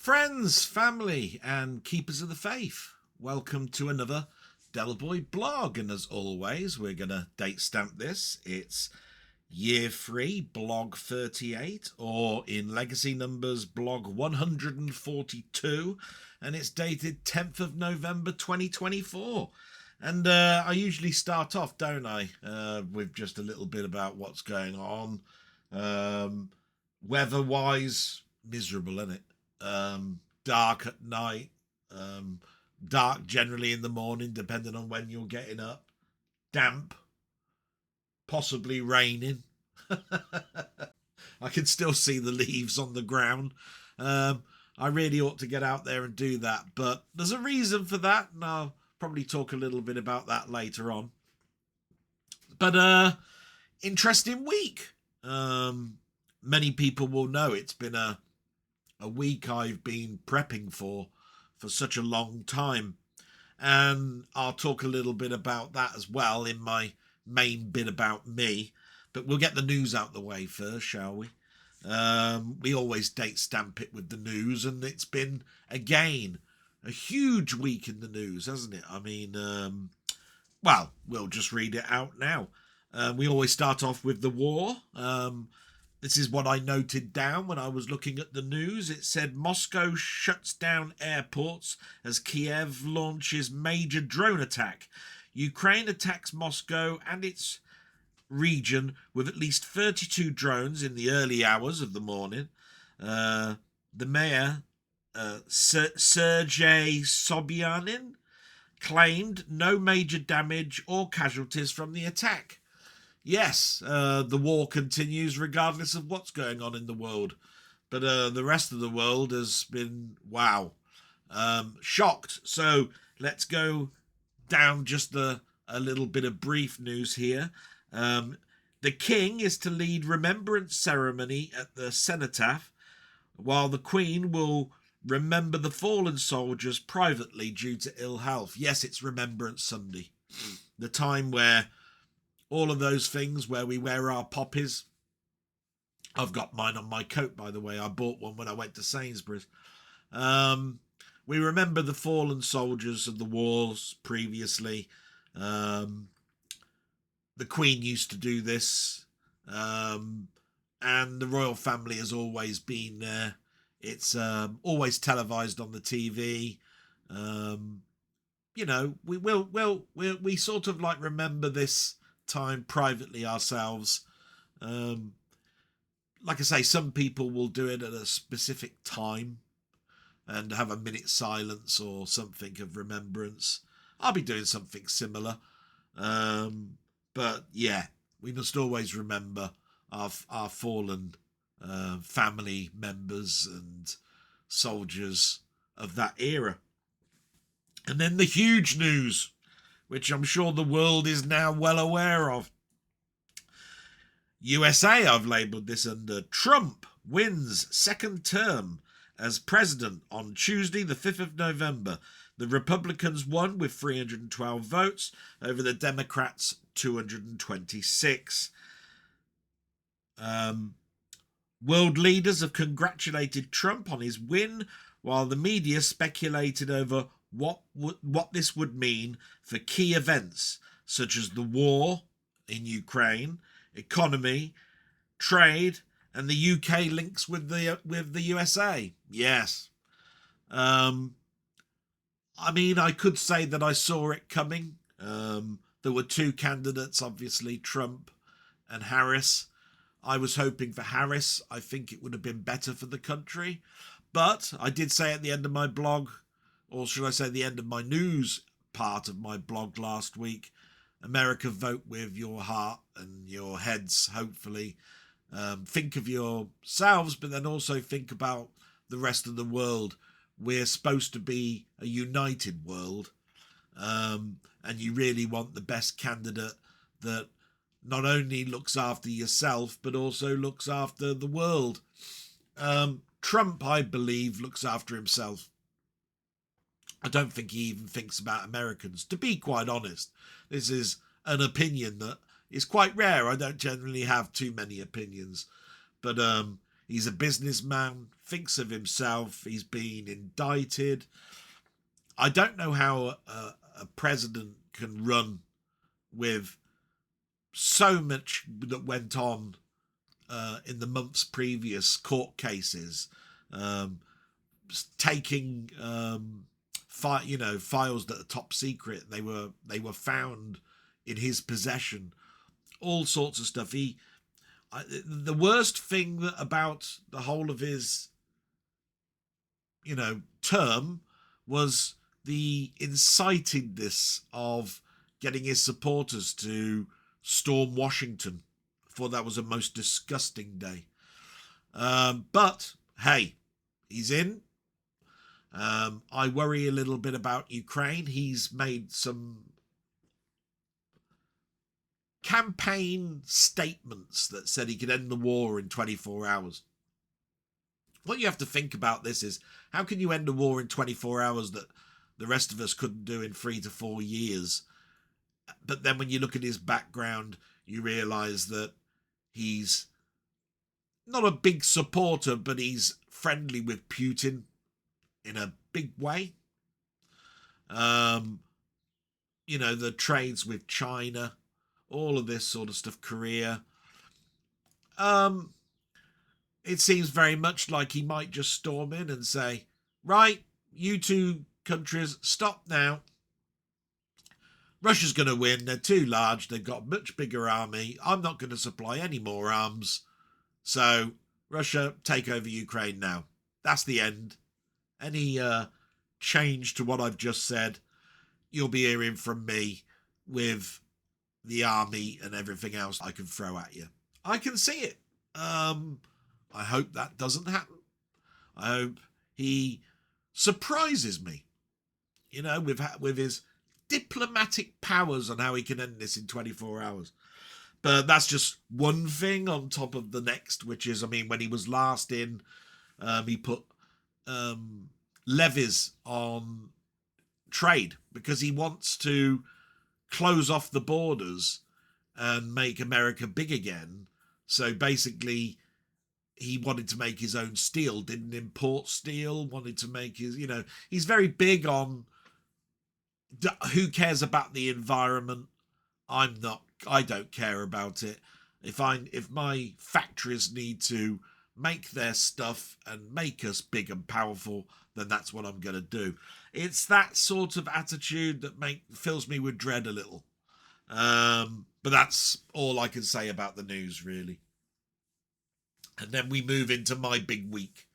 Friends, family, and keepers of the faith, welcome to another Delboy blog. And as always, we're going to date stamp this. It's year 3, blog 38, or in legacy numbers, blog 142, and it's dated 10th of November 2024. And I usually start off, don't I, with just a little bit about what's going on. Weather-wise, miserable, isn't it? Dark at night, dark generally in the morning, depending on when you're getting up, damp, possibly raining. I can still see the leaves on the ground. I really ought to get out there and do that, but there's a reason for that, and I'll probably talk a little bit about that later on. But interesting week. Many people will know it's been a week I've been prepping for such a long time, and I'll talk a little bit about that as well in my main bit about me, but we'll get the news out the way first, shall we? We always date stamp it with the news, and it's been again a huge week in the news, hasn't it? I mean, well, we'll just read it out now. We always start off with the war. This is what I noted down when I was looking at the news. It said Moscow shuts down airports as Kiev launches major drone attack. Ukraine attacks Moscow and its region with at least 32 drones in the early hours of the morning. The mayor, Sergei Sobyanin, claimed no major damage or casualties from the attack. Yes, the war continues regardless of what's going on in the world. But the rest of the world has been, wow, shocked. So let's go down just a little bit of brief news here. The king is to lead remembrance ceremony at the cenotaph, while the queen will remember the fallen soldiers privately due to ill health. Yes, it's Remembrance Sunday, the time where all of those things where we wear our poppies. I've got mine on my coat, by the way. I bought one when I went to Sainsbury's. We remember the fallen soldiers of the wars previously. The Queen used to do this. And the royal family has always been there. It's always televised on the TV. You know, we sort of like remember this time privately ourselves. Like I say, some people will do it at a specific time and have a minute silence or something of remembrance. I'll be doing something similar. But yeah, we must always remember our fallen family members and soldiers of that era. And then the huge news, which I'm sure the world is now well aware of. USA, I've labelled this under Trump wins second term as president on Tuesday, the 5th of November. The Republicans won with 312 votes over the Democrats' 226. World leaders have congratulated Trump on his win, while the media speculated over what this would mean for key events such as the war in Ukraine, economy, trade, and the UK links with the USA. Yes. I mean, I could say that I saw it coming. There were two candidates, obviously, Trump and Harris. I was hoping for Harris. I think it would have been better for the country. But I did say at the end of my blog, or should I say the end of my news part of my blog last week, America, vote with your heart and your heads, hopefully. Think of yourselves, but then also think about the rest of the world. We're supposed to be a united world, and you really want the best candidate that not only looks after yourself, but also looks after the world. Trump, I believe, looks after himself. I don't think he even thinks about Americans, to be quite honest. This is an opinion that is quite rare. I don't generally have too many opinions. But He's a businessman, thinks of himself. He's been indicted. I don't know how a president can run with so much that went on in the months previous, court cases, taking files that are top secret. They were found in his possession. All sorts of stuff. The worst thing about the whole of his, term was the incitedness of getting his supporters to storm Washington. I thought that was a most disgusting day. But hey, he's in. I worry a little bit about Ukraine. He's made some campaign statements that said he could end the war in 24 hours. What you have to think about this is, how can you end a war in 24 hours that the rest of us couldn't do in 3 to 4 years? But then when you look at his background, you realise that he's not a big supporter, but he's friendly with Putin in a big way. The trades with China, all of this sort of stuff, Korea. It seems very much like he might just storm in and say, right, you two countries, stop now. Russia's going to win. They're too large. They've got a much bigger army. I'm not going to supply any more arms. So, Russia, take over Ukraine now. That's the end. Any change to what I've just said, you'll be hearing from me with the army and everything else I can throw at you. I can see it. I hope that doesn't happen. I hope he surprises me, with his diplomatic powers on how he can end this in 24 hours. But that's just one thing on top of the next, which is, when he was last in, he put levies on trade because he wants to close off the borders and make America big again. So basically, he wanted to make his own steel, didn't import steel, wanted to make his, he's very big on who cares about the environment. I don't care about it. If my factories need to make their stuff and make us big and powerful, then that's what I'm going to do. It's that sort of attitude that fills me with dread a little. But that's all I can say about the news, really. And then we move into my big week.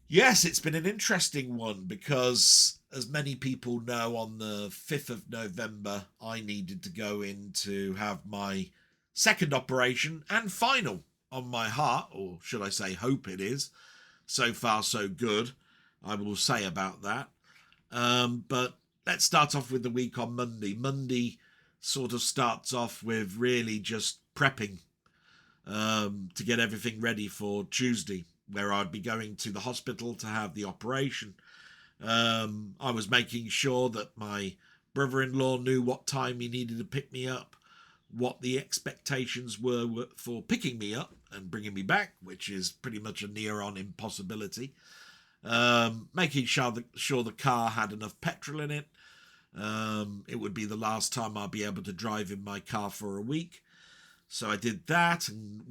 Yes, it's been an interesting one because, as many people know, on the 5th of November, I needed to go in to have my second operation and final on my heart, or should I say hope it is. So far, so good, I will say about that. But let's start off with the week on Monday. Monday sort of starts off with really just prepping to get everything ready for Tuesday, where I'd be going to the hospital to have the operation. I was making sure that my brother-in-law knew what time he needed to pick me up, what the expectations were for picking me up and bringing me back, which is pretty much a near-on impossibility. Making sure the car had enough petrol in it. It would be the last time I'd be able to drive in my car for a week. So I did that and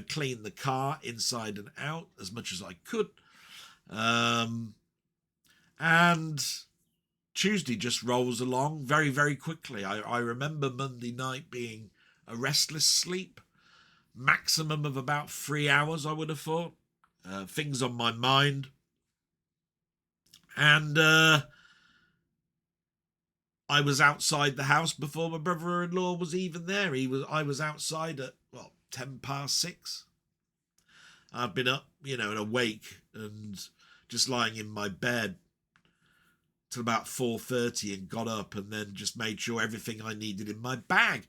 clean the car inside and out as much as I could. And Tuesday just rolls along very, very quickly. I remember Monday night being a restless sleep, maximum of about 3 hours, I would have thought. Things on my mind. And I was outside the house before my brother-in-law was even there. I was outside at 6:10. I'd been up, and awake and just lying in my bed till about 4:30 and got up and then just made sure everything I needed in my bag.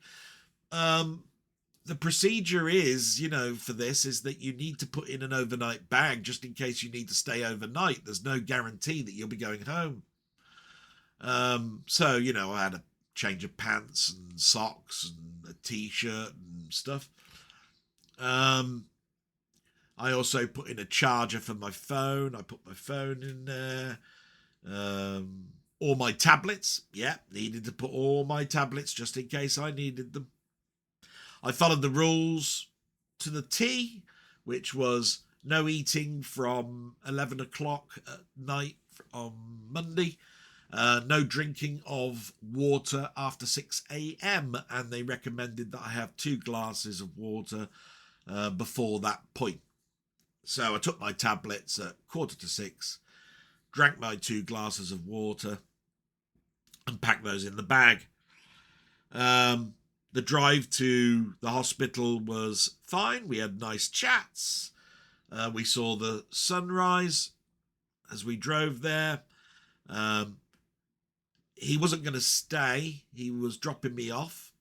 The procedure is, for this is that you need to put in an overnight bag just in case you need to stay overnight. There's no guarantee that you'll be going home. So, I had a change of pants and socks and a t-shirt and stuff. I also put in a charger for my phone. I put my phone in there. All my tablets. Yeah, needed to put all my tablets just in case I needed them. I followed the rules to the T, which was no eating from 11 o'clock at night on Monday. No drinking of water after 6 a.m. And they recommended that I have 2 glasses of water before that point. So I took my tablets at 5:45, drank my 2 glasses of water and packed those in the bag. The drive to the hospital was fine. We had nice chats. We saw the sunrise as we drove there. He wasn't going to stay. He was dropping me off.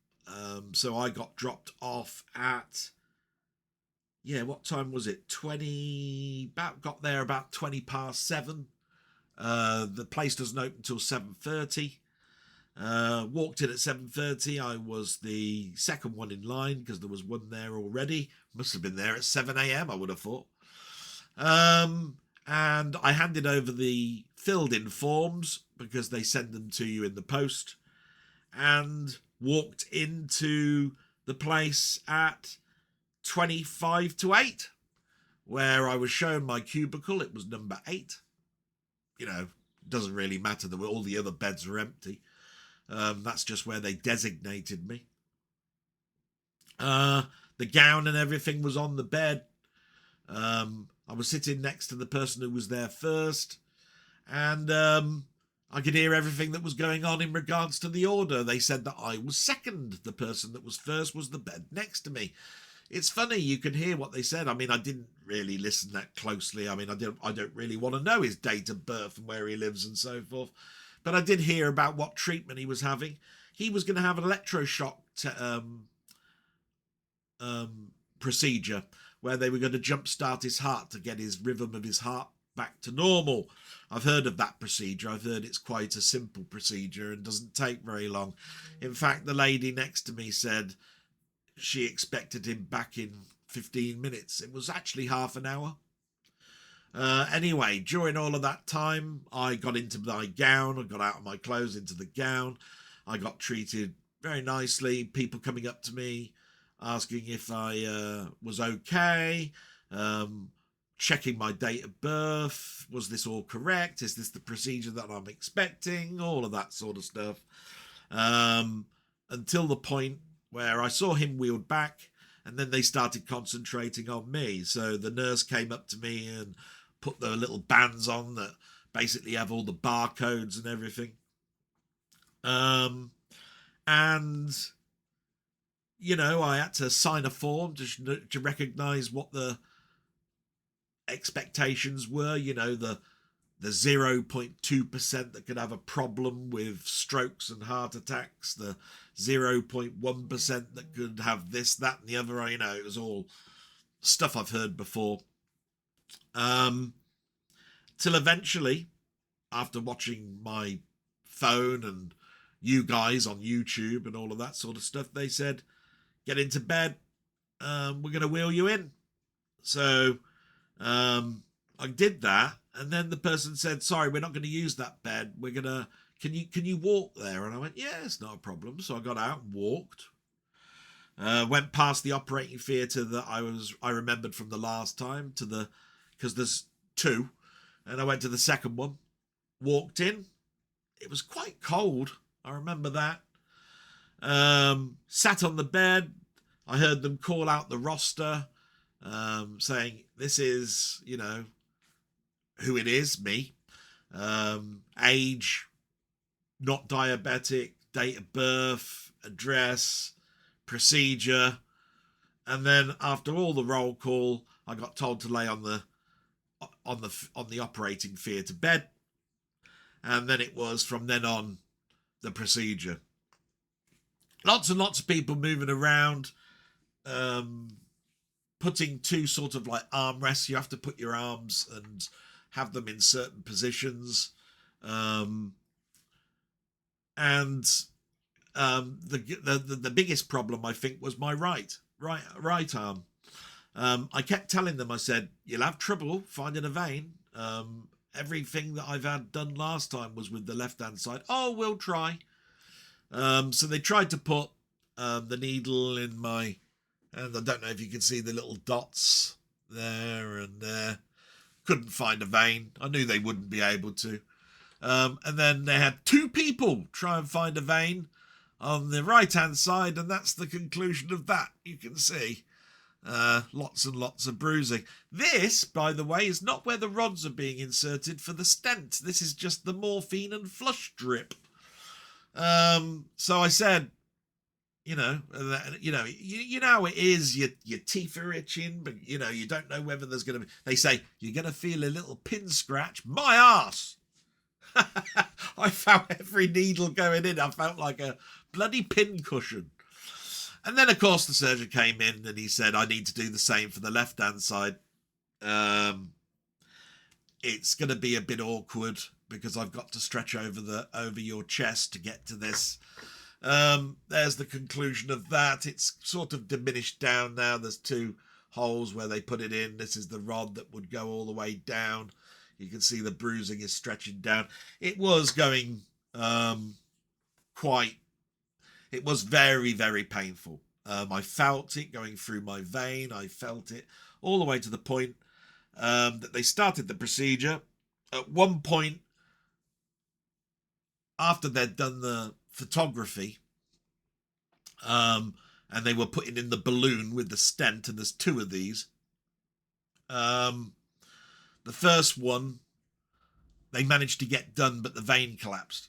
So I got dropped off at, what time was it? Got there about 20 past 7. The place doesn't open until 7:30. Walked in at 7:30. I was the second one in line because there was one there already. Must have been there at 7 a.m. I would have thought. And I handed over the filled in forms because they send them to you in the post, and walked into the place at 7:55, where I was shown my cubicle. It was number 8. Doesn't really matter. All the other beds were empty. That's just where they designated me. The gown and everything was on the bed. I was sitting next to the person who was there first, and I could hear everything that was going on in regards to the order. They said that I was second. The person that was first was the bed next to me. It's funny, you can hear what they said. I mean, I didn't really listen that closely. I mean, I don't really want to know his date of birth and where he lives and so forth. But I did hear about what treatment he was having. He was going to have an electroshock procedure where they were going to jumpstart his heart to get his rhythm of his heart back to normal. I've heard of that procedure. I've heard it's quite a simple procedure and doesn't take very long. In fact, the lady next to me said she expected him back in 15 minutes. It was actually half an hour. Anyway, during all of that time, I got into my gown. I got out of my clothes into the gown. I got treated very nicely. People coming up to me, asking if I was okay, checking my date of birth. Was this all correct? Is this the procedure that I'm expecting? All of that sort of stuff. Until the point where I saw him wheeled back, and then they started concentrating on me. So the nurse came up to me and put the little bands on that basically have all the barcodes and everything. And, I had to sign a form to recognise what the expectations were. The 0.2% that could have a problem with strokes and heart attacks, the 0.1% that could have this, that, and the other. It was all stuff I've heard before. Till eventually, after watching my phone and you guys on YouTube and all of that sort of stuff, they said, get into bed, we're going to wheel you in. So I did that, and then the person said, sorry, we're not going to use that bed. We're going to, can you walk there? And I went, yeah, it's not a problem. So I got out and walked. Went past the operating theatre that I remembered from the last time because there's 2, and I went to the second one, walked in. It was quite cold. I remember that. Sat on the bed. I heard them call out the roster, saying, this is, who it is, me. Age, not diabetic, date of birth, address, procedure. And then after all the roll call, I got told to lay on the operating theatre bed. And then it was from then on the procedure. Lots and lots of people moving around, putting 2 sort of like armrests. You have to put your arms and have them in certain positions. The biggest problem, I think, was my right arm. I kept telling them, I said, you'll have trouble finding a vein. Everything that I've had done last time was with the left-hand side. Oh, we'll try. So they tried to put the needle in my, and I don't know if you can see the little dots there and there. Couldn't find a vein. I knew they wouldn't be able to. And then they had 2 people try and find a vein on the right-hand side, and that's the conclusion of that. You can see lots and lots of bruising. This, by the way, is not where the rods are being inserted for the stent. This is just the morphine and flush drip. So I said, you know how it is. Your teeth are itching, but you don't know whether there's going to be. They say you're going to feel a little pin scratch. My arse. I felt every needle going in. I felt like a bloody pin cushion. And then, of course, the surgeon came in and he said, I need to do the same for the left-hand side. It's going to be a bit awkward because I've got to stretch over your chest to get to this. There's the conclusion of that. It's sort of diminished down now. There's 2 holes where they put it in. This is the rod that would go all the way down. You can see the bruising is stretching down. It was going it was very, very painful. I felt it going through my vein. I felt it all the way to the point that they started the procedure. At one point, after they'd done the photography, and they were putting in the balloon with the stent, and there's 2 of these. The first one, they managed to get done, but the vein collapsed.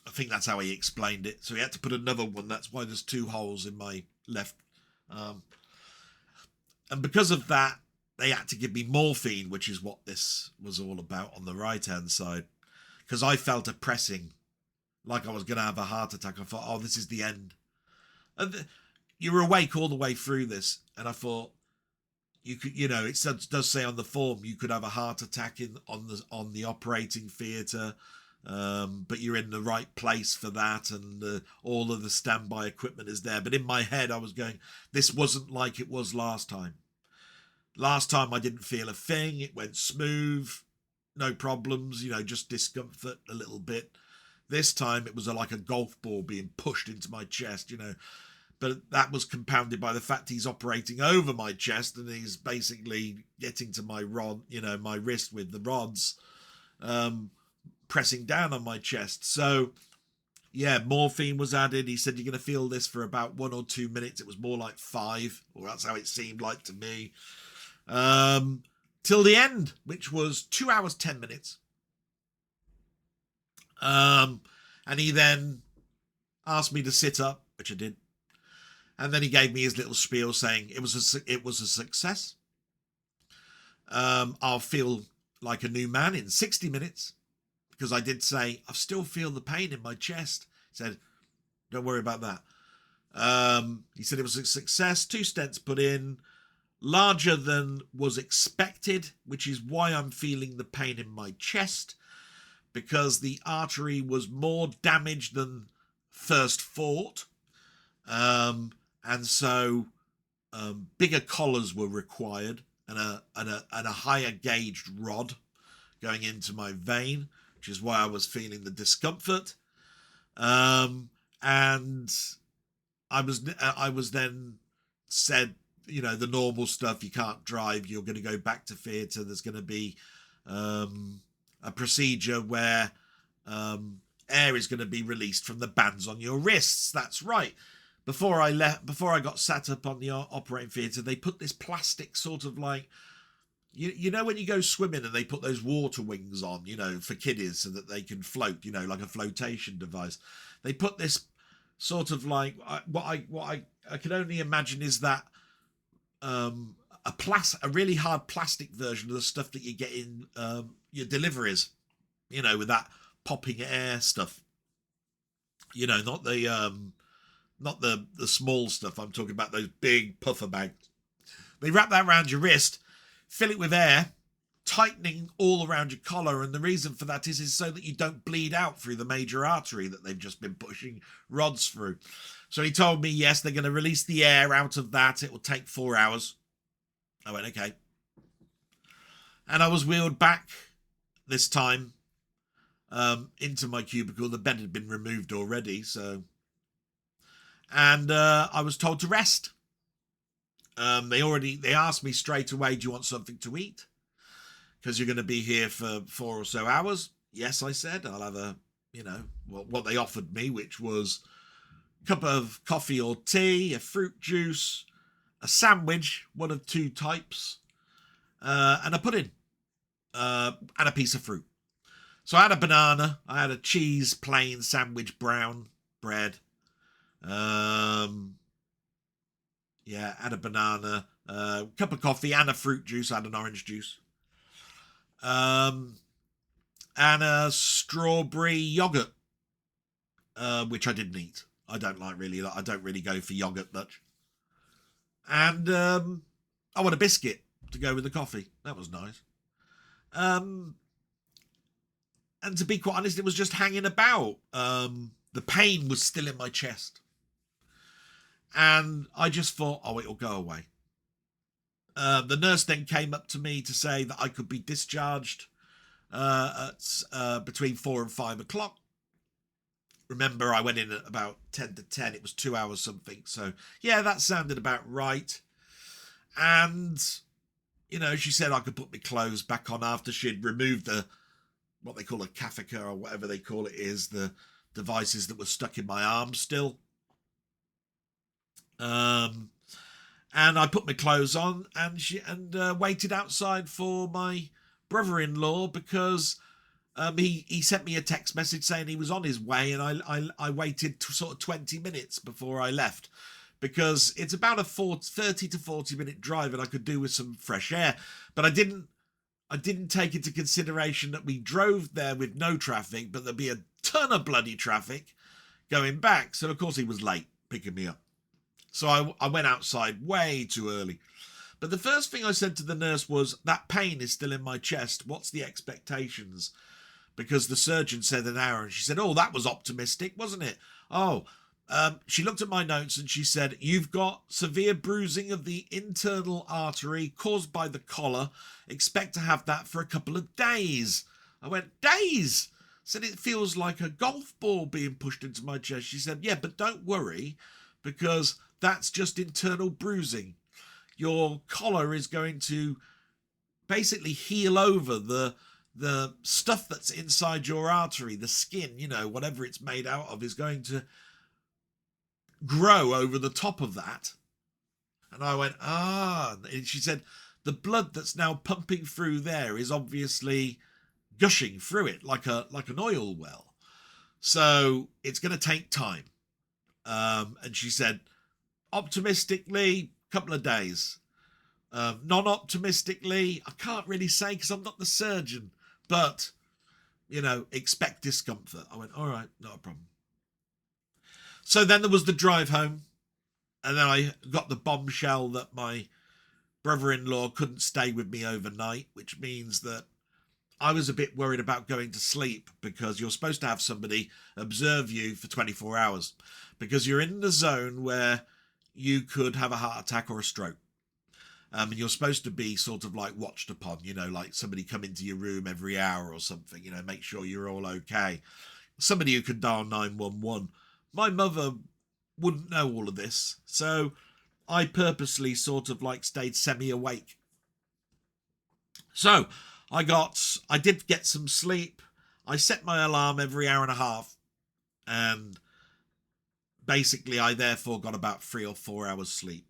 I think that's how he explained it. So he had to put another one. That's why there's 2 holes in my left. And because of that, they had to give me morphine, which is what this was all about on the right-hand side. Because I felt a pressing, like I was going to have a heart attack. I thought, oh, this is the end. And you were awake all the way through this. And I thought, you could, it does say on the form, you could have a heart attack on the operating theatre. But you're in the right place for that, and all of the standby equipment is there. But in my head, I was going, this wasn't like it was last time. Last time I didn't feel a thing. It went smooth, no problems, just discomfort a little bit. This time it was like a golf ball being pushed into my chest, But that was compounded by the fact he's operating over my chest and he's basically getting to my rod, my wrist with the rods, pressing down on my chest. So yeah, morphine was added. He said you're going to feel this for about 1 or 2 minutes. It was more like 5, or that's how it seemed like to me, till the end, which was 2 hours 10 minutes. And he then asked me to sit up, which I did, and then he gave me his little spiel saying it was a success. I'll feel like a new man in 60 minutes. Because I did say, I still feel the pain in my chest. He said, don't worry about that. He said it was a success. 2 stents put in, larger than was expected, which is why I'm feeling the pain in my chest, because the artery was more damaged than first thought. And so bigger collars were required and a higher gauged rod going into my vein, which is why I was feeling the discomfort. And I was then said, the normal stuff, you can't drive, you're going to go back to theatre, there's going to be a procedure where air is going to be released from the bands on your wrists. That's right. Before I got sat up on the operating theatre, they put this plastic sort of like, when you go swimming and they put those water wings on, for kiddies so that they can float, like a flotation device. They put this sort of like, what I can only imagine is that a really hard plastic version of the stuff that you get in your deliveries, with that popping air stuff. Not the small stuff. I'm talking about those big puffer bags. They wrap that around your wrist, fill it with air, tightening all around your collar, and the reason for that is so that you don't bleed out through the major artery that they've just been pushing rods through. So he told me, yes, they're going to release the air out of that. It will take 4 hours. I went, okay. And I was wheeled back this time into my cubicle. The bed had been removed already, so... And I was told to rest. They asked me straight away, do you want something to eat? Because you're going to be here for 4 or so hours. Yes, I said, I'll have what they offered me, which was a cup of coffee or tea, a fruit juice, a sandwich, one of 2 types, and a pudding, and a piece of fruit. So I had a banana, I had a cheese, plain sandwich, brown bread. Had a banana, cup of coffee and a fruit juice. I had an orange juice. And a strawberry yogurt, which I didn't eat. I don't really go for yogurt much. And I want a biscuit to go with the coffee. That was nice. And to be quite honest, it was just hanging about. The pain was still in my chest. And I just thought, oh, it'll go away. The nurse then came up to me to say that I could be discharged at between 4 and 5 o'clock. Remember, I went in at about 10 to 10. It was 2 hours something. So, yeah, that sounded about right. And, she said I could put my clothes back on after she'd removed what they call a catheter or whatever they call it is, the devices that were stuck in my arm still. And I put my clothes on and waited outside for my brother-in-law because he sent me a text message saying he was on his way, and I waited sort of 20 minutes before I left because it's about a 30 to 40 minute drive and I could do with some fresh air. But I didn't take into consideration that we drove there with no traffic, but there'd be a ton of bloody traffic going back. So of course he was late picking me up. So I went outside way too early. But the first thing I said to the nurse was, that pain is still in my chest. What's the expectations? Because the surgeon said an hour. And she said, oh, that was optimistic, wasn't it? She looked at my notes and she said, you've got severe bruising of the internal artery caused by the collar. Expect to have that for a couple of days. I went, days? Said, it feels like a golf ball being pushed into my chest. She said, yeah, but don't worry, because that's just internal bruising. Your collar is going to basically heal over the stuff that's inside your artery, the skin, whatever it's made out of is going to grow over the top of that. And I went, and she said, the blood that's now pumping through there is obviously gushing through it like an oil well. So it's going to take time. And she said, optimistically, a couple of days. Non-optimistically, I can't really say because I'm not the surgeon, but, expect discomfort. I went, all right, not a problem. So then there was the drive home, and then I got the bombshell that my brother-in-law couldn't stay with me overnight, which means that I was a bit worried about going to sleep because you're supposed to have somebody observe you for 24 hours because you're in the zone where you could have a heart attack or a stroke. And you're supposed to be sort of like watched upon, like somebody come into your room every hour or something, make sure you're all okay. Somebody who could dial 911. My mother wouldn't know all of this. So I purposely sort of like stayed semi-awake. So I did get some sleep. I set my alarm every hour and a half. And basically I therefore got about 3 or 4 hours sleep,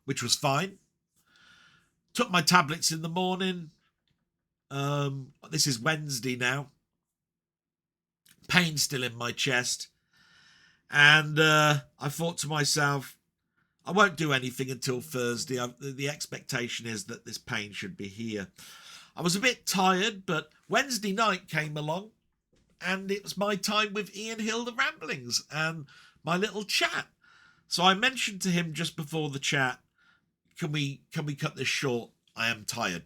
which was fine. Took my tablets in the morning. This is Wednesday now. Pain still in my chest. And I thought to myself, I won't do anything until Thursday. The expectation is that this pain should be here. I was a bit tired, but Wednesday night came along and it was my time with Ian Hill, the Ramblings, and my little chat. So I mentioned to him just before the chat, can we cut this short? I am tired.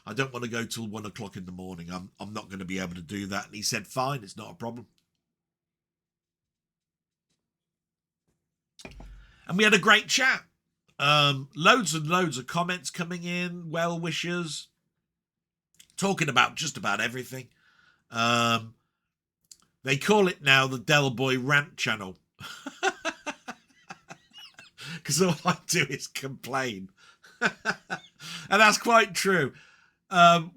I don't want to go till 1 o'clock in the morning. I'm not going to be able to do that. And he said, fine, it's not a problem. And we had a great chat. Loads and loads of comments coming in, well wishers, talking about just about everything. They call it now the Del Boy Rant Channel. Because all I do is complain. And that's quite true.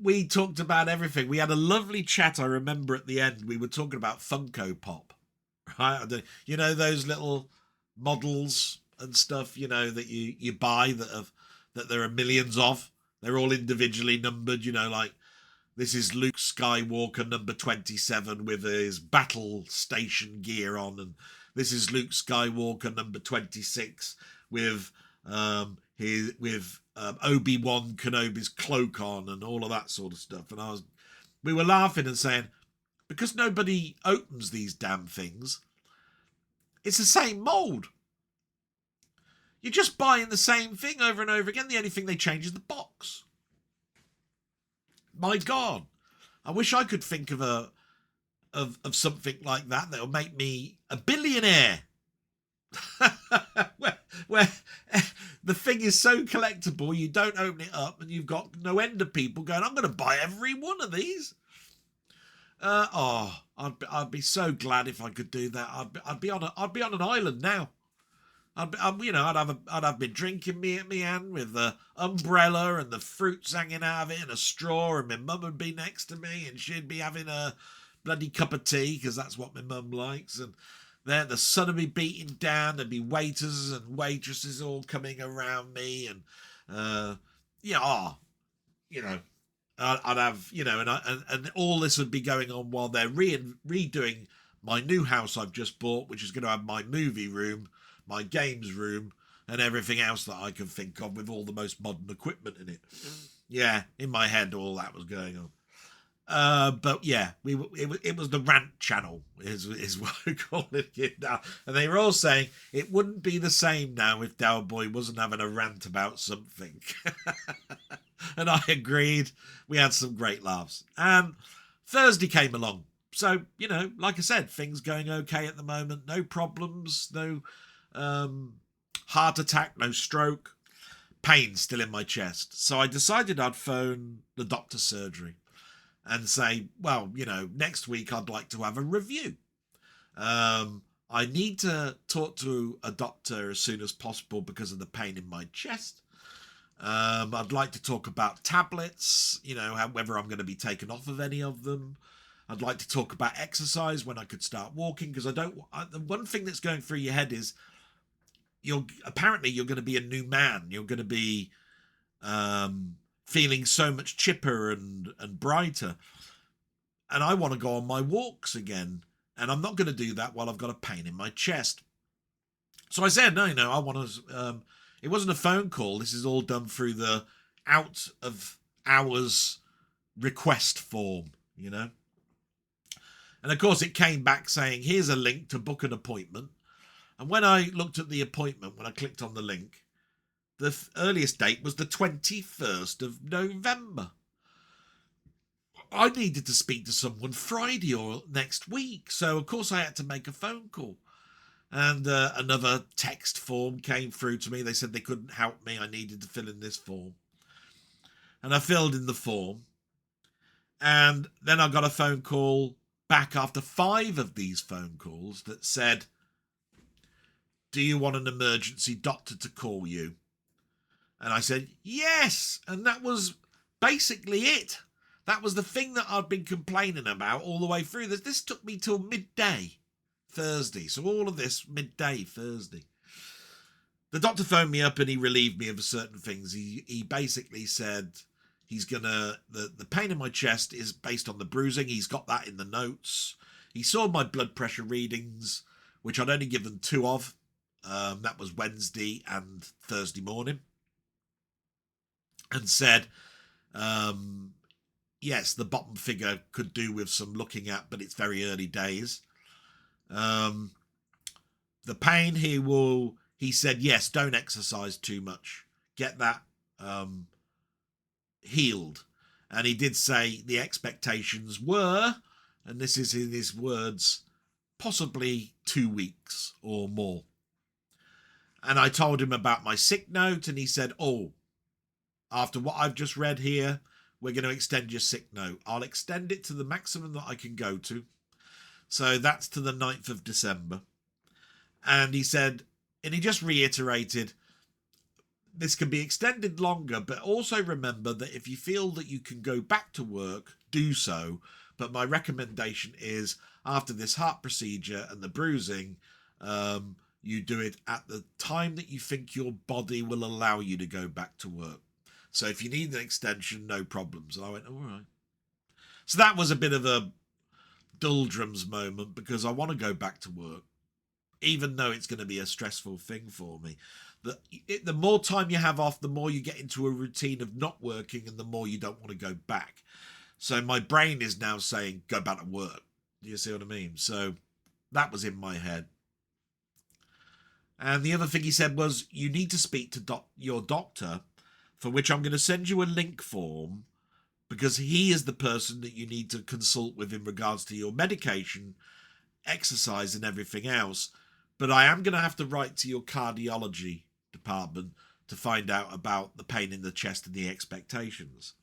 We talked about everything. We had a lovely chat, I remember at the end. We were talking about Funko Pop. Right? You know, those little models and stuff, you know, that you buy that there are millions of. They're all individually numbered, you know, like this is Luke Skywalker number 27 with his battle station gear on, and this is Luke Skywalker number 26 with Obi-Wan Kenobi's cloak on and all of that sort of stuff. And we were laughing and saying, because nobody opens these damn things, it's the same mold. You're just buying the same thing over and over again. The only thing they change is the box. My God, I wish I could think of of something like that that'll make me a billionaire. where the thing is so collectible, you don't open it up, and you've got no end of people going, I'm going to buy every one of these. I'd be so glad if I could do that. I'd be on an island now. I'd have been drinking me at my hand with the umbrella and the fruits hanging out of it and a straw, and my mum would be next to me and she'd be having a bloody cup of tea because that's what my mum likes. And then the sun would be beating down. There'd be waiters and waitresses all coming around me, and I'd have, and all this would be going on while they're redoing my new house I've just bought, which is going to have my movie room, my games room, and everything else that I can think of with all the most modern equipment in it. Yeah, in my head, all that was going on. But yeah, it was the rant channel is what we call it now. And they were all saying it wouldn't be the same now if Dowboy wasn't having a rant about something. And I agreed. We had some great laughs. And Thursday came along. So, like I said, things going okay at the moment. No problems, no heart attack, no stroke, pain still in my chest. So I decided I'd phone the doctor's surgery and say, well, next week I'd like to have a review. I need to talk to a doctor as soon as possible because of the pain in my chest. I'd like to talk about tablets, whether I'm going to be taken off of any of them. I'd like to talk about exercise, when I could start walking, because the one thing that's going through your head is you're going to be a new man. You're going to be feeling so much chipper and brighter. And I want to go on my walks again. And I'm not going to do that while I've got a pain in my chest. So I said, no, I want to... it wasn't a phone call. This is all done through the out of hours request form, And of course it came back saying, here's a link to book an appointment. And when I looked at the appointment, when I clicked on the link, the earliest date was the 21st of November. I needed to speak to someone Friday or next week. So, of course, I had to make a phone call. And another text form came through to me. They said they couldn't help me. I needed to fill in this form. And I filled in the form. And then I got a phone call back after 5 of these phone calls that said, do you want an emergency doctor to call you? And I said, yes. And that was basically it. That was the thing that I'd been complaining about all the way through. This took me till midday Thursday. So all of this midday Thursday. The doctor phoned me up and he relieved me of certain things. He basically said he's the pain in my chest is based on the bruising. He's got that in the notes. He saw my blood pressure readings, which I'd only given 2 of. That was Wednesday and Thursday morning. And said, yes, the bottom figure could do with some looking at, but it's very early days. The pain, he said, yes, don't exercise too much. Get that healed. And he did say the expectations were, and this is in his words, possibly 2 weeks or more. And I told him about my sick note, and he said, oh, after what I've just read here, we're going to extend your sick note. I'll extend it to the maximum that I can go to. So that's to the 9th of December. And he said, and he just reiterated, this can be extended longer, but also remember that if you feel that you can go back to work, do so. But my recommendation is after this heart procedure and the bruising, you do it at the time that you think your body will allow you to go back to work. So if you need an extension, no problems. And I went, all right. So that was a bit of a doldrums moment because I want to go back to work, even though it's going to be a stressful thing for me. The more time you have off, the more you get into a routine of not working and the more you don't want to go back. So my brain is now saying, go back to work. Do you see what I mean? So that was in my head. And the other thing he said was, you need to speak to your doctor, for which I'm going to send you a link form, because he is the person that you need to consult with in regards to your medication, exercise and everything else. But I am going to have to write to your cardiology department to find out about the pain in the chest and the expectations.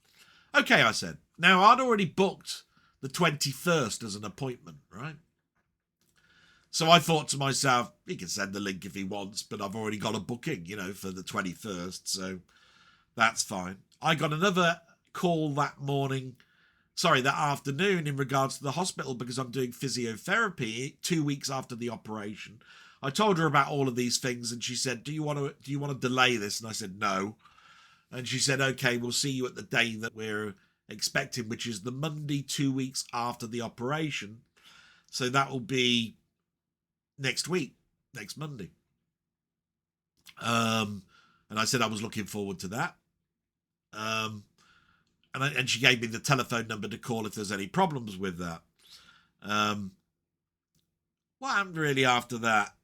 Okay, I said. Now, I'd already booked the 21st as an appointment, right? So I thought to myself, he can send the link if he wants, but I've already got a booking, for the 21st, so that's fine. I got another call that afternoon in regards to the hospital because I'm doing physiotherapy 2 weeks after the operation. I told her about all of these things and she said, do you want to delay this? And I said, no. And she said, okay, we'll see you at the day that we're expecting, which is the Monday 2 weeks after the operation. So that will be next week, next Monday. And I said I was looking forward to that. And she gave me the telephone number to call if there's any problems with that. What happened really after that?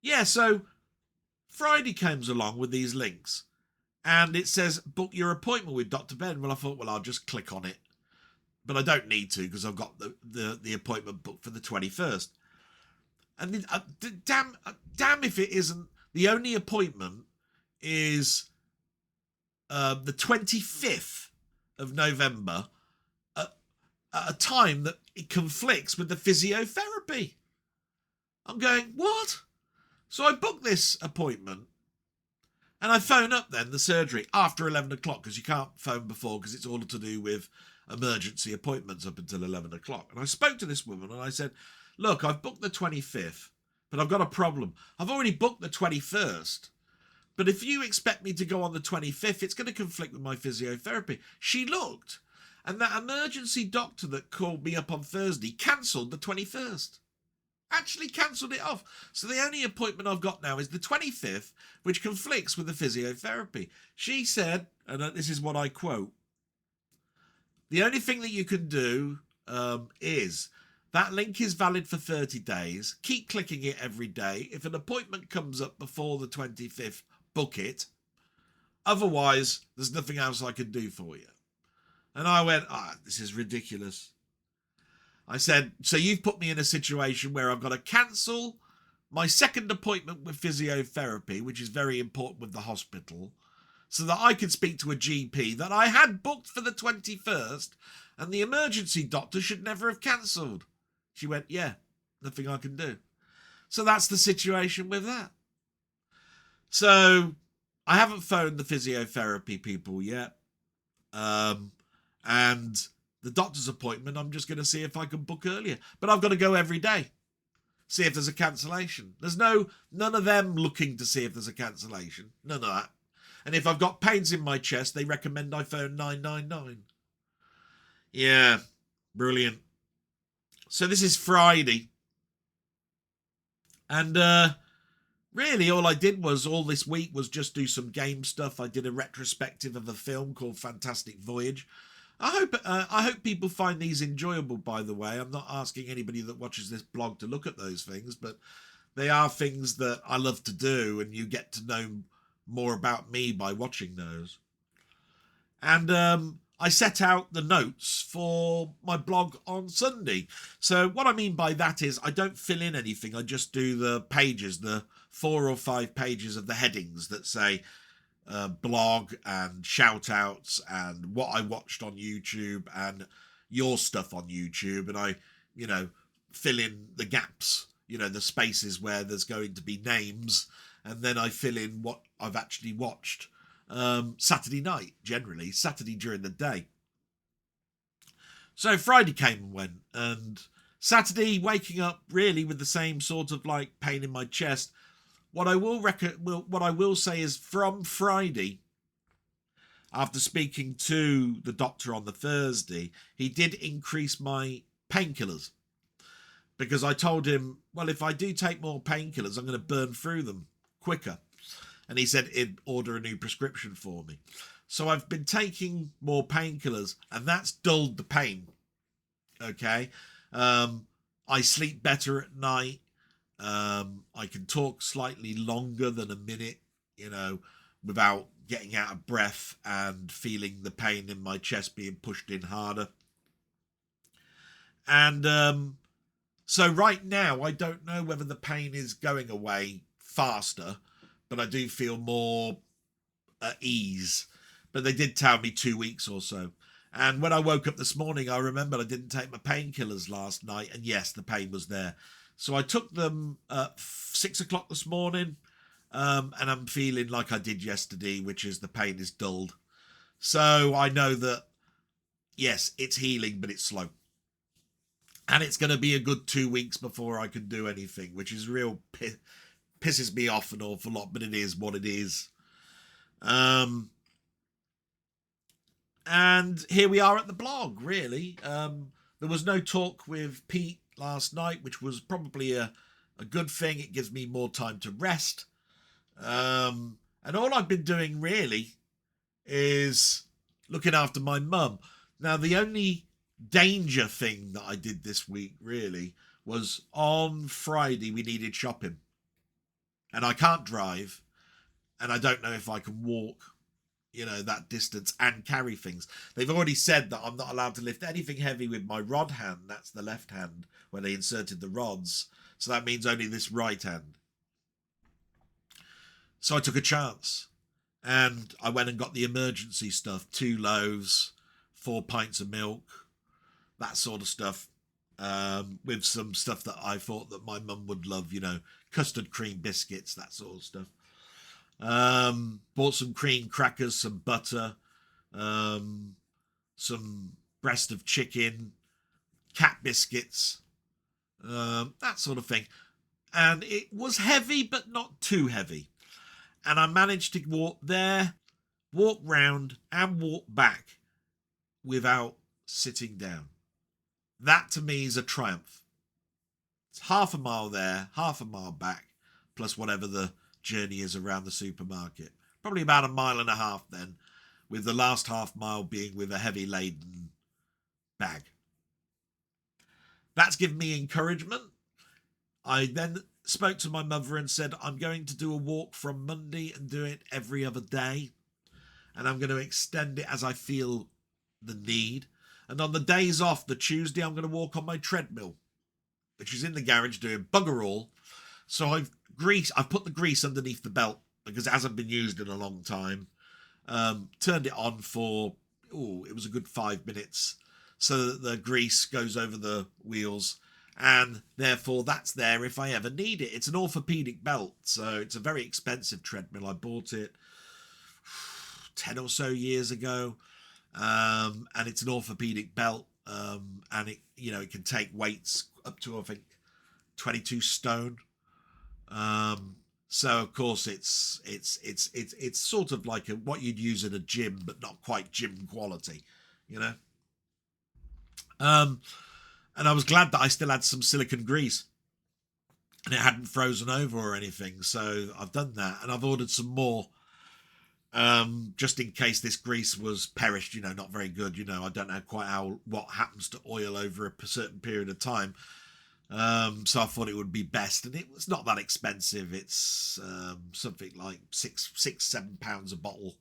Yeah, so Friday comes along with these links and it says, book your appointment with Dr. Ben. Well, I thought, well, I'll just click on it. But I don't need to because I've got the appointment booked for the 21st. And damn if it isn't. The only appointment is the 25th of November at a time that it conflicts with the physiotherapy. I'm going, what? So I booked this appointment and I phone up then the surgery after 11 o'clock because you can't phone before because it's all to do with emergency appointments up until 11 o'clock. And I spoke to this woman and I said, look, I've booked the 25th, but I've got a problem. I've already booked the 21st. But if you expect me to go on the 25th, it's going to conflict with my physiotherapy. She looked, and that emergency doctor that called me up on Thursday cancelled the 21st. Actually cancelled it off. So the only appointment I've got now is the 25th, which conflicts with the physiotherapy. She said, and this is what I quote, the only thing that you can do is that link is valid for 30 days. Keep clicking it every day. If an appointment comes up before the 25th, book it. Otherwise, there's nothing else I can do for you. And I went, this is ridiculous. I said, so you've put me in a situation where I've got to cancel my second appointment with physiotherapy, which is very important with the hospital, so that I could speak to a GP that I had booked for the 21st, and the emergency doctor should never have cancelled. She went, yeah, nothing I can do. So that's the situation with that. So I haven't phoned the physiotherapy people yet. And the doctor's appointment, I'm just going to see if I can book earlier. But I've got to go every day. See if there's a cancellation. There's none of them looking to see if there's a cancellation. None of that. And if I've got pains in my chest, they recommend I phone 999. Yeah, brilliant. So this is Friday. And really all I did was all this week was just do some game stuff. I did a retrospective of a film called Fantastic Voyage. I hope people find these enjoyable, by the way. I'm not asking anybody that watches this blog to look at those things, but they are things that I love to do, and you get to know more about me by watching those. And I set out the notes for my blog on Sunday. So what I mean by that is I don't fill in anything. I just do the pages, the 4 or 5 pages of the headings that say blog and shout outs and what I watched on YouTube and your stuff on YouTube. And I, fill in the gaps, the spaces where there's going to be names. And then I fill in what I've actually watched. Saturday night, generally, Saturday during the day. So Friday came and went, and Saturday waking up really with the same sort of like pain in my chest. What I will say is from Friday, after speaking to the doctor on the Thursday, he did increase my painkillers, because I told him, well, if I do take more painkillers, I'm going to burn through them quicker. And he said he'd order a new prescription for me. So I've been taking more painkillers, and that's dulled the pain. Okay. I sleep better at night. I can talk slightly longer than a minute, without getting out of breath and feeling the pain in my chest being pushed in harder. And so right now, I don't know whether the pain is going away faster, but I do feel more at ease. But they did tell me 2 weeks or so. And when I woke up this morning, I remembered I didn't take my painkillers last night. And yes, the pain was there. So I took them at 6 o'clock this morning. And I'm feeling like I did yesterday, which is the pain is dulled. So I know that, yes, it's healing, but it's slow. And it's going to be a good 2 weeks before I can do anything, which is real pisses me off an awful lot, but it is what it is. And here we are at the blog, really. There was no talk with Pete last night, which was probably a good thing. It gives me more time to rest. And all I've been doing, really, is looking after my mum. Now, the only danger thing that I did this week, really, was on Friday we needed shopping. And I can't drive, and I don't know if I can walk, that distance and carry things. They've already said that I'm not allowed to lift anything heavy with my rod hand. That's the left hand where they inserted the rods. So that means only this right hand. So I took a chance, and I went and got the emergency stuff, 2 loaves, 4 pints of milk, that sort of stuff. With some stuff that I thought that my mum would love, custard cream biscuits, that sort of stuff. Bought some cream crackers, some butter, some breast of chicken, cat biscuits, that sort of thing. And it was heavy, but not too heavy. And I managed to walk there, walk round, and walk back without sitting down. That to me is a triumph. It's half a mile there, half a mile back, plus whatever the journey is around the supermarket. Probably about a mile and a half then, with the last half mile being with a heavy laden bag. That's given me encouragement. I then spoke to my mother and said, I'm going to do a walk from Monday and do it every other day. And I'm going to extend it as I feel the need. And on the days off, the Tuesday, I'm going to walk on my treadmill, which is in the garage doing bugger all. So I've put the grease underneath the belt because it hasn't been used in a long time. Turned it on for, it was a good 5 minutes, so that the grease goes over the wheels, and therefore that's there if I ever need it. It's an orthopedic belt, so it's a very expensive treadmill. I bought it 10 or so years ago, and it's an orthopedic belt, and it can take weights up to, I think, 22 stone. So of course it's sort of like what you'd use in a gym, but not quite gym quality, and I was glad that I still had some silicone grease and it hadn't frozen over or anything. So I've done that, and I've ordered some more, just in case this grease was perished, not very good. I don't know quite what happens to oil over a certain period of time. So I thought it would be best, and it's not that expensive. It's something like £6-7 a bottle.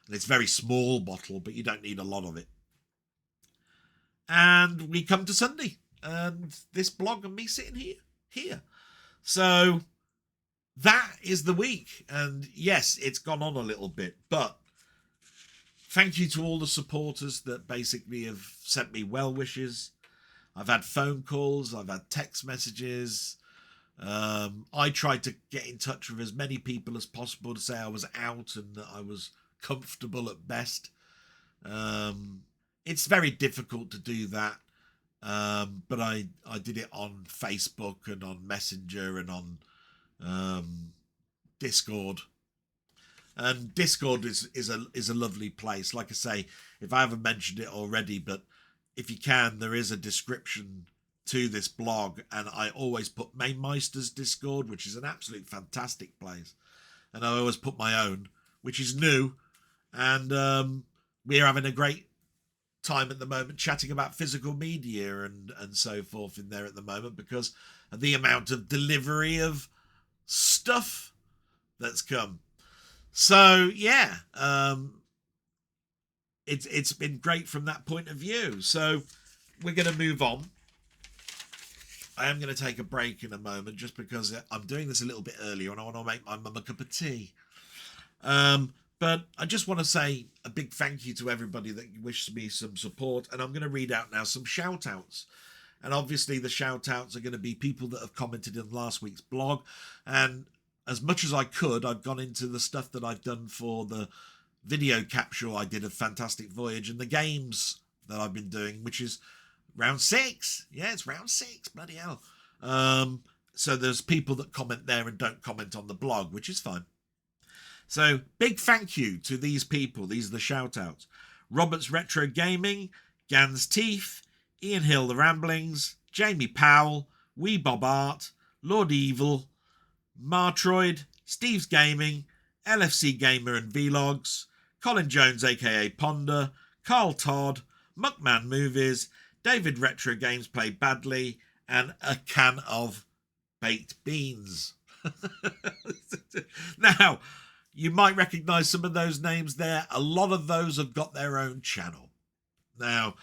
And it's a very small bottle, but you don't need a lot of it. And we come to Sunday, and this blog and me sitting here. So that is the week. And yes, it's gone on a little bit, but thank you to all the supporters that basically have sent me well wishes. I've had phone calls, I've had text messages. I tried to get in touch with as many people as possible to say I was out and that I was comfortable at best. It's very difficult to do that. But I did it on Facebook and on Messenger and on Discord. And Discord is a lovely place. Like I say, if I haven't mentioned it already, but if you can, there is a description to this blog, and I always put Mamemeister's Discord, which is an absolute fantastic place, and I always put my own, which is new, and we're having a great time at the moment chatting about physical media and so forth in there at the moment because of the amount of delivery of stuff that's come. So yeah, it's been great from that point of view. So we're going to move on. I am going to take a break in a moment just because I'm doing this a little bit earlier and I want to make my mum a cup of tea. But I just want to say a big thank you to everybody that wishes me some support. And I'm going to read out now some shout outs. And obviously the shout outs are going to be people that have commented in last week's blog. And as much as I could, I've gone into the stuff that I've done for the video capture I did of Fantastic Voyage and the games that I've been doing, which is round 6. Yeah, it's round 6. Bloody hell. So there's people that comment there and don't comment on the blog, which is fine. So big thank you to these people. These are the shout outs. Robert's Retro Gaming, Gans Teeth, Ian Hill The Ramblings, Jamie Powell, Wee Bob Art, Lord Evil, Martroid, Steve's Gaming, LFC Gamer and Vlogs, Colin Jones aka Ponder, Carl Todd, Muckman-Movies, David Retro Games Play Badly, and a can of baked beans. Now, you might recognise some of those names there. A lot of those have got their own channel. Now,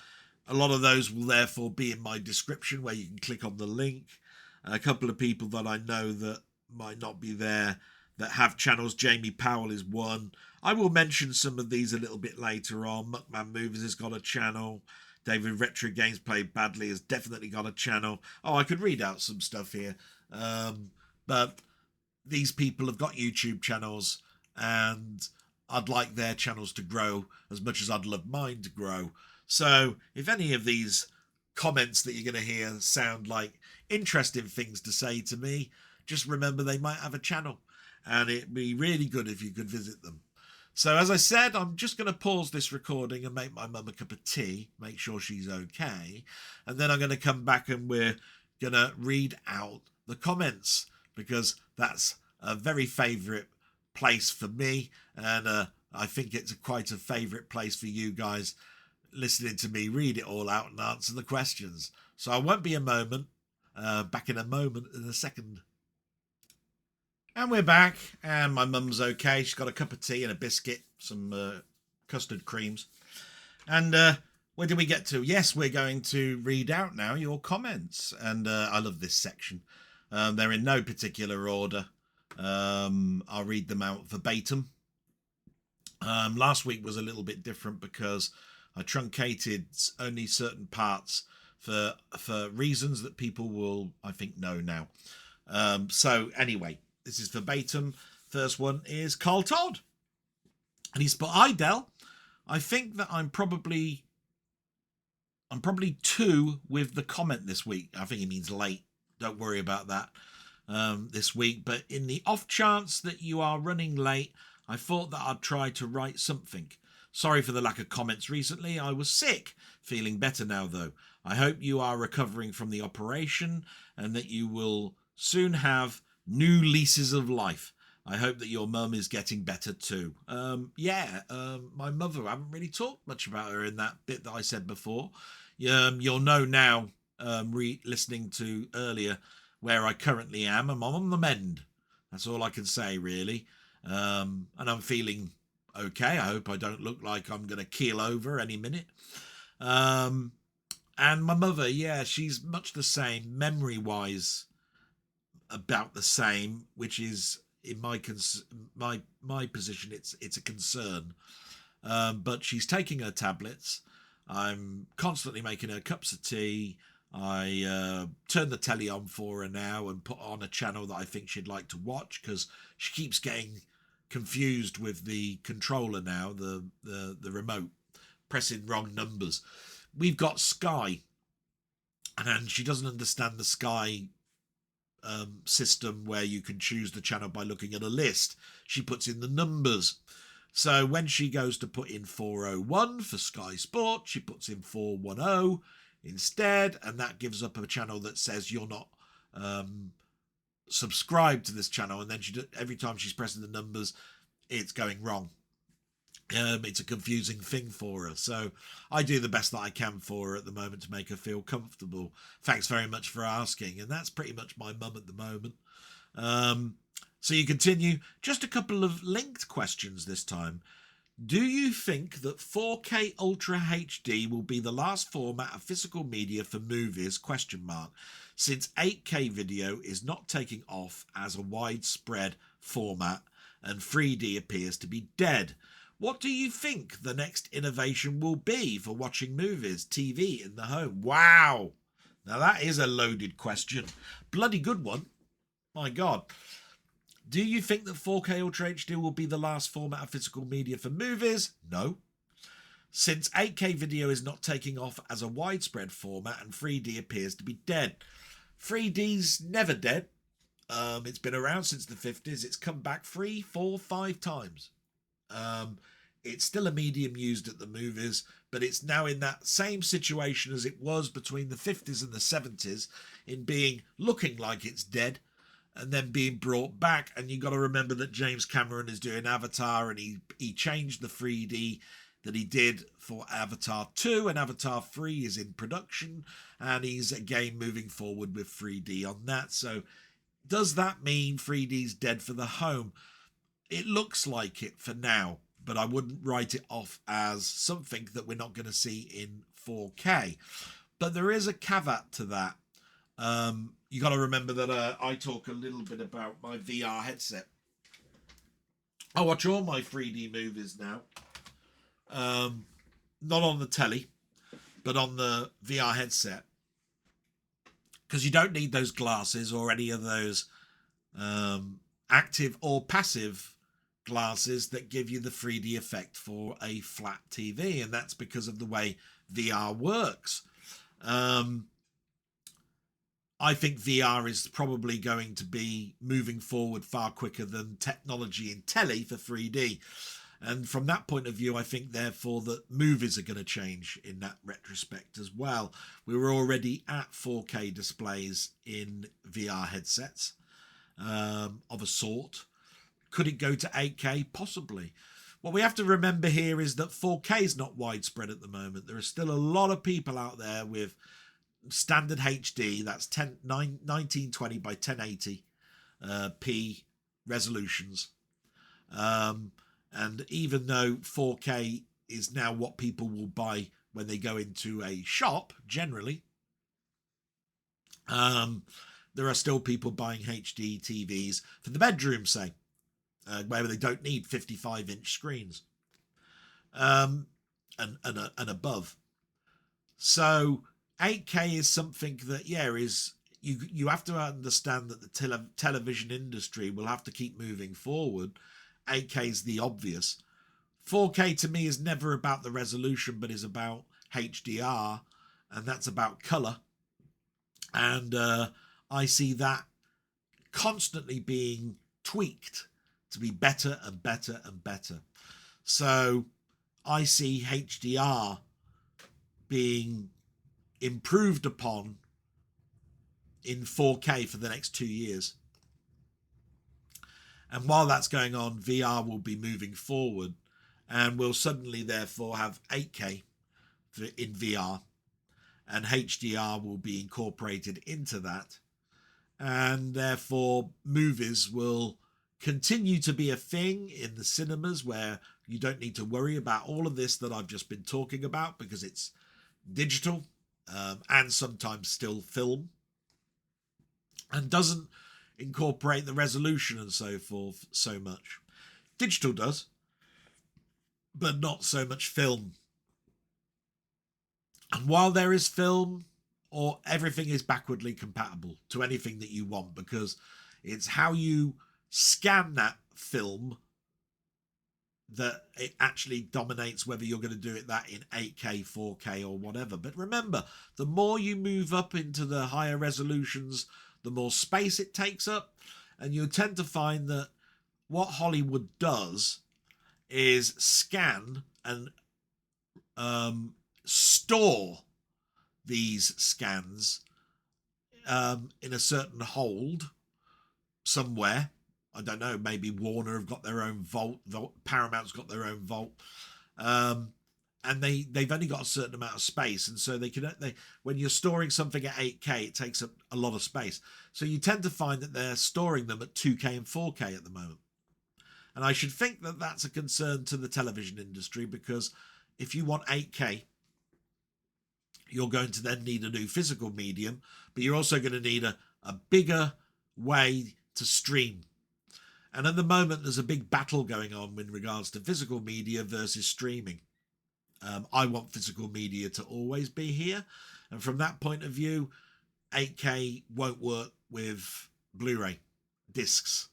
a lot of those will therefore be in my description where you can click on the link. A couple of people that I know that might not be there that have channels. Jamie Powell is one. I will mention some of these a little bit later on. Muckman-Movies has got a channel. David Retro Games Play Badly has definitely got a channel. Oh, I could read out some stuff here. But these people have got YouTube channels and I'd like their channels to grow as much as I'd love mine to grow. So if any of these comments that you're going to hear sound like interesting things to say to me, just remember they might have a channel and it'd be really good if you could visit them. So as I said, I'm just going to pause this recording and make my mum a cup of tea, make sure she's okay. And then I'm going to come back and we're going to read out the comments because that's a very favourite place for me. And I think it's quite a favourite place for you guys listening to me read it all out and answer the questions. So I won't be a moment, back in a second. And we're back, and my mum's okay. She's got a cup of tea and a biscuit, some custard creams. And where did we get to? Yes, we're going to read out now your comments. And I love this section. They're in no particular order. I'll read them out verbatim. Last week was a little bit different because I truncated only certain parts for reasons that people will, I think, know now. So anyway, this is verbatim. First one is Carl Todd. And he's put, "Hi, Del. I think that I'm probably 2 with the comment this week." I think he means late. Don't worry about that this week. But in the off chance that you are running late, I thought that I'd try to write something. Sorry for the lack of comments recently. I was sick. Feeling better now, though. I hope you are recovering from the operation and that you will soon have new leases of life. I hope that your mum is getting better too. My mother, I haven't really talked much about her in that bit that I said before. You'll know now, listening to earlier, where I currently am. I'm on the mend. That's all I can say, really. And I'm feeling okay. I hope I don't look like I'm going to keel over any minute. And my mother, yeah, she's much the same, memory-wise, about the same, which is in my position, it's a concern. But she's taking her tablets. I'm constantly making her cups of tea. I turn the telly on for her now and put on a channel that I think she'd like to watch, because she keeps getting confused with the controller now, the remote, pressing wrong numbers. We've got Sky, and she doesn't understand the Sky system where you can choose the channel by looking at a list. She puts in the numbers. So when she goes to put in 401 for Sky Sport, she puts in 410 instead, and that gives up a channel that says you're not subscribed to this channel. And then every time she's pressing the numbers, it's going wrong. It's a confusing thing for her. So I do the best that I can for her at the moment to make her feel comfortable. Thanks very much for asking. And that's pretty much my mum at the moment. So you continue. Just a couple of linked questions this time. Do you think that 4K Ultra HD will be the last format of physical media for movies? Since 8K video is not taking off as a widespread format and 3D appears to be dead. What do you think the next innovation will be for watching movies, TV in the home? Wow. Now that is a loaded question. Bloody good one. My God. Do you think that 4K Ultra HD will be the last format of physical media for movies? No. Since 8K video is not taking off as a widespread format and 3D appears to be dead. 3D's never dead. It's been around since the 50s. It's come back 3, 4, 5 times. It's still a medium used at the movies, but it's now in that same situation as it was between the 50s and the 70s, in looking like it's dead and then being brought back. And you got to remember that James Cameron is doing Avatar, and he changed the 3D that he did for Avatar 2, and Avatar 3 is in production, and he's again moving forward with 3D on that. So does that mean 3D's dead for the home? It looks like it for now, but I wouldn't write it off as something that we're not going to see in 4K. But there is a caveat to that. You got to remember that I talk a little bit about my VR headset. I watch all my 3D movies now. Not on the telly, but on the VR headset. Because you don't need those glasses or any of those active or passive glasses that give you the 3D effect for a flat TV, and that's because of the way VR works. I think VR is probably going to be moving forward far quicker than technology in telly for 3D. And from that point of view, I think, therefore, that movies are going to change in that retrospect as well. We were already at 4K displays in VR headsets of a sort. Could it go to 8K? Possibly. What we have to remember here is that 4K is not widespread at the moment. There are still a lot of people out there with standard HD, that's 1920 by 1080 p resolutions. And even though 4K is now what people will buy when they go into a shop, generally, there are still people buying HD TVs for the bedroom, say, where they don't need 55-inch screens and above. So 8K is something that, is you have to understand that the television industry will have to keep moving forward. 8K is the obvious. 4K to me is never about the resolution, but is about HDR, and that's about colour. And I see that constantly being tweaked to be better and better and better. So I see HDR being improved upon in 4K for the next 2 years. And while that's going on, VR will be moving forward, and we'll suddenly therefore have 8K in VR, and HDR will be incorporated into that. And therefore movies will continue to be a thing in the cinemas where You don't need to worry about all of this that I've just been talking about, because it's digital and sometimes still film, and doesn't incorporate the resolution and so forth so much. Digital does, but not so much film. And while there is film, or everything is backwardly compatible to anything that you want, because it's how you scan that film that it actually dominates whether you're going to do that in 8K, 4K or whatever. But remember, the more you move up into the higher resolutions, the more space it takes up. And you'll tend to find that what Hollywood does is scan and store these scans in a certain hold somewhere. I don't know, maybe Warner have got their own vault, Paramount's got their own vault, and they've only got a certain amount of space, and so when you're storing something at 8K, it takes up a lot of space. So you tend to find that they're storing them at 2K and 4K at the moment. And I should think that that's a concern to the television industry, because if you want 8K, you're going to then need a new physical medium, but you're also going to need a bigger way to stream. And at the moment, there's a big battle going on in regards to physical media versus streaming. I want physical media to always be here. And from that point of view, 8K won't work with Blu-ray discs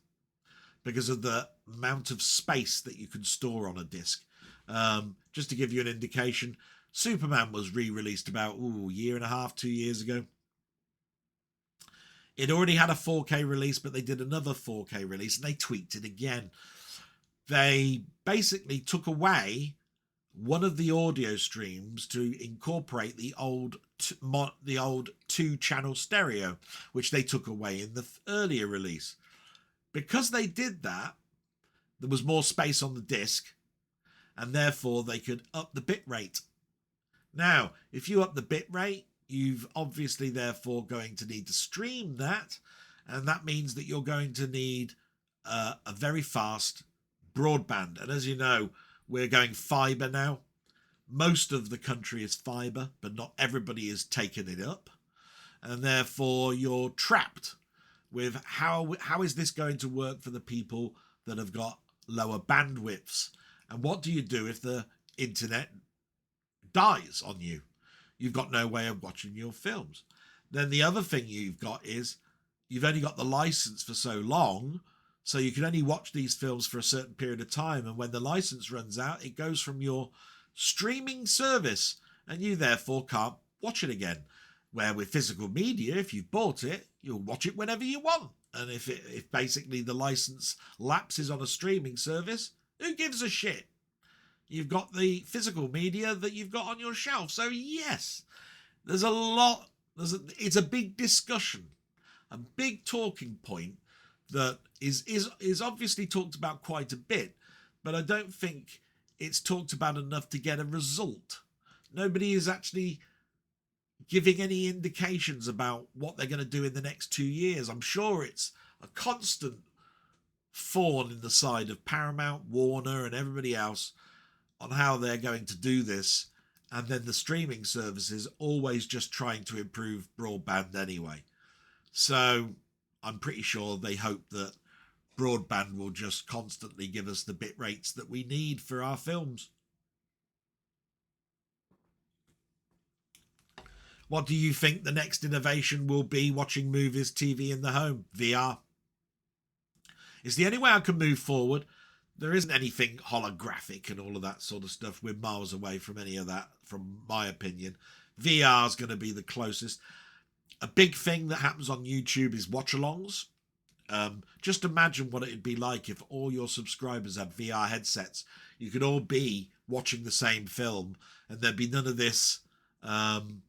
because of the amount of space that you can store on a disc. Just to give you an indication, Superman was re-released about a year and a half, 2 years ago. It already had a 4K release, but they did another 4K release and they tweaked it again. They basically took away one of the audio streams to incorporate the old 2-channel stereo, which they took away in the earlier release. Because they did that, there was more space on the disc, and therefore they could up the bit rate. Now, if you up the bit rate, you've obviously therefore going to need to stream that, and that means that you're going to need a very fast broadband. And as you know, we're going fibre now. Most of the country is fibre, but not everybody is taking it up, and therefore you're trapped with how is this going to work for the people that have got lower bandwidths. And what do you do if the internet dies on you? You've got no way of watching your films. Then the other thing you've got is you've only got the license for so long, so you can only watch these films for a certain period of time. And when the license runs out, it goes from your streaming service, and you therefore can't watch it again. Where with physical media, if you've bought it, you'll watch it whenever you want. And if basically the license lapses on a streaming service, who gives a shit? You've got the physical media that you've got on your shelf. So yes, there's a lot. It's a big discussion, a big talking point that is obviously talked about quite a bit, but I don't think it's talked about enough to get a result. Nobody is actually giving any indications about what they're going to do in the next 2 years. I'm sure it's a constant thorn in the side of Paramount, Warner, and everybody else on how they're going to do this, and then the streaming services always just trying to improve broadband anyway. So I'm pretty sure they hope that broadband will just constantly give us the bit rates that we need for our films. What do you think the next innovation will be watching movies, TV in the home? VR. It's the only way I can move forward. There isn't anything holographic and all of that sort of stuff. We're miles away from any of that, from my opinion. VR is going to be the closest. A big thing that happens on YouTube is watch-alongs. Just imagine what it'd be like if all your subscribers had VR headsets. You could all be watching the same film, and there'd be none of this. I'm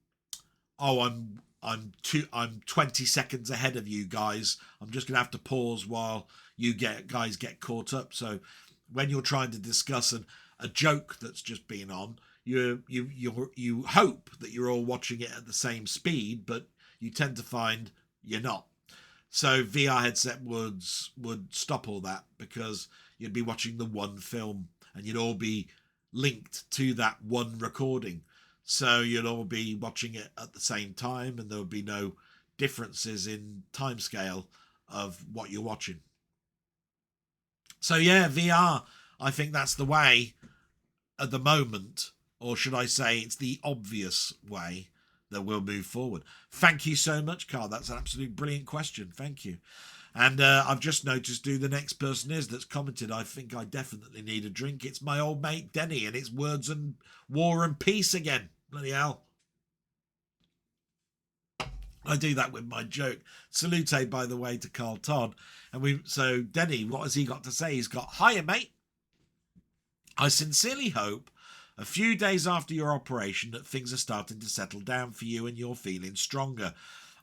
20 seconds ahead of you guys. I'm just gonna have to pause while you guys get caught up. So when you're trying to discuss a joke that's just been on, you hope that you're all watching it at the same speed, but you tend to find you're not. So VR headset would stop all that, because you'd be watching the one film. and you'd all be linked to that one recording. So you'll all be watching it at the same time, and there would be no differences in timescale of what you're watching. So yeah, VR, I think that's the way at the moment, or should I say it's the obvious way that we'll move forward. Thank you so much, Carl. That's an absolute brilliant question. Thank you. And I've just noticed who the next person is that's commented. I think I definitely need a drink. It's my old mate Denny, and it's Words and War and Peace again. Bloody hell. I do that with my joke. Salute, by the way, to Carl Todd. And so Denny, what has he got to say? He's got, hiya, mate. I sincerely hope a few days after your operation that things are starting to settle down for you and you're feeling stronger.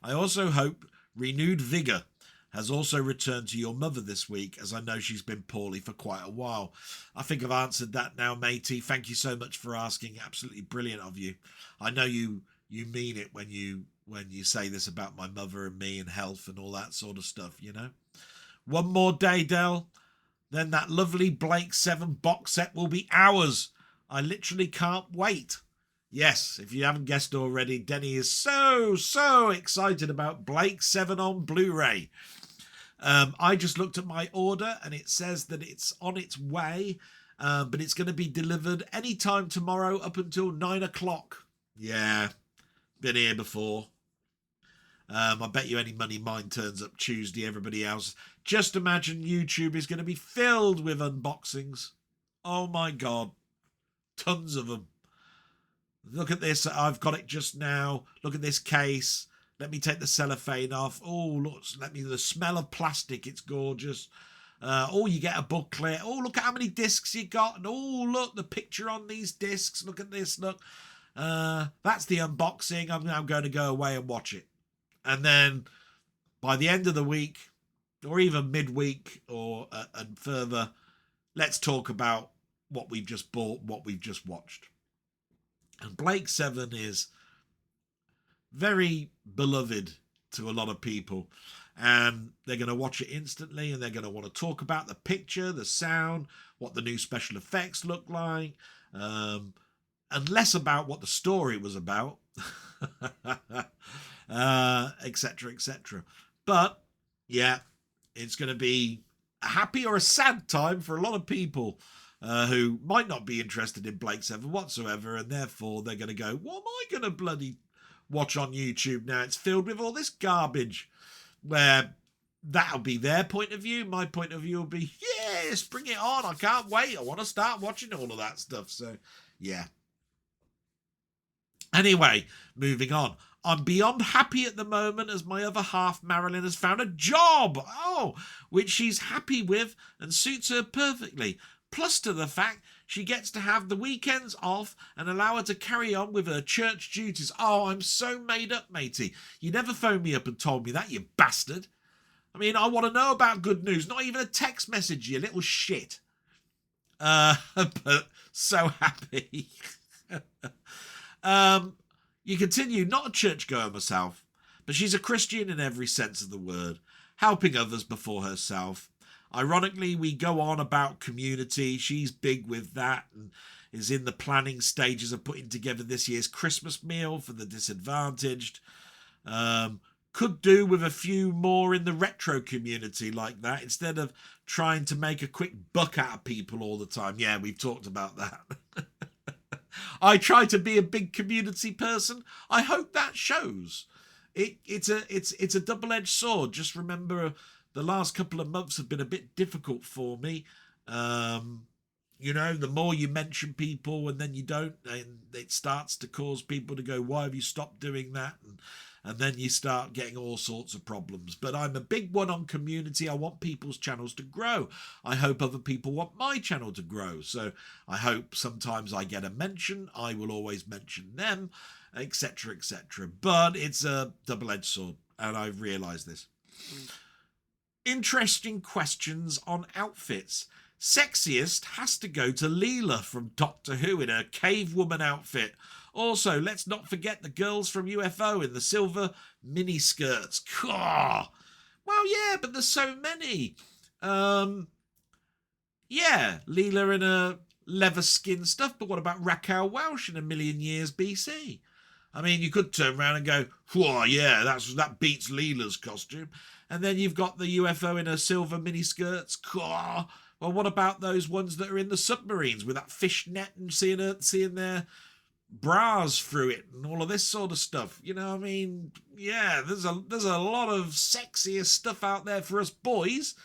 I also hope renewed vigour has also returned to your mother this week, as I know she's been poorly for quite a while. I think I've answered that now, matey. Thank you so much for asking. Absolutely brilliant of you. I know you mean it when you say this about my mother and me and health and all that sort of stuff, you know. One more day, Del. Then that lovely Blake 7 box set will be ours. I literally can't wait. Yes, if you haven't guessed already, Denny is so excited about Blake 7 on Blu-ray. I just looked at my order and it says that it's on its way, but it's going to be delivered anytime tomorrow up until 9 o'clock. Yeah, been here before. I bet you any money mine turns up Tuesday, everybody else. Just imagine YouTube is going to be filled with unboxings. Oh my God. Tons of them. Look at this. I've got it just now. Look at this case. Let me take the cellophane off. Oh, look, the smell of plastic. It's gorgeous. Oh, you get a booklet. Oh, look at how many discs you got. And oh, look, the picture on these discs. Look at this. Look. That's the unboxing. I'm now going to go away and watch it. And then by the end of the week, or even midweek or and further, let's talk about what we've just bought, what we've just watched. And Blake 7 is very beloved to a lot of people, and they're going to watch it instantly, and they're going to want to talk about the picture, the sound, what the new special effects look like, and less about what the story was about, etc, etc. But yeah, it's going to be a happy or a sad time for a lot of people who might not be interested in Blake 7 whatsoever, and therefore they're going to go, what am I going to bloody watch on YouTube now? It's filled with all this garbage. Where that'll be their point of view. My point of view will be, yes, bring it on. I can't wait. I want to start watching all of that stuff. So, yeah. Anyway, moving on. I'm beyond happy at the moment as my other half, Marilyn, has found a job. Oh, which she's happy with and suits her perfectly. Plus to the fact she gets to have the weekends off and allow her to carry on with her church duties. Oh, I'm so made up, matey. You never phoned me up and told me that, you bastard. I mean, I want to know about good news, not even a text message, you little shit. But so happy. You continue, not a churchgoer myself, but she's a Christian in every sense of the word, helping others before herself. Ironically, we go on about community. She's big with that and is in the planning stages of putting together this year's Christmas meal for the disadvantaged. Could do with a few more in the retro community like that instead of trying to make a quick buck out of people all the time. Yeah, we've talked about that. I try to be a big community person. I hope that shows. It's a double-edged sword. Just remember, the last couple of months have been a bit difficult for me. You know, the more you mention people and then you don't, and it starts to cause people to go, why have you stopped doing that? And then you start getting all sorts of problems. But I'm a big one on community. I want people's channels to grow. I hope other people want my channel to grow. So I hope sometimes I get a mention. I will always mention them, etc, etc. But it's a double-edged sword, and I've realised this. Interesting questions on outfits. Sexiest has to go to Leela from Doctor Who in her cave woman outfit. Also, let's not forget the girls from UFO in the silver mini skirts. Well, yeah, but there's so many. Yeah, Leela in a leather skin stuff, but what about Raquel Welch in a million years BC? I mean, you could turn around and go, whoa, yeah, that beats Leela's costume. And then you've got the UFO in her silver miniskirts. Well, what about those ones that are in the submarines with that fish net and seeing their bras through it and all of this sort of stuff? You know what I mean? Yeah, there's a lot of sexier stuff out there for us boys.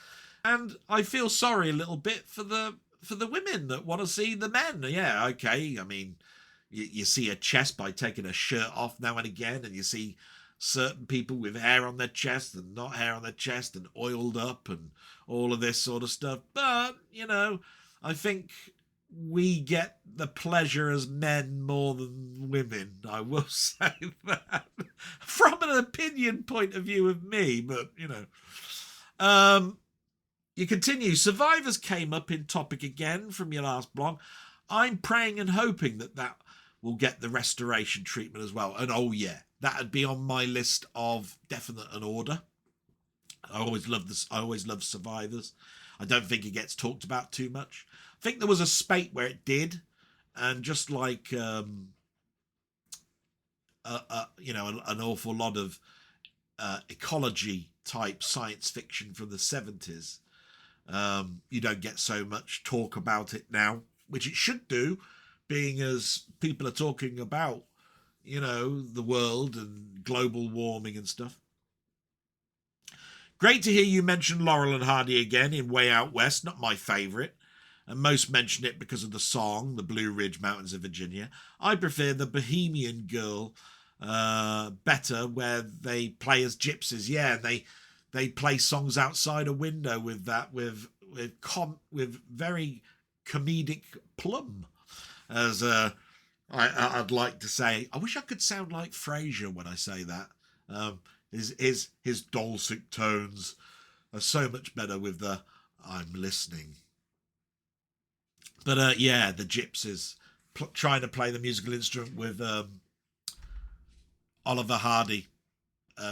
And I feel sorry a little bit for the women that want to see the men. Yeah, okay. I mean, you see a chest by taking a shirt off now and again, and you see certain people with hair on their chest and not hair on their chest and oiled up and all of this sort of stuff. But, you know, I think we get the pleasure as men more than women. I will say that from an opinion point of view of me, but, you know. You continue. Survivors came up in topic again from your last blog. I'm praying and hoping that will get the restoration treatment as well. And oh yeah, that'd be on my list of definite and order. I always love this. I always love Survivors. I don't think it gets talked about too much. I think there was a spate where it did, and just like you know, an awful lot of ecology type science fiction from the 70s. You don't get so much talk about it now, which it should do, being as people are talking about, you know, the world and global warming and stuff. Great to hear you mention Laurel and Hardy again in Way Out West, not my favourite. And most mention it because of the song, The Blue Ridge Mountains of Virginia. I prefer the Bohemian Girl better, where they play as gypsies. Yeah, they play songs outside a window with that, with very comedic plum. As I'd like to say, I wish I could sound like Frasier when I say that. His dulcet tones are so much better with the "I'm listening." But yeah, the gypsies trying to play the musical instrument with Oliver Hardy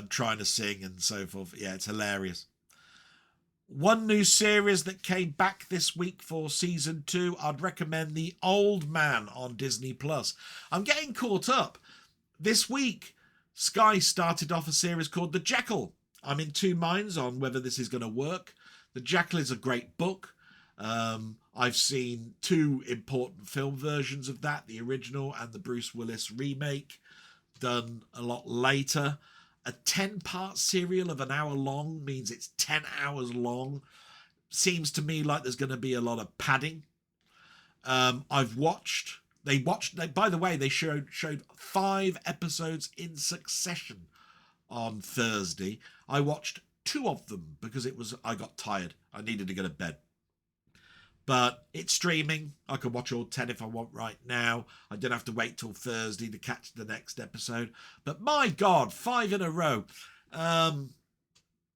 trying to sing and so forth. Yeah, it's hilarious. One new series that came back this week for season 2, I'd recommend The Old Man on Disney+. I'm getting caught up. This week, Sky started off a series called The Jekyll. I'm in two minds on whether this is going to work. The Jekyll is a great book. I've seen 2 important film versions of that, the original and the Bruce Willis remake, done a lot later. A 10-part serial of an hour long means it's 10 hours long. Seems to me like there's going to be a lot of padding. By the way, they showed 5 episodes in succession on Thursday. I watched 2 of them because I got tired. I needed to go to bed. But it's streaming. I can watch all 10 if I want right now. I don't have to wait till Thursday to catch the next episode. But my God, 5 in a row.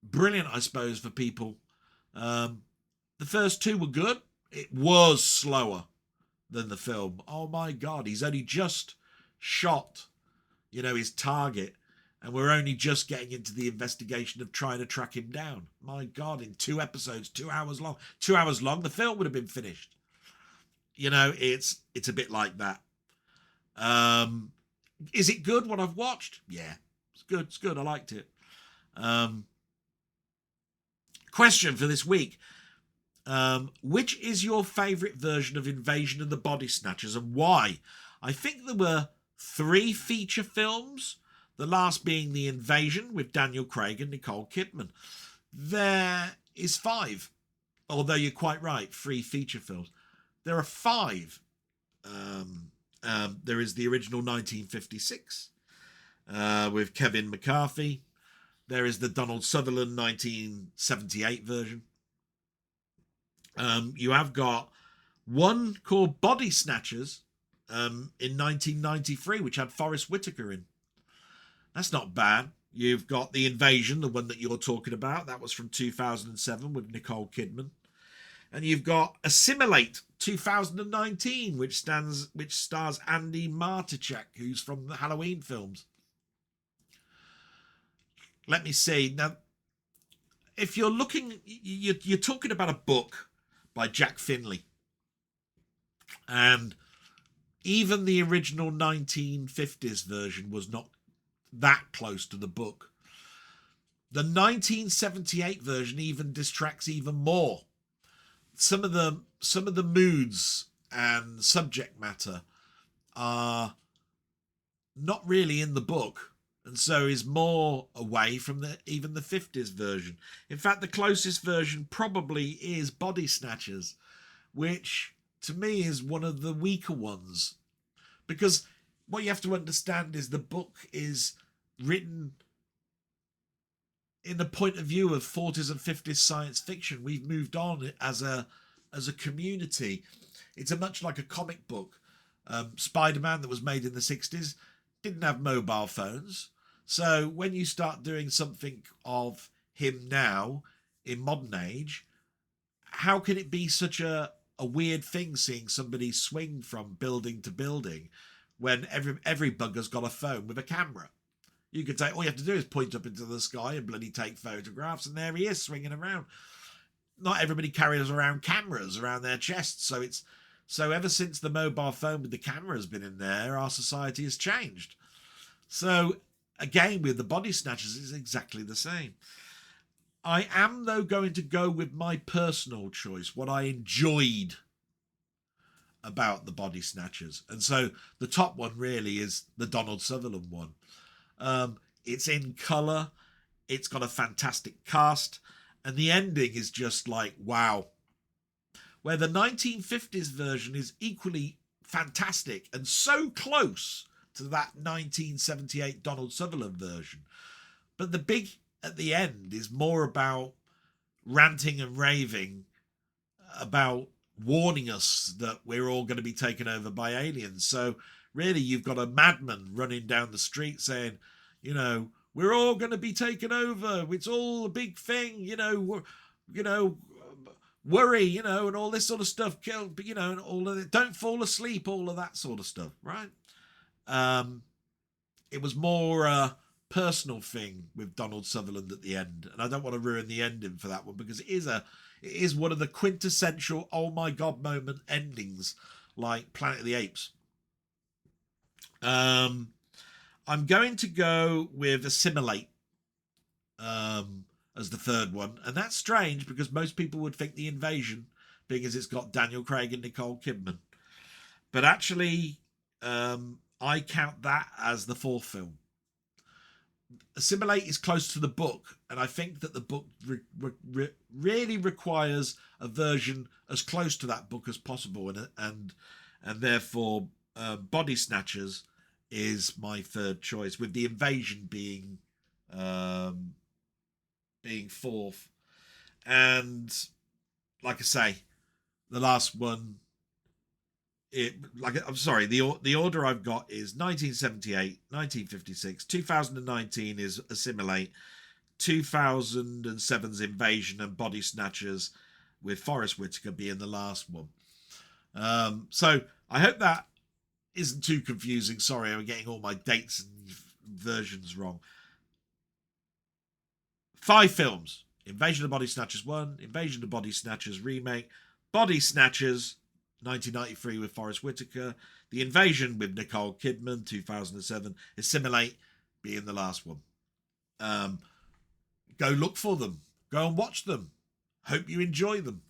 Brilliant, I suppose, for people. The first 2 were good. It was slower than the film. Oh my God, he's only just shot, you know, his target. And we're only just getting into the investigation of trying to track him down. My God, in 2 episodes, 2 hours long. 2 hours long, the film would have been finished. You know, it's a bit like that. Is it good, what I've watched? Yeah, it's good. It's good. I liked it. Question for this week. Which is your favourite version of Invasion of the Body Snatchers and why? I think there were 3 feature films. The last being The Invasion with Daniel Craig and Nicole Kidman. There is 5. Although you're quite right, 3 feature films. There are 5. There is the original 1956 with Kevin McCarthy. There is the Donald Sutherland 1978 version. You have got one called Body Snatchers in 1993, which had Forrest Whitaker in. That's not bad. You've got The Invasion, the one that you're talking about. That was from 2007 with Nicole Kidman. And you've got Assimilate 2019, which stars Andy Martichak, who's from the Halloween films. Let me see. Now, if you're looking, you're talking about a book by Jack Finley. And even the original 1950s version was not that close to the book. The 1978 version even distracts even more. Some of the moods and subject matter are not really in the book, and so is more away from even the 50s version. In fact, the closest version probably is Body Snatchers, which to me is one of the weaker ones, because what you have to understand is the book is written in the point of view of 40s and 50s science fiction. We've moved on as a community. It's a much like a comic book. Spider-Man that was made in the 60s didn't have mobile phones. So when you start doing something of him now in modern age, how can it be such a weird thing seeing somebody swing from building to building when every bugger's got a phone with a camera? You could say all you have to do is point up into the sky and bloody take photographs, and there he is swinging around. Not everybody carries around cameras around their chests, so ever since the mobile phone with the camera has been in there, our society has changed. So again, with the Body Snatchers, it's exactly the same. I am, though, going to go with my personal choice, what I enjoyed about the Body Snatchers. And so the top one really is the Donald Sutherland one. It's in colour, it's got a fantastic cast, and the ending is just like, wow. Where the 1950s version is equally fantastic and so close to that 1978 Donald Sutherland version. But the big at the end is more about ranting and raving about warning us that we're all going to be taken over by aliens. So really, you've got a madman running down the street saying, we're all going to be taken over. It's all a big thing, worry, and all this sort of stuff. And all of it. Don't fall asleep, all of that sort of stuff, right? It was more a personal thing with Donald Sutherland at the end, and I don't want to ruin the ending for that one because it is one of the quintessential oh my god moment endings, like Planet of the Apes. I'm going to go with Assimilate as the third one, and that's strange because most people would think The Invasion, being as it's got Daniel Craig and Nicole Kidman, but actually I count that as the fourth film. Assimilate is close to the book, and I think that the book really requires a version as close to that book as possible, and therefore Body Snatchers is my third choice, with The Invasion being fourth. And like I say, the last one, the order I've got is 1978, 1956, 2019 is Assimilate, 2007's Invasion, and Body Snatchers, with Forrest Whitaker being the last one. So I hope that isn't too confusing. Sorry, I'm getting all my dates and versions wrong. 5 films: Invasion of Body Snatchers 1, Invasion of Body Snatchers remake, Body Snatchers 1993 with Forrest Whitaker, The Invasion with Nicole Kidman 2007, Assimilate being the last one. Go look for them, go and watch them, hope you enjoy them.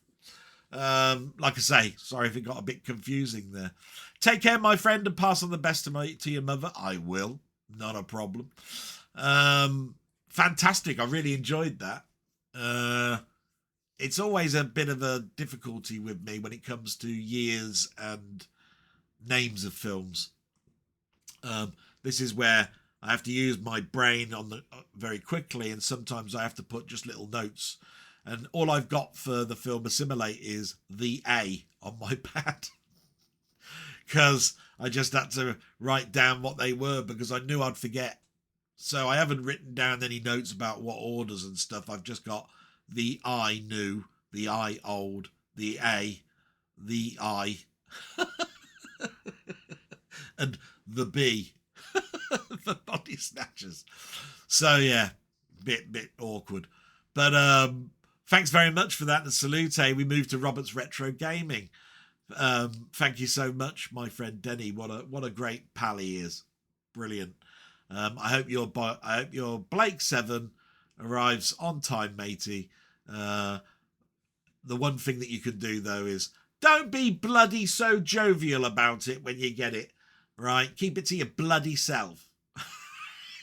Like I say, sorry if it got a bit confusing there. Take care, my friend, and pass on the best to your mother. I will, not a problem. Fantastic, I really enjoyed that. It's always a bit of a difficulty with me when it comes to years and names of films. This is where I have to use my brain very quickly, and sometimes I have to put just little notes. And all I've got for the film Assimilate is the A on my pad. Because I just had to write down what they were because I knew I'd forget. So I haven't written down any notes about what orders and stuff. I've just got the I new, the I old, the A, the I, and the B, the Body Snatchers. So yeah, bit awkward. But thanks very much for that, and salute. We move to Robert's Retro Gaming. Thank you so much, my friend Denny. What a great pal he is. Brilliant. I hope your Blake 7 arrives on time, matey. The one thing that you can do though is don't be bloody so jovial about it when you get it. Right? Keep it to your bloody self.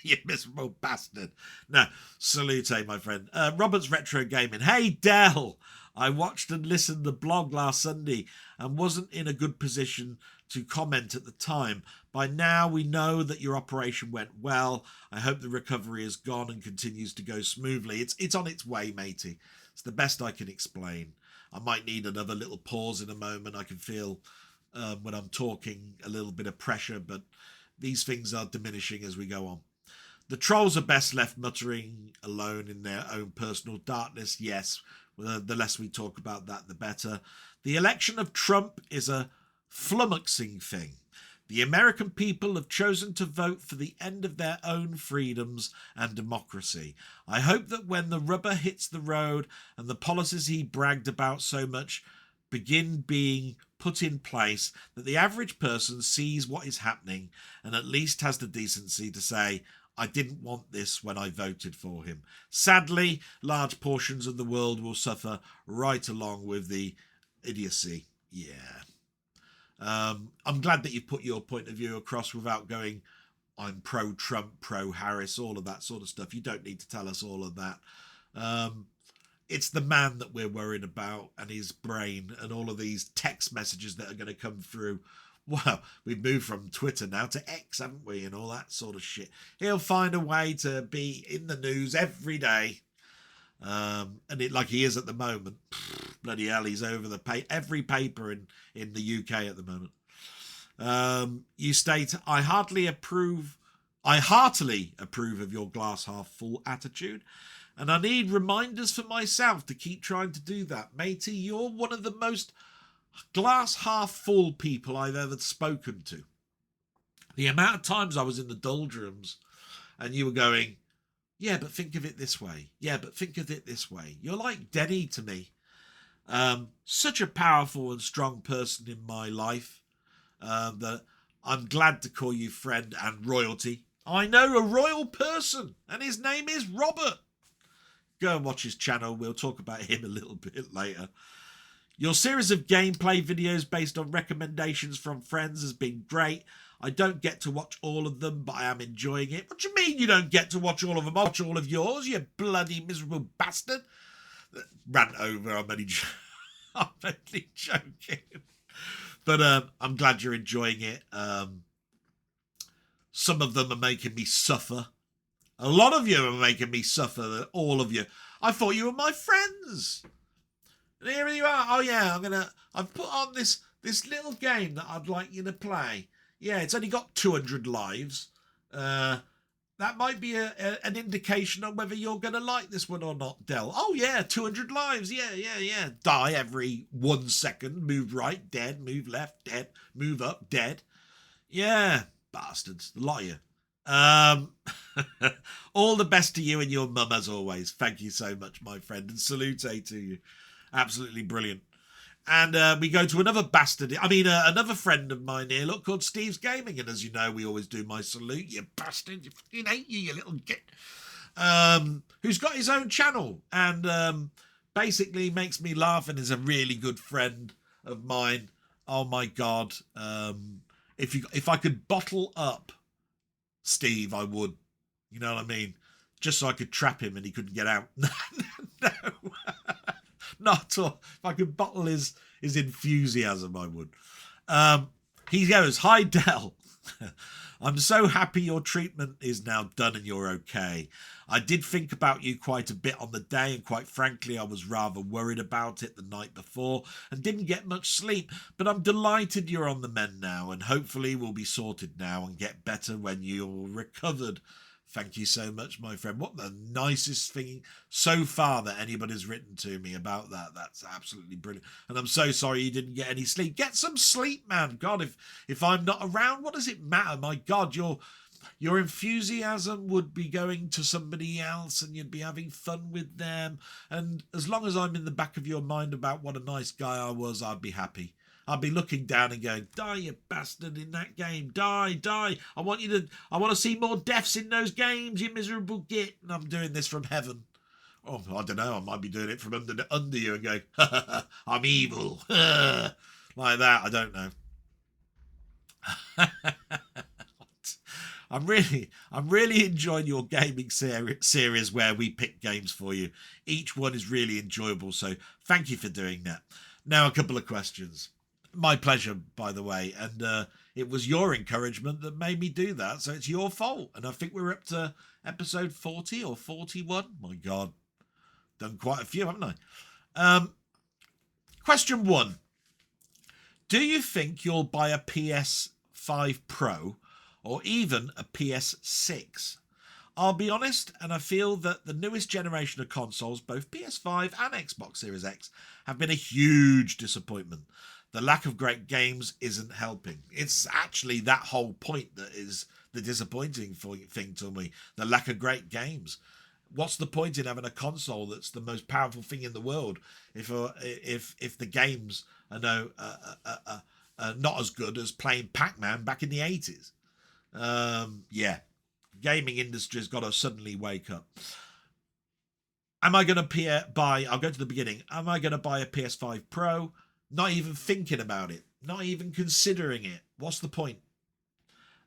You miserable bastard. No, salute, my friend. Robert's Retro Gaming. Hey, Dell. I watched and listened to the blog last Sunday and wasn't in a good position to comment at the time. By now, we know that your operation went well. I hope the recovery has gone and continues to go smoothly. It's on its way, matey. It's the best I can explain. I might need another little pause in a moment. I can feel when I'm talking a little bit of pressure, but these things are diminishing as we go on. The trolls are best left muttering alone in their own personal darkness. Yes, the less we talk about that, the better. The election of Trump is a flummoxing thing. The American people have chosen to vote for the end of their own freedoms and democracy. I hope that when the rubber hits the road and the policies he bragged about so much begin being put in place, that the average person sees what is happening and at least has the decency to say, I didn't want this when I voted for him. Sadly, large portions of the world will suffer right along with the idiocy. Yeah. I'm glad that you put your point of view across without going, I'm pro-Trump, pro-Harris, all of that sort of stuff. You don't need to tell us all of that. It's the man that we're worried about and his brain and all of these text messages that are going to come through. Well, we've moved from Twitter now to X, haven't we? And all that sort of shit. He'll find a way to be in the news every day. And it like he is at the moment. Bloody hell, he's over every paper in the UK at the moment. You state, I heartily approve of your glass half full attitude. And I need reminders for myself to keep trying to do that. Matey, you're one of the most glass half full people I've ever spoken to. The amount of times I was in the doldrums and you were going, yeah, but think of it this way. Yeah, but think of it this way. You're like Denny to me. Such a powerful and strong person in my life that I'm glad to call you friend and royalty. I know a royal person and his name is Robert. Go and watch his channel. We'll talk about him a little bit later. Your series of gameplay videos based on recommendations from friends has been great. I don't get to watch all of them, but I am enjoying it. What do you mean you don't get to watch all of them? I'll watch all of yours, you bloody miserable bastard. Rant over, I'm only joking. But I'm glad you're enjoying it. Some of them are making me suffer. A lot of you are making me suffer, all of you. I thought you were my friends. And here you are. Oh yeah, I've put on this little game that I'd like you to play. Yeah, it's only got 200 lives. That might be an indication on whether you're going to like this one or not, Del. Oh yeah, 200 lives. Yeah. Die every 1 second. Move right, dead. Move left, dead. Move up, dead. Yeah, bastards. A lot of you. All the best to you and your mum as always. Thank you so much, my friend, and salute to you. Absolutely brilliant. And we go to another another friend of mine here, look, called Steve's Gaming. And as you know, we always do my salute, you bastard, you fucking hate you little git. Who's got his own channel and basically makes me laugh and is a really good friend of mine. Oh my God. If I could bottle up Steve, I would. You know what I mean? Just so I could trap him and he couldn't get out. No. Not at all. If I could bottle his enthusiasm, I would. He goes, hi, Del. I'm so happy your treatment is now done and you're okay. I did think about you quite a bit on the day, and quite frankly, I was rather worried about it the night before and didn't get much sleep, but I'm delighted you're on the mend now, and hopefully we'll be sorted now and get better when you're recovered. Thank you so much, my friend. What the nicest thing so far that anybody's written to me about that. That's absolutely brilliant. And I'm so sorry you didn't get any sleep. Get some sleep, man. God, if I'm not around, what does it matter? My God, your enthusiasm would be going to somebody else and you'd be having fun with them. And as long as I'm in the back of your mind about what a nice guy I was, I'd be happy. I'd be looking down and going, die, you bastard, in that game. Die, die. I want to see more deaths in those games, you miserable git. And I'm doing this from heaven. Oh, I don't know. I might be doing it from under you and going, ha, ha, ha, I'm evil. Like that. I don't know. I'm really enjoying your gaming series where we pick games for you. Each one is really enjoyable, so thank you for doing that. Now, a couple of questions. My pleasure, by the way, and it was your encouragement that made me do that, so it's your fault. And I think we're up to episode 40 or 41. My God, done quite a few, haven't I? Question 1. Do you think you'll buy a PS5 Pro or even a PS6? I'll be honest, and I feel that the newest generation of consoles, both PS5 and Xbox Series X, have been a huge disappointment. The lack of great games isn't helping. It's actually that whole point that is the disappointing thing to me. The lack of great games. What's the point in having a console that's the most powerful thing in the world if the games are not as good as playing Pac-Man back in the 80s? Yeah, gaming industry's got to suddenly wake up. Am I going to buy, I'll go to the beginning, am I going to buy a PS5 Pro? Not even thinking about it, not even considering it. What's the point?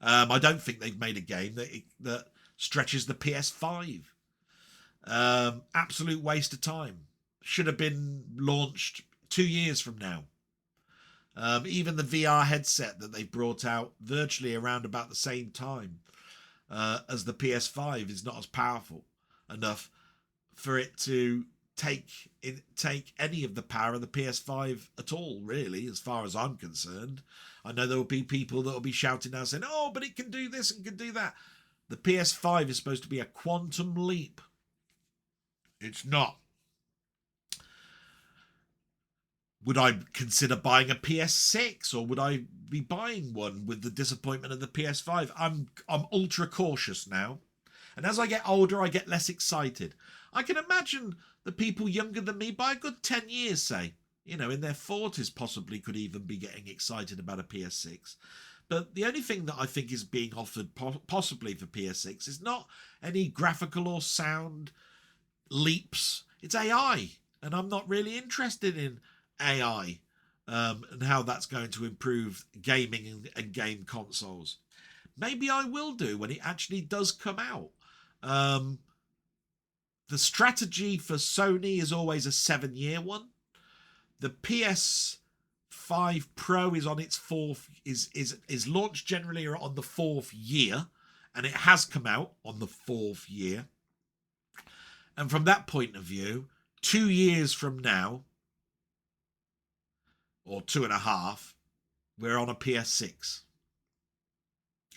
I don't think they've made a game that stretches the PS5. Absolute waste of time. Should have been launched 2 years from now. Even the VR headset that they brought out virtually around about the same time as the PS5 is not as powerful enough for it to take any of the power of the PS5 at all, really, as far as I'm concerned. I know there will be people that will be shouting now saying, oh, but it can do this and can do that. The PS5 is supposed to be a quantum leap. It's not. Would I consider buying a PS6, or would I be buying one with the disappointment of the PS5? I'm ultra cautious now. And as I get older, I get less excited. I can imagine the people younger than me, by a good 10 years, say, in their 40s possibly, could even be getting excited about a PS6. But the only thing that I think is being offered possibly for PS6 is not any graphical or sound leaps. It's AI, and I'm not really interested in AI and how that's going to improve gaming and game consoles. Maybe I will do when it actually does come out. The strategy for Sony is always a 7-year one. The PS5 Pro is on its is launched generally on the 4th year, and it has come out on the 4th year. And from that point of view, 2 years from now, or 2.5, we're on a PS6.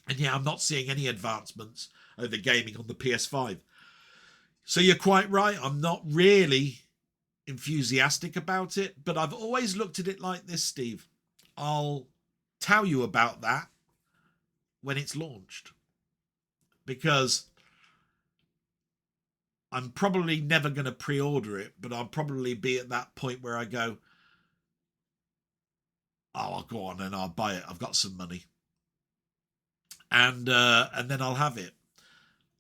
And yeah, I'm not seeing any advancements over gaming on the PS5. So you're quite right. I'm not really enthusiastic about it, but I've always looked at it like this, Steve. I'll tell you about that when it's launched, because I'm probably never going to pre-order it, but I'll probably be at that point where I go, oh, I'll go on and I'll buy it. I've got some money. And then I'll have it.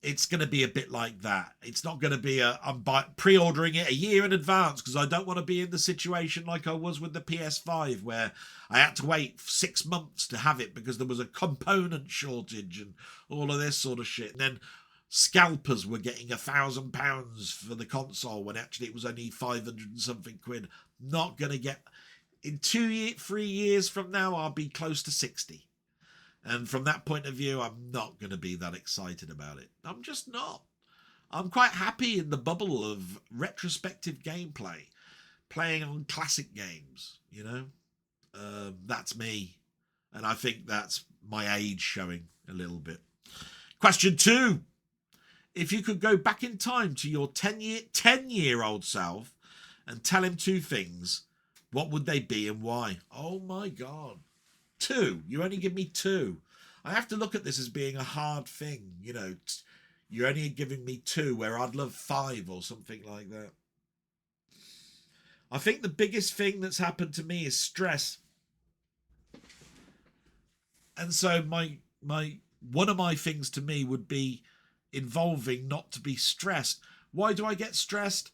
It's going to be a bit like that. It's not going to be I'm pre-ordering it a year in advance, because I don't want to be in the situation like I was with the PS5, where I had to wait 6 months to have it because there was a component shortage and all of this sort of shit. And then scalpers were getting £1,000 for the console when actually it was only 500 and something quid. Not going to get... In 3 years from now, I'll be close to 60. And from that point of view, I'm not going to be that excited about it. I'm just not. I'm quite happy in the bubble of retrospective gameplay, playing on classic games, That's me. And I think that's my age showing a little bit. Question 2. If you could go back in time to your 10-year-old self and tell him 2 things, what would they be and why? Oh, my God. 2. You only give me 2. I have to look at this as being a hard thing. You're only giving me 2 where I'd love 5 or something like that. I think the biggest thing that's happened to me is stress. And so my one of my things to me would be involving not to be stressed. Why do I get stressed?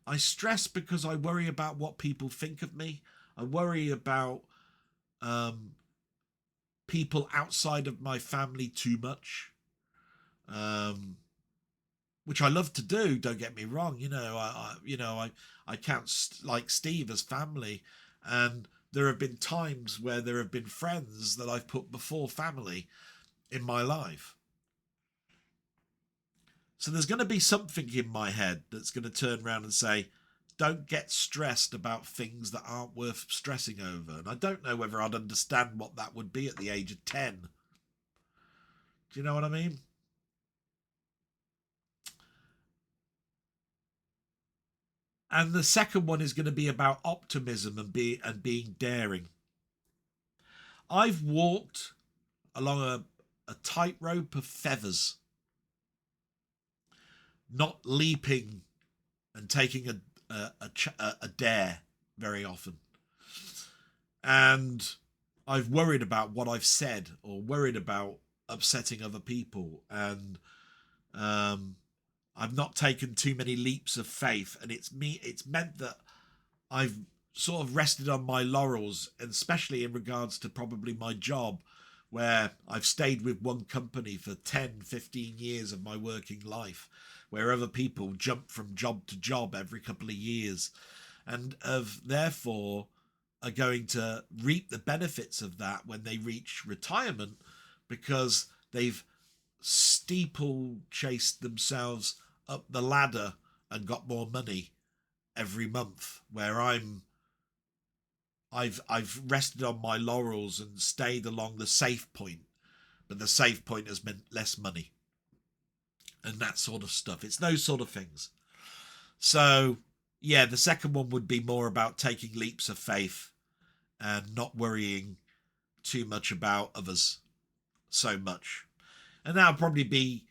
I stress because I worry about what people think of me. I worry about people outside of my family too much, which I love to do. Don't get me wrong. I count like Steve as family, and there have been times where there have been friends that I've put before family in my life. So there's going to be something in my head that's going to turn around and say, don't get stressed about things that aren't worth stressing over. And I don't know whether I'd understand what that would be at the age of 10. Do you know what I mean? And the second one is going to be about optimism and being daring. I've walked along a tightrope of feathers, not leaping and taking a dare very often. And I've worried about what I've said or worried about upsetting other people. And I've not taken too many leaps of faith. And it's meant that I've sort of rested on my laurels, and especially in regards to probably my job, where I've stayed with one company for 10, 15 years of my working life, where other people jump from job to job every couple of years, and therefore are going to reap the benefits of that when they reach retirement, because they've steeple chased themselves up the ladder and got more money every month, where I've rested on my laurels and stayed along the safe point, but the safe point has meant less money and that sort of stuff. It's those sort of things. So yeah, the second one would be more about taking leaps of faith and not worrying too much about others so much. And that'll probably be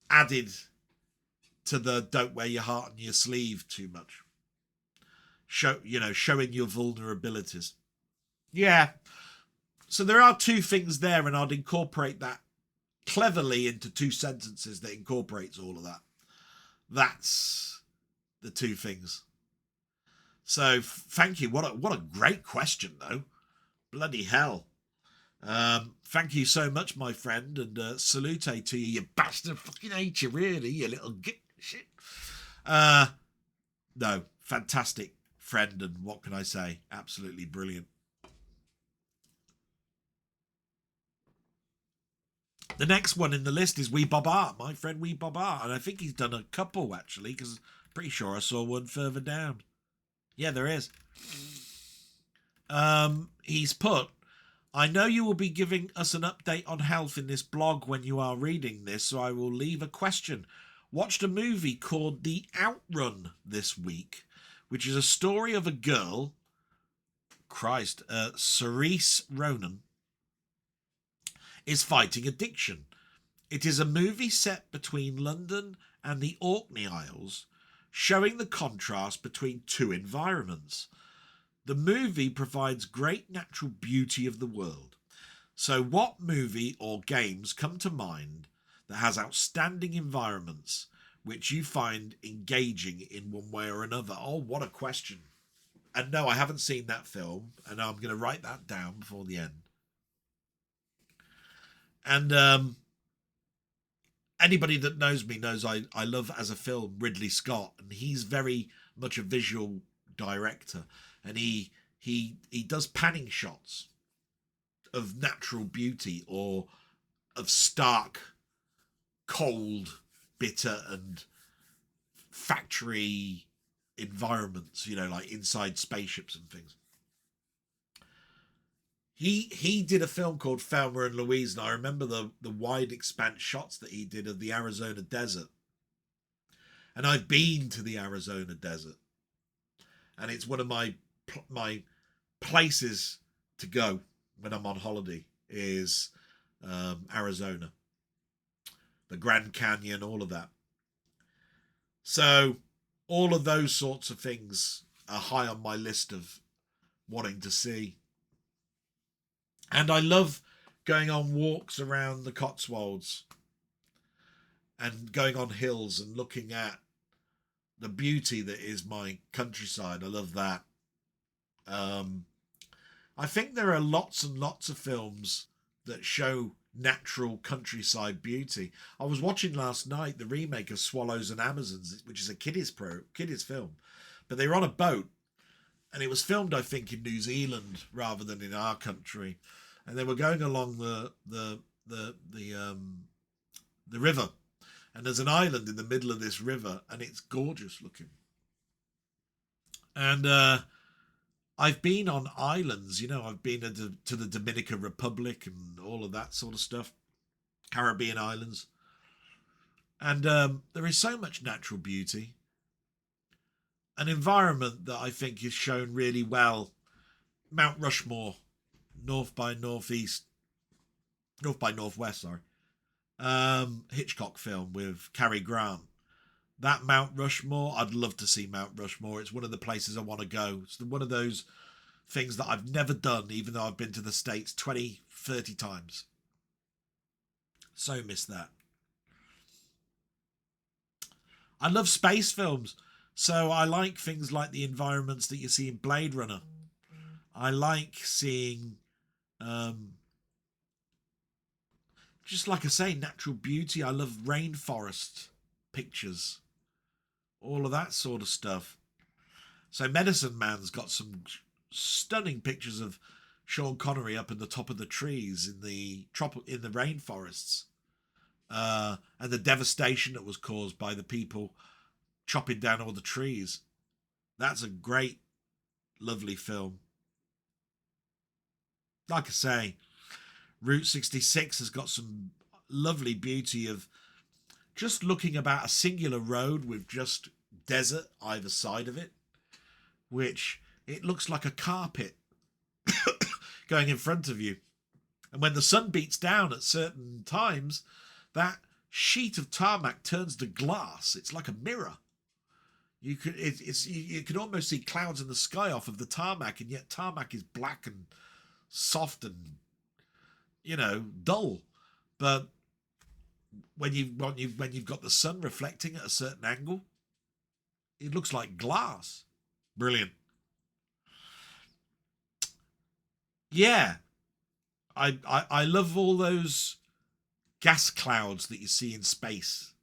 added to the don't wear your heart on your sleeve too much. Showing your vulnerabilities. Yeah. So there are two things there, and I'd incorporate that cleverly into two sentences that incorporates all of that. That's the two things. So thank you. What a great question, though. Bloody hell. Thank you so much, my friend, and salute to you, you bastard. Fucking hate you, really, you little shit. No, fantastic friend, and what can I say? Absolutely brilliant. The next one in the list is Wee Bob Art, my friend Wee Bob Art, and I think he's done a couple actually, because I'm pretty sure I saw one further down. Yeah, there is. He's put, I know you will be giving us an update on health in this blog when you are reading this, so I will leave a question. Watched a movie called The Outrun this week, which is a story of a girl, Cerise Ronan, is fighting addiction. It is a movie set between London and the Orkney Isles, showing the contrast between two environments. The movie provides great natural beauty of the world. So what movie or games come to mind that has outstanding environments which you find engaging in one way or another? Oh, what a question. And no, I haven't seen that film, and I'm going to write that down before the end. And anybody that knows me knows I love, as a film, Ridley Scott, and he's very much a visual director, and he does panning shots of natural beauty or of stark, cold, bitter and factory environments, like inside spaceships and things. He did a film called Thelma and Louise, and I remember the wide expanse shots that he did of the Arizona desert. And I've been to the Arizona desert, and it's one of my places to go when I'm on holiday is Arizona, the Grand Canyon, all of that. So all of those sorts of things are high on my list of wanting to see. And I love going on walks around the Cotswolds and going on hills and looking at the beauty that is my countryside. I love that. Um, I think there are lots and lots of films that show natural countryside beauty. I was watching last night the remake of Swallows and Amazons, which is a kiddies film, but they were on a boat, and it was filmed, I think, in New Zealand rather than in our country, and they were going along the river, and there's an island in the middle of this river, and it's gorgeous looking. And I've been on islands, I've been to the Dominican Republic and all of that sort of stuff, Caribbean islands. And there is so much natural beauty. An environment that I think is shown really well. Mount Rushmore, North by Northwest, sorry. Hitchcock film with Cary Grant. That Mount Rushmore, I'd love to see Mount Rushmore. It's one of the places I want to go. It's one of those things that I've never done, even though I've been to the States 20, 30 times. So miss that. I love space films. So I like things like the environments that you see in Blade Runner. I like seeing, just like I say, natural beauty. I love rainforest pictures. All of that sort of stuff. So Medicine Man's got some stunning pictures of Sean Connery up in the top of the trees in the rainforests, and the devastation that was caused by the people chopping down all the trees. That's a great, lovely film. Like I say, Route 66 has got some lovely beauty of just looking about a singular road with just desert either side of it, which it looks like a carpet going in front of you. And when the sun beats down at certain times, that sheet of tarmac turns to glass. It's like a mirror. You can almost see clouds in the sky off of the tarmac, and yet tarmac is black and soft and dull. But when you've got the sun reflecting at a certain angle, it looks like glass. Brilliant. Yeah, I love all those gas clouds that you see in space.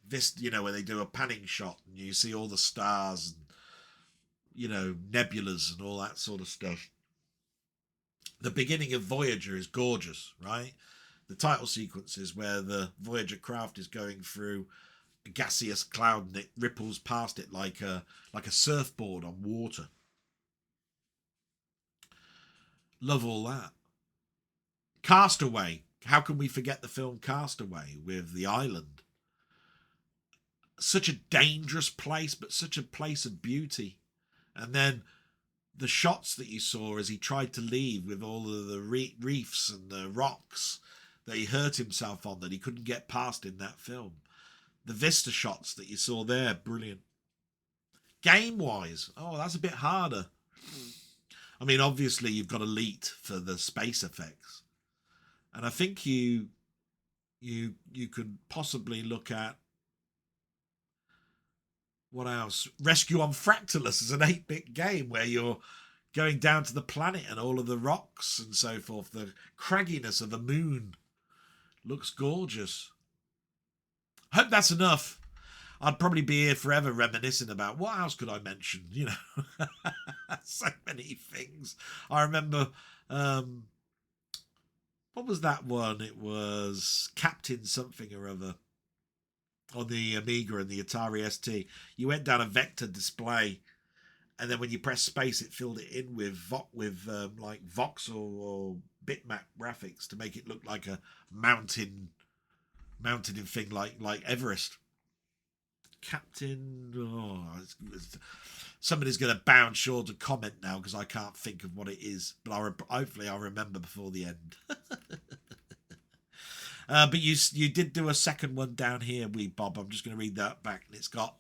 This, where they do a panning shot and you see all the stars and, nebulas and all that sort of stuff. The beginning of Voyager is gorgeous, right? The title sequences where the Voyager craft is going through a gaseous cloud and it ripples past it like a surfboard on water. Love all that. Castaway. How can we forget the film Castaway with the island? Such a dangerous place, but such a place of beauty. And then the shots that you saw as he tried to leave with all of the reefs and the rocks that he hurt himself on that he couldn't get past in that film. The vista shots that you saw there, brilliant. Game-wise, that's a bit harder. I mean, obviously you've got Elite for the space effects. And I think you could possibly look at, what else? Rescue on Fractalus is an 8-bit game where you're going down to the planet and all of the rocks and so forth. The cragginess of the moon looks gorgeous. Hope that's enough. I'd probably be here forever reminiscing about what else could I mention. So many things. I remember, what was that one? It was Captain something or other. On the Amiga and the Atari ST, you went down a vector display, and then when you press space, it filled it in with like voxel or bitmap graphics to make it look like a mountain thing like Everest. Captain, somebody's going to bound short to comment now because I can't think of what it is, but hopefully I'll remember before the end. But you did do a second one down here, wee Bob. I'm just going to read that back. And it's got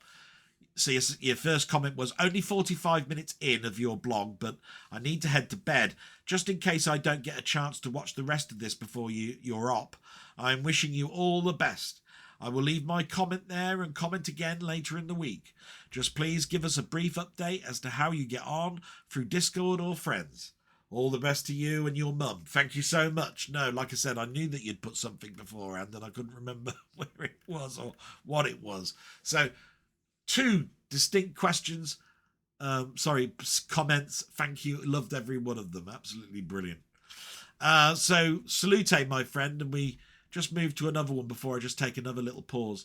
So your first comment was only 45 minutes in of your blog, but I need to head to bed. Just in case I don't get a chance to watch the rest of this before you're up, I'm wishing you all the best. I will leave my comment there and comment again later in the week. Just please give us a brief update as to how you get on through Discord or friends. All the best to you and your mum. Thank you so much. No, like I said, I knew that you'd put something beforehand and I couldn't remember where it was or what it was. So, 2 distinct questions. Comments. Thank you. Loved every one of them. Absolutely brilliant. So, salute, my friend. And we just move to another one before I just take another little pause.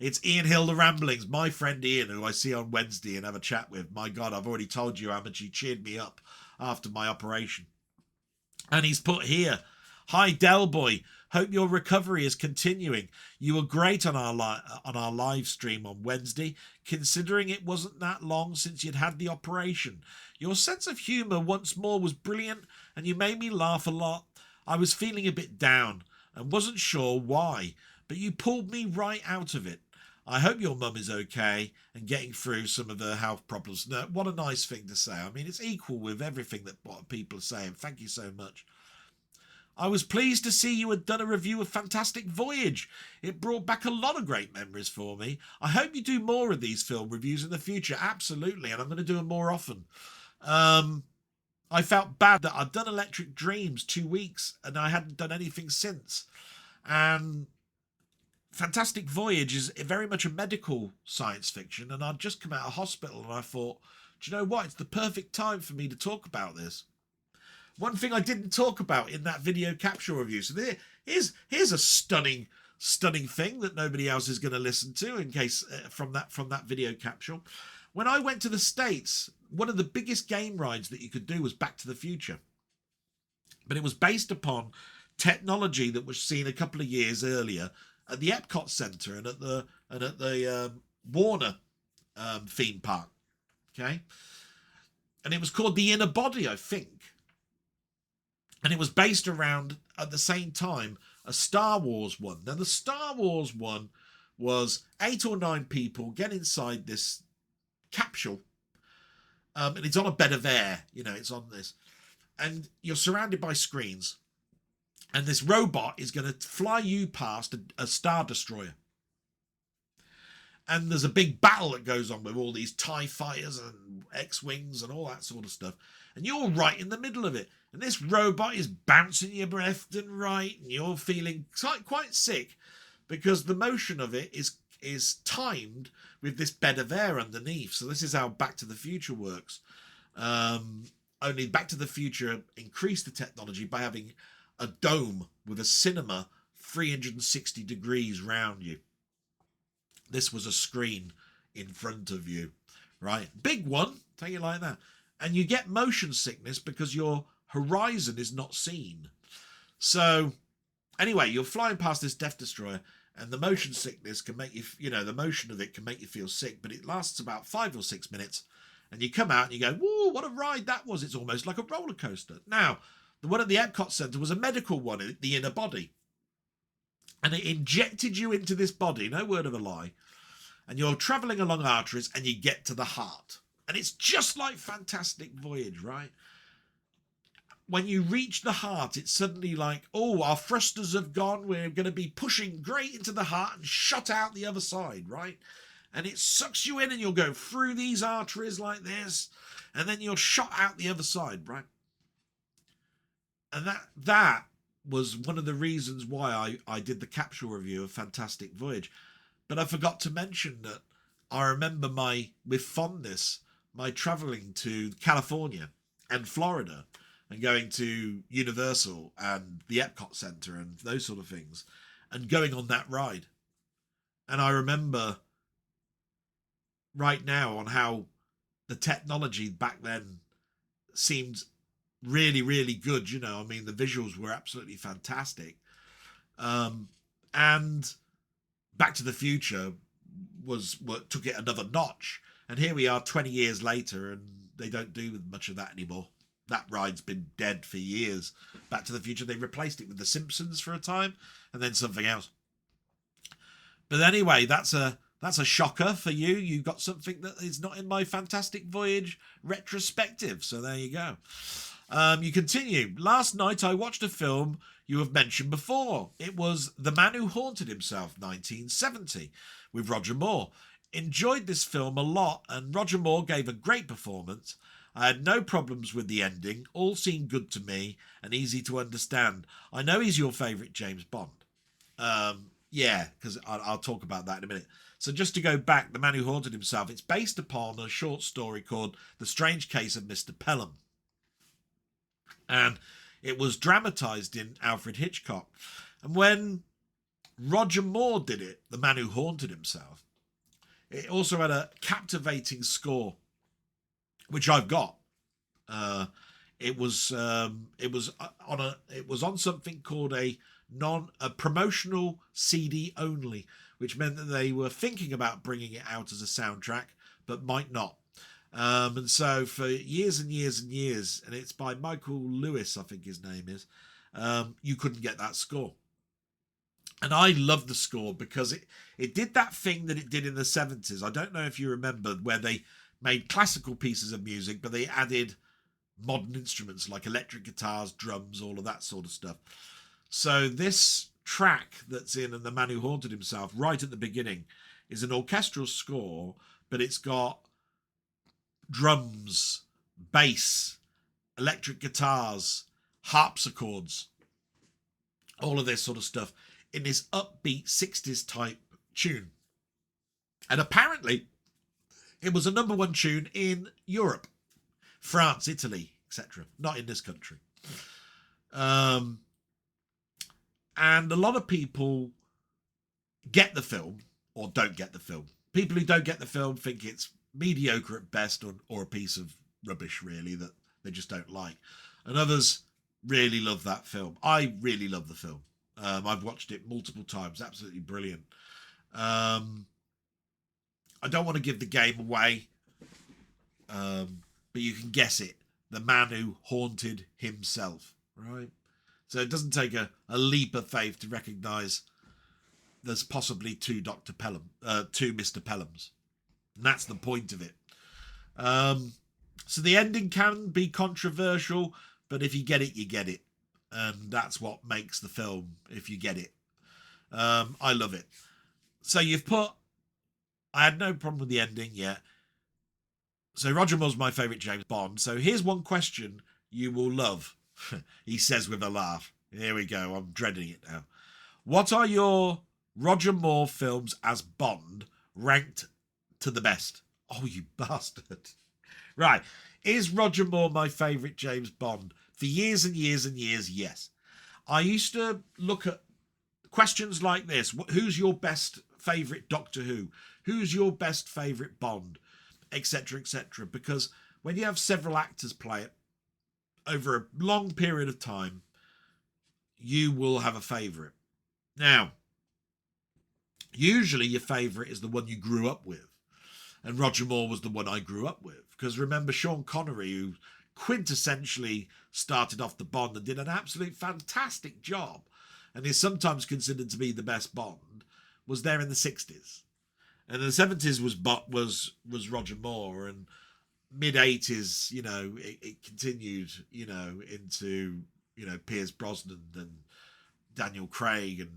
It's Ian Hill, the Ramblings. My friend Ian, who I see on Wednesday and have a chat with. My God, I've already told you how much he cheered me up after my operation. And he's put here, hi Del Boy, hope your recovery is continuing. You were great on our live stream on Wednesday, considering it wasn't that long since you'd had the operation. Your sense of humour once more was brilliant and you made me laugh a lot. I was feeling a bit down and wasn't sure why, but you pulled me right out of it. I hope your mum is okay and getting through some of her health problems. No, what a nice thing to say. I mean, it's equal with everything that what people are saying. Thank you so much. I was pleased to see you had done a review of Fantastic Voyage. It brought back a lot of great memories for me. I hope you do more of these film reviews in the future. Absolutely, and I'm going to do them more often. I felt bad that I'd done Electric Dreams 2 weeks and I hadn't done anything since. And Fantastic Voyage is very much a medical science fiction, and I'd just come out of hospital and I thought, do you know what? It's the perfect time for me to talk about this. One thing I didn't talk about in that video capsule review. So here's a stunning thing that nobody else is going to listen to in case from that video capsule. When I went to the States, one of the biggest game rides that you could do was Back to the Future. But it was based upon technology that was seen a couple of years earlier at the Epcot Centre and at the Warner theme park. Okay. And it was called The Inner Body, I think. And it was based around, at the same time, a Star Wars one. Now, the Star Wars one was 8 or 9 people get inside this capsule. And it's on a bed of air. You know, it's on this. And you're surrounded by screens. And this robot is going to fly you past a Star Destroyer. And there's a big battle that goes on with all these TIE fighters and X-Wings and all that sort of stuff. And you're right in the middle of it. And this robot is bouncing you left and right. And you're feeling quite sick because the motion of it is timed with this bed of air underneath. So this is how Back to the Future works. Only Back to the Future increased the technology by having a dome with a cinema 360 degrees round you. This was a screen in front of you, right? Big one, take it like that. And you get motion sickness because your horizon is not seen. So anyway, you're flying past this Death Destroyer and the motion sickness can make you, the motion of it can make you feel sick, but it lasts about 5 or 6 minutes. And you come out and you go, whoa, what a ride that was. It's almost like a roller coaster. Now, the one at the Epcot Centre was a medical one, the Inner Body. And it injected you into this body, no word of a lie. And you're travelling along arteries and you get to the heart. And it's just like Fantastic Voyage, right? When you reach the heart, it's suddenly like, oh, our thrusters have gone. We're going to be pushing great into the heart and shot out the other side, right? And it sucks you in and you'll go through these arteries like this. And then you're shot out the other side, right? And that was one of the reasons why I did the capsule review of Fantastic Voyage. But I forgot to mention that I remember with fondness, my travelling to California and Florida and going to Universal and the Epcot Centre and those sort of things and going on that ride. And I remember right now on how the technology back then seemed really, really good. I mean, the visuals were absolutely fantastic. And Back to the Future took it another notch. And here we are 20 years later and they don't do much of that anymore. That ride's been dead for years. Back to the Future, they replaced it with The Simpsons for a time and then something else. But anyway, that's a That's a shocker for you. You got something that is not in my Fantastic Voyage retrospective. So there you go. You continue. Last night I watched a film you have mentioned before. It was The Man Who Haunted Himself, 1970, with Roger Moore. Enjoyed this film a lot, and Roger Moore gave a great performance. I had no problems with the ending. All seemed good to me and easy to understand. I know he's your favourite James Bond. Yeah, because I'll talk about that in a minute. So just to go back, The Man Who Haunted Himself, it's based upon a short story called The Strange Case of Mr. Pelham. And it was dramatised in Alfred Hitchcock. And when Roger Moore did it, The Man Who Haunted Himself, it also had a captivating score, which I've got. It was on something called a promotional CD only, which meant that they were thinking about bringing it out as a soundtrack, but might not. And so for years and years and years, and it's by Michael Lewis, I think his name is, you couldn't get that score. And I love the score because it did that thing that it did in the 70s. I don't know if you remember, where they made classical pieces of music, but they added modern instruments like electric guitars, drums, all of that sort of stuff. So this track that's in The Man Who Haunted Himself, right at the beginning, is an orchestral score, but it's got drums, bass, electric guitars, harpsichords, all of this sort of stuff in this upbeat 60s type tune. And apparently it was a number one tune in Europe, France, Italy, etc. Not in this country. And a lot of people get the film or don't get the film. People who don't get the film think it's mediocre at best, or a piece of rubbish, really, that they just don't like. And others really love that film. I really love the film. I've watched it multiple times. Absolutely brilliant. I don't want to give the game away, but you can guess it. The Man Who Haunted Himself, right? So it doesn't take a leap of faith to recognise there's possibly two Mr. Pelhams. And that's the point of it. So the ending can be controversial, but if you get it, you get it. And that's what makes the film, if you get it. I love it. So I had no problem with the ending, yeah. So Roger Moore's my favourite James Bond. So here's one question you will love. He says with a laugh. Here we go. I'm dreading it now. What are your Roger Moore films as Bond ranked to the best? Oh, you bastard. Right. Is Roger Moore my favourite James Bond? For years and years and years, yes. I used to look at questions like this. Who's your best favourite Doctor Who? Who's your best favourite Bond? Etc., etc. Because when you have several actors play it over a long period of time, you will have a favourite. Now, usually your favourite is the one you grew up with. And Roger Moore was the one I grew up with. Because remember, Sean Connery, who quintessentially started off the Bond and did an absolute fantastic job, and is sometimes considered to be the best Bond, was there in the 60s. And the 70s was Roger Moore, and mid-80s, it continued, into, Pierce Brosnan and Daniel Craig and,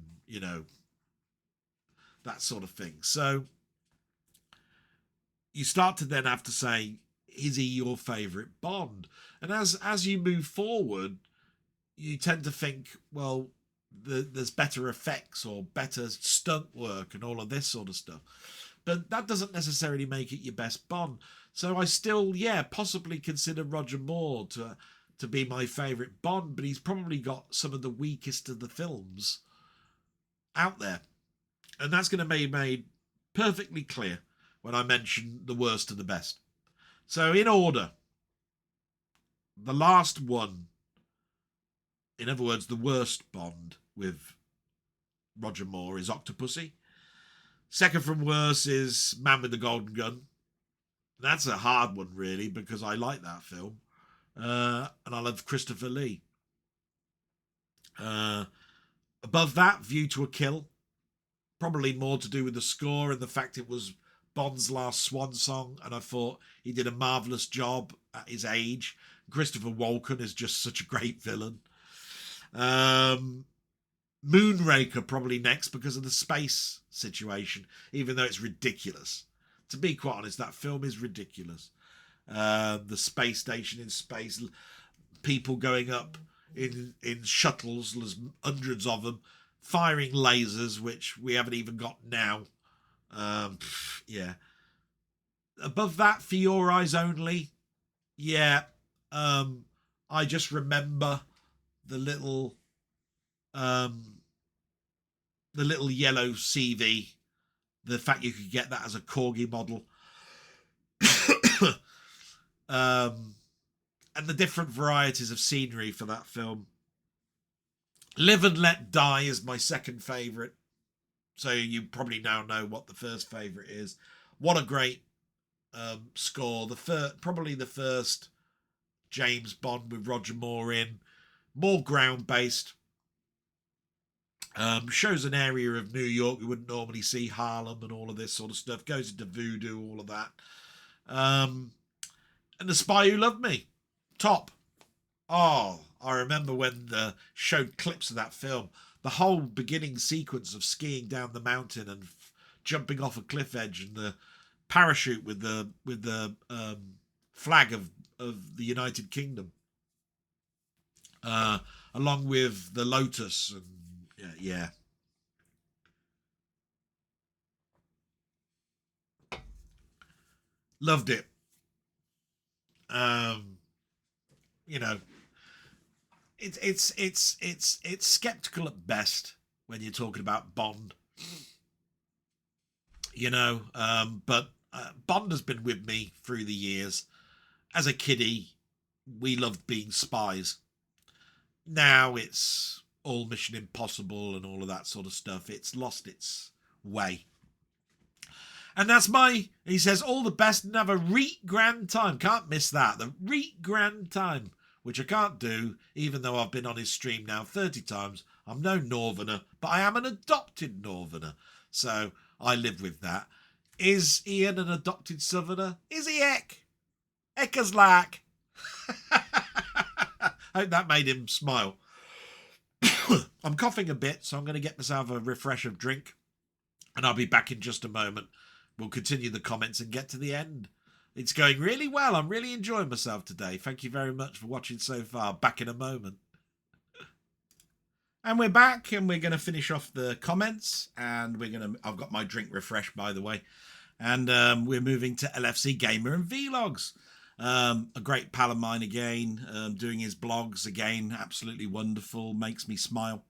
that sort of thing. So you start to then have to say, is he your favourite Bond? And as you move forward, you tend to think, well, there's better effects or better stunt work and all of this sort of stuff. But that doesn't necessarily make it your best Bond. So I still, possibly consider Roger Moore to be my favourite Bond, but he's probably got some of the weakest of the films out there. And that's going to be made perfectly clear when I mention the worst and the best. So in order, the last one, in other words, the worst Bond with Roger Moore, is Octopussy. Second from worst is Man with the Golden Gun. That's a hard one, really, because I like that film. And I love Christopher Lee. Above that, View to a Kill. probably more to do with the score and the fact it was Bond's last swan song, and I thought he did a marvellous job at his age. Christopher Walken is just such a great villain. Moonraker probably next because of the space situation, even though it's ridiculous. To be quite honest, that film is ridiculous. The space station in space, people going up in shuttles, there's hundreds of them, firing lasers, which we haven't even got now. Yeah. Above that, For Your Eyes Only. Yeah. I just remember the little yellow CV. The fact you could get that as a corgi model. And the different varieties of scenery for that film. Live and Let Die is my second favourite. So you probably now know what the first favourite is. What a great score. Probably the first James Bond with Roger Moore in. More ground-based. Shows an area of New York we wouldn't normally see, Harlem and all of this sort of stuff. Goes into voodoo, all of that. And The Spy Who Loved Me. Top. Oh, I remember when they showed clips of that film. The whole beginning sequence of skiing down the mountain and jumping off a cliff edge and the parachute with the flag of the United Kingdom, along with the Lotus, and yeah. Loved it. You know, it's skeptical at best when you're talking about Bond. You know, but Bond has been with me through the years. As a kiddie, we loved being spies. Now it's all Mission Impossible and all of that sort of stuff. It's lost its way. And that's he says, all the best and have a reet grand time. Can't miss that. The reet grand time, which I can't do, even though I've been on his stream now 30 times. I'm no northerner, but I am an adopted northerner. So I live with that. Is Ian an adopted southerner? Is he Eck? Ecker's like. I hope that made him smile. I'm coughing a bit, so I'm going to get myself a refresh of drink. And I'll be back in just a moment. We'll continue the comments and get to the end. It's going really well. I'm really enjoying myself today. Thank you very much for watching so far. Back in a moment. And we're back, and we're going to finish off the comments. And I've got my drink refreshed, by the way. And we're moving to LFC Gamer and Vlogs. A great pal of mine again, doing his blogs again. Absolutely wonderful. Makes me smile.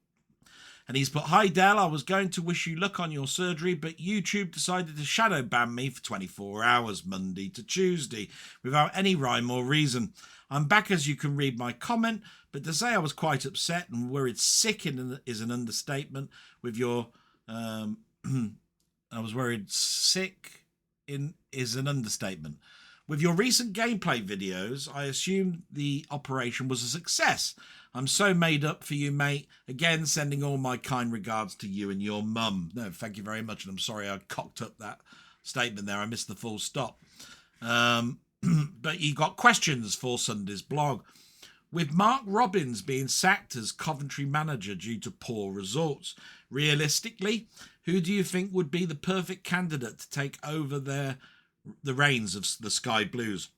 And he's put, hi Del, I was going to wish you luck on your surgery, but YouTube decided to shadow ban me for 24 hours, Monday to Tuesday, without any rhyme or reason. I'm back, as you can read my comment, but to say I was quite upset and worried sick is an understatement. With your, I was worried sick is an understatement. With your recent gameplay videos, I assumed the operation was a success. I'm so made up for you, mate. Again, sending all my kind regards to you and your mum. No, thank you very much. And I'm sorry I cocked up that statement there. I missed the full stop. But you got questions for Sunday's blog. With Mark Robins being sacked as Coventry manager due to poor results, realistically, who do you think would be the perfect candidate to take over the reins of the Sky Blues?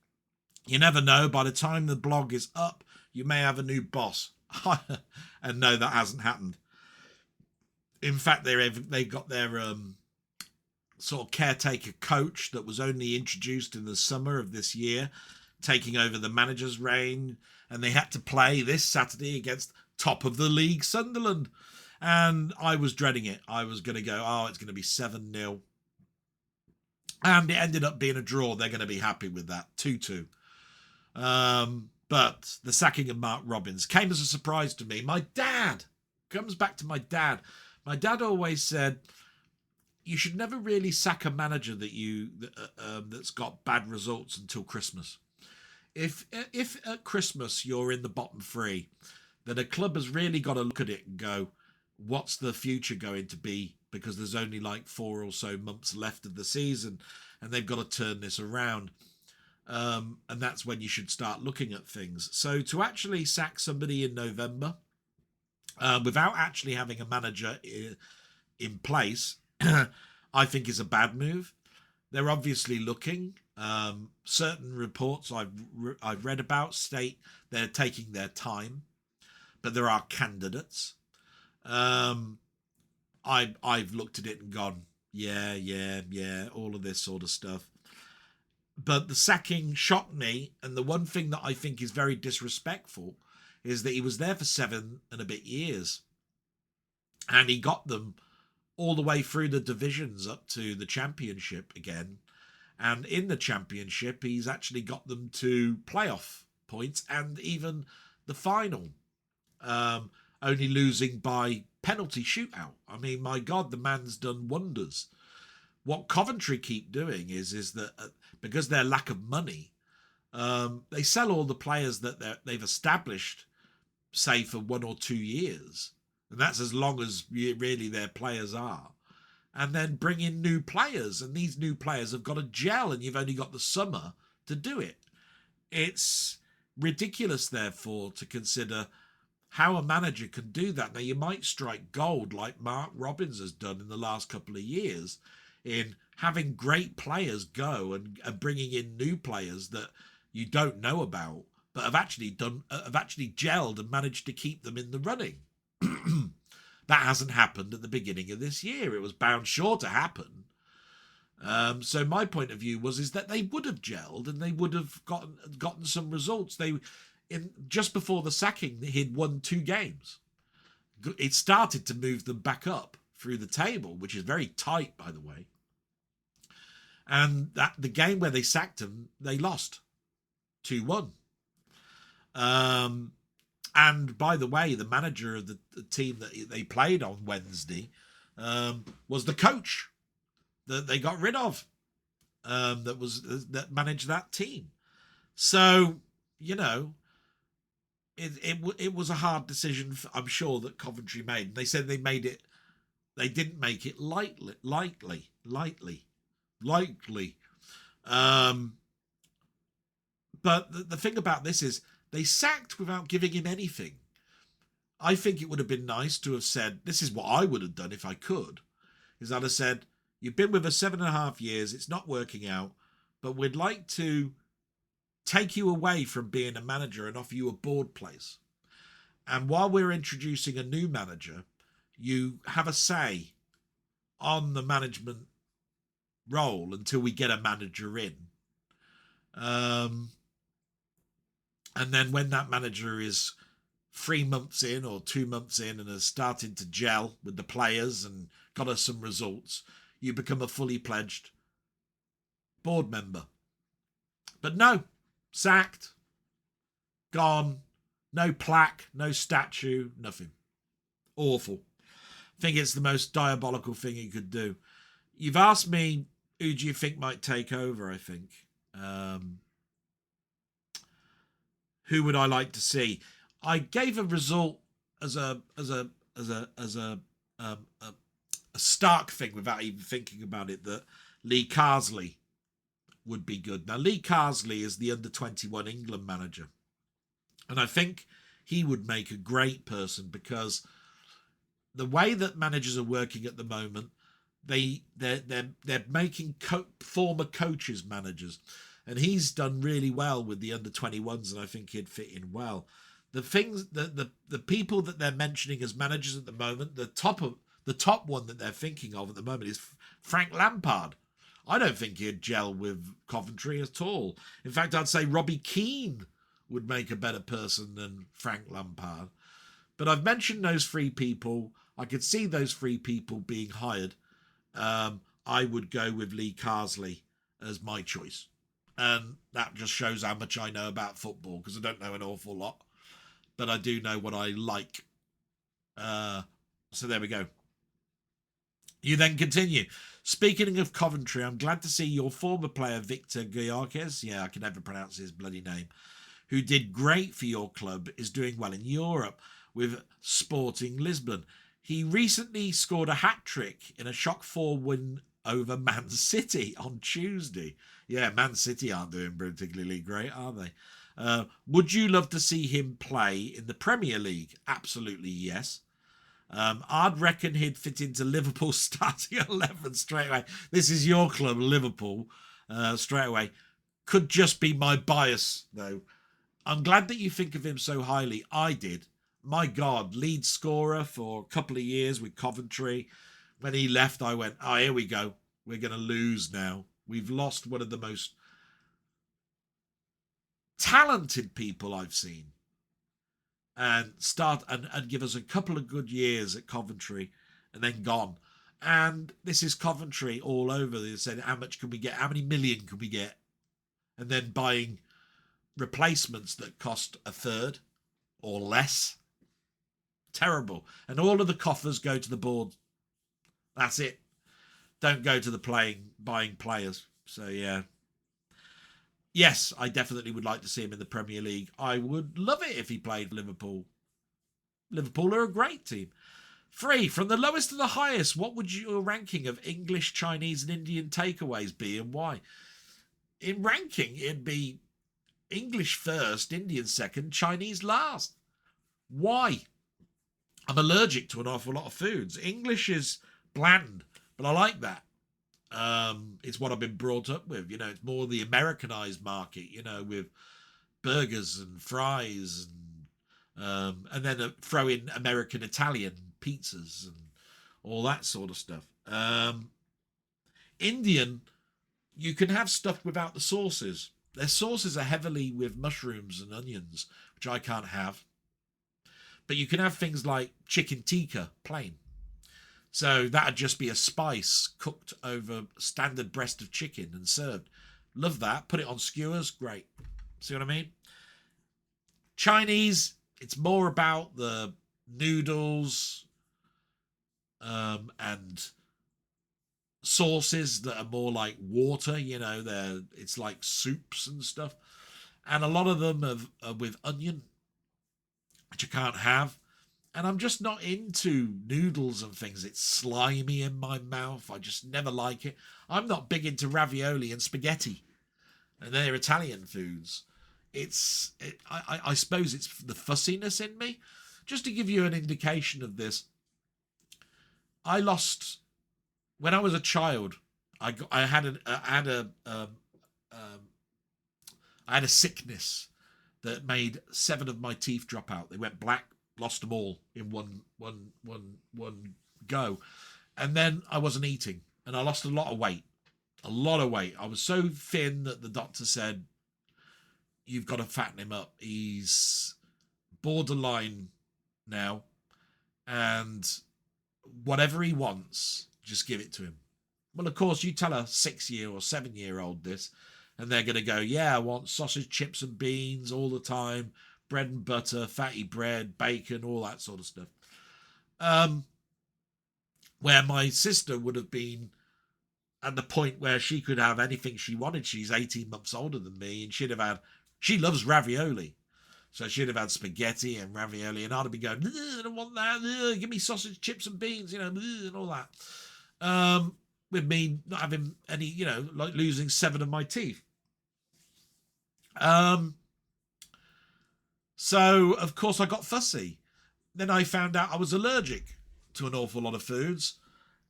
You never know. By the time the blog is up, you may have a new boss. And no, that hasn't happened. In fact, they got their sort of caretaker coach that was only introduced in the summer of this year, taking over the manager's reign. And they had to play this Saturday against top of the league Sunderland. And I was dreading it. I was going to go, it's going to be 7-0. And it ended up being a draw. They're going to be happy with that. 2-2. But the sacking of Mark Robins came as a surprise to me. My dad, comes back to my dad. My dad always said, you should never really sack a manager that's got bad results until Christmas. If at Christmas you're in the bottom three, then a club has really got to look at it and go, what's the future going to be because there's only like 4 or so months left of the season, and they've got to turn this around. And that's when you should start looking at things. So to actually sack somebody in November without actually having a manager in place, I think is a bad move. They're obviously looking. Certain reports I've read about state they're taking their time, but there are candidates. I've looked at it and gone, yeah, all of this sort of stuff. But the sacking shocked me, and the one thing that I think is very disrespectful is that he was there for 7 and a bit years, and he got them all the way through the divisions up to the championship again. And in the championship, he's actually got them to playoff points and even the final, only losing by penalty shootout. I mean, my God, the man's done wonders. What Coventry keep doing is that because their lack of money, they sell all the players that they've established, say, for 1 or 2 years. And that's as long as really their players are. And then bring in new players. And these new players have got to gel, and you've only got the summer to do it. It's ridiculous, therefore, to consider how a manager can do that. Now, you might strike gold like Mark Robins has done in the last couple of years in having great players go and bringing in new players that you don't know about, but have actually gelled and managed to keep them in the running. That hasn't happened at the beginning of this year. It was bound sure to happen. So my point of view is that they would have gelled and they would have gotten some results. Just before the sacking, he'd won 2 games. It started to move them back up through the table, which is very tight, by the way. And that the game where they sacked him, they lost 2-1. And by the way, the manager of the team that they played on Wednesday was the coach that they got rid of, that managed that team. So, you know, it was a hard decision, I'm sure, that Coventry made. They said they didn't make it lightly. But the thing about this is they sacked without giving him anything. I think it would have been nice to have said, this is what I would have done if I could, is I'd have said, you've been with us 7.5 years, it's not working out, but we'd like to take you away from being a manager and offer you a board place. And while we're introducing a new manager, you have a say on the management role until we get a manager in. And then when that manager is 3 months in or 2 months in and has started to gel with the players and got us some results, you become a fully pledged board member. But no, sacked, gone, no plaque, no statue, nothing. Awful. I think it's the most diabolical thing you could do. You've asked me, who do you think might take over, I think. Who would I like to see? I gave a result as a stark thing without even thinking about it, that Lee Carsley would be good. Now, Lee Carsley is the under-21 England manager, and I think he would make a great person, because the way that managers are working at the moment, they're making former coaches managers. And he's done really well with the under-21s, and I think he'd fit in well. The things, the people that they're mentioning as managers at the moment, the top one that they're thinking of at the moment is Frank Lampard. I don't think he'd gel with Coventry at all. In fact, I'd say Robbie Keane would make a better person than Frank Lampard. But I've mentioned those 3 people. I could see those 3 people being hired. I would go with Lee Carsley as my choice. And that just shows how much I know about football, because I don't know an awful lot, but I do know what I like. So there we go. You then continue. Speaking of Coventry, I'm glad to see your former player, Victor Guillarquez, I can never pronounce his bloody name, who did great for your club, is doing well in Europe with Sporting Lisbon. He recently scored a hat-trick in a shock 4 win over Man City on Tuesday. Yeah, Man City aren't doing particularly great, are they? Would you love to see him play in the Premier League? Absolutely, yes. I'd reckon he'd fit into Liverpool's starting 11 straight away. This is your club, Liverpool, straight away. Could just be my bias, though. I'm glad that you think of him so highly. I did. My God, lead scorer for a couple of years with Coventry. When he left, I went, oh, here we go. We're going to lose now. We've lost one of the most talented people I've seen. And give us a couple of good years at Coventry and then gone. And this is Coventry all over. They said, how much can we get? How many million can we get? And then buying replacements that cost a third or less. Terrible. And all of the coffers go to the board. That's it. Don't go to the buying players. So, yeah. Yes, I definitely would like to see him in the Premier League. I would love it if he played Liverpool. Liverpool are a great team. 3, from the lowest to the highest, what would your ranking of English, Chinese and Indian takeaways be and why? In ranking, it'd be English first, Indian second, Chinese last. Why? I'm allergic to an awful lot of foods. English is bland, but I like that. It's what I've been brought up with. You know, it's more the Americanized market, you know, with burgers and fries and then throw in American Italian pizzas and all that sort of stuff. Indian, you can have stuff without the sauces. Their sauces are heavily with mushrooms and onions, which I can't have. But you can have things like chicken tikka, plain. So that'd just be a spice cooked over standard breast of chicken and served. Love that. Put it on skewers. Great. See what I mean? Chinese, it's more about the noodles and sauces that are more like water. You know, it's like soups and stuff. And a lot of them are with onion, which I can't have. And I'm just not into noodles and things. It's slimy in my mouth. I just never like it. I'm not big into ravioli and spaghetti. And they're Italian foods. I suppose it's the fussiness in me. Just to give you an indication of this, I lost, when I was a child, I had a sickness that made 7 of my teeth drop out. They went black. Lost them all in one go. And then I wasn't eating and I lost a lot of weight. I was so thin that the doctor said, you've got to fatten him up. He's borderline now. And whatever he wants, just give it to him. Well, of course, you tell a 6-year or 7-year-old this and they're going to go, yeah, I want sausage, chips and beans all the time. Bread and butter, fatty bread, bacon, all that sort of stuff. Where my sister would have been at the point where she could have anything she wanted. She's 18 months older than me, and she loves ravioli. So she'd have had spaghetti and ravioli, and I'd have been going, I don't want that. Give me sausage, chips and beans, you know, and all that. With me not having any, you know, like losing 7 of my teeth. So, of course, I got fussy. Then I found out I was allergic to an awful lot of foods,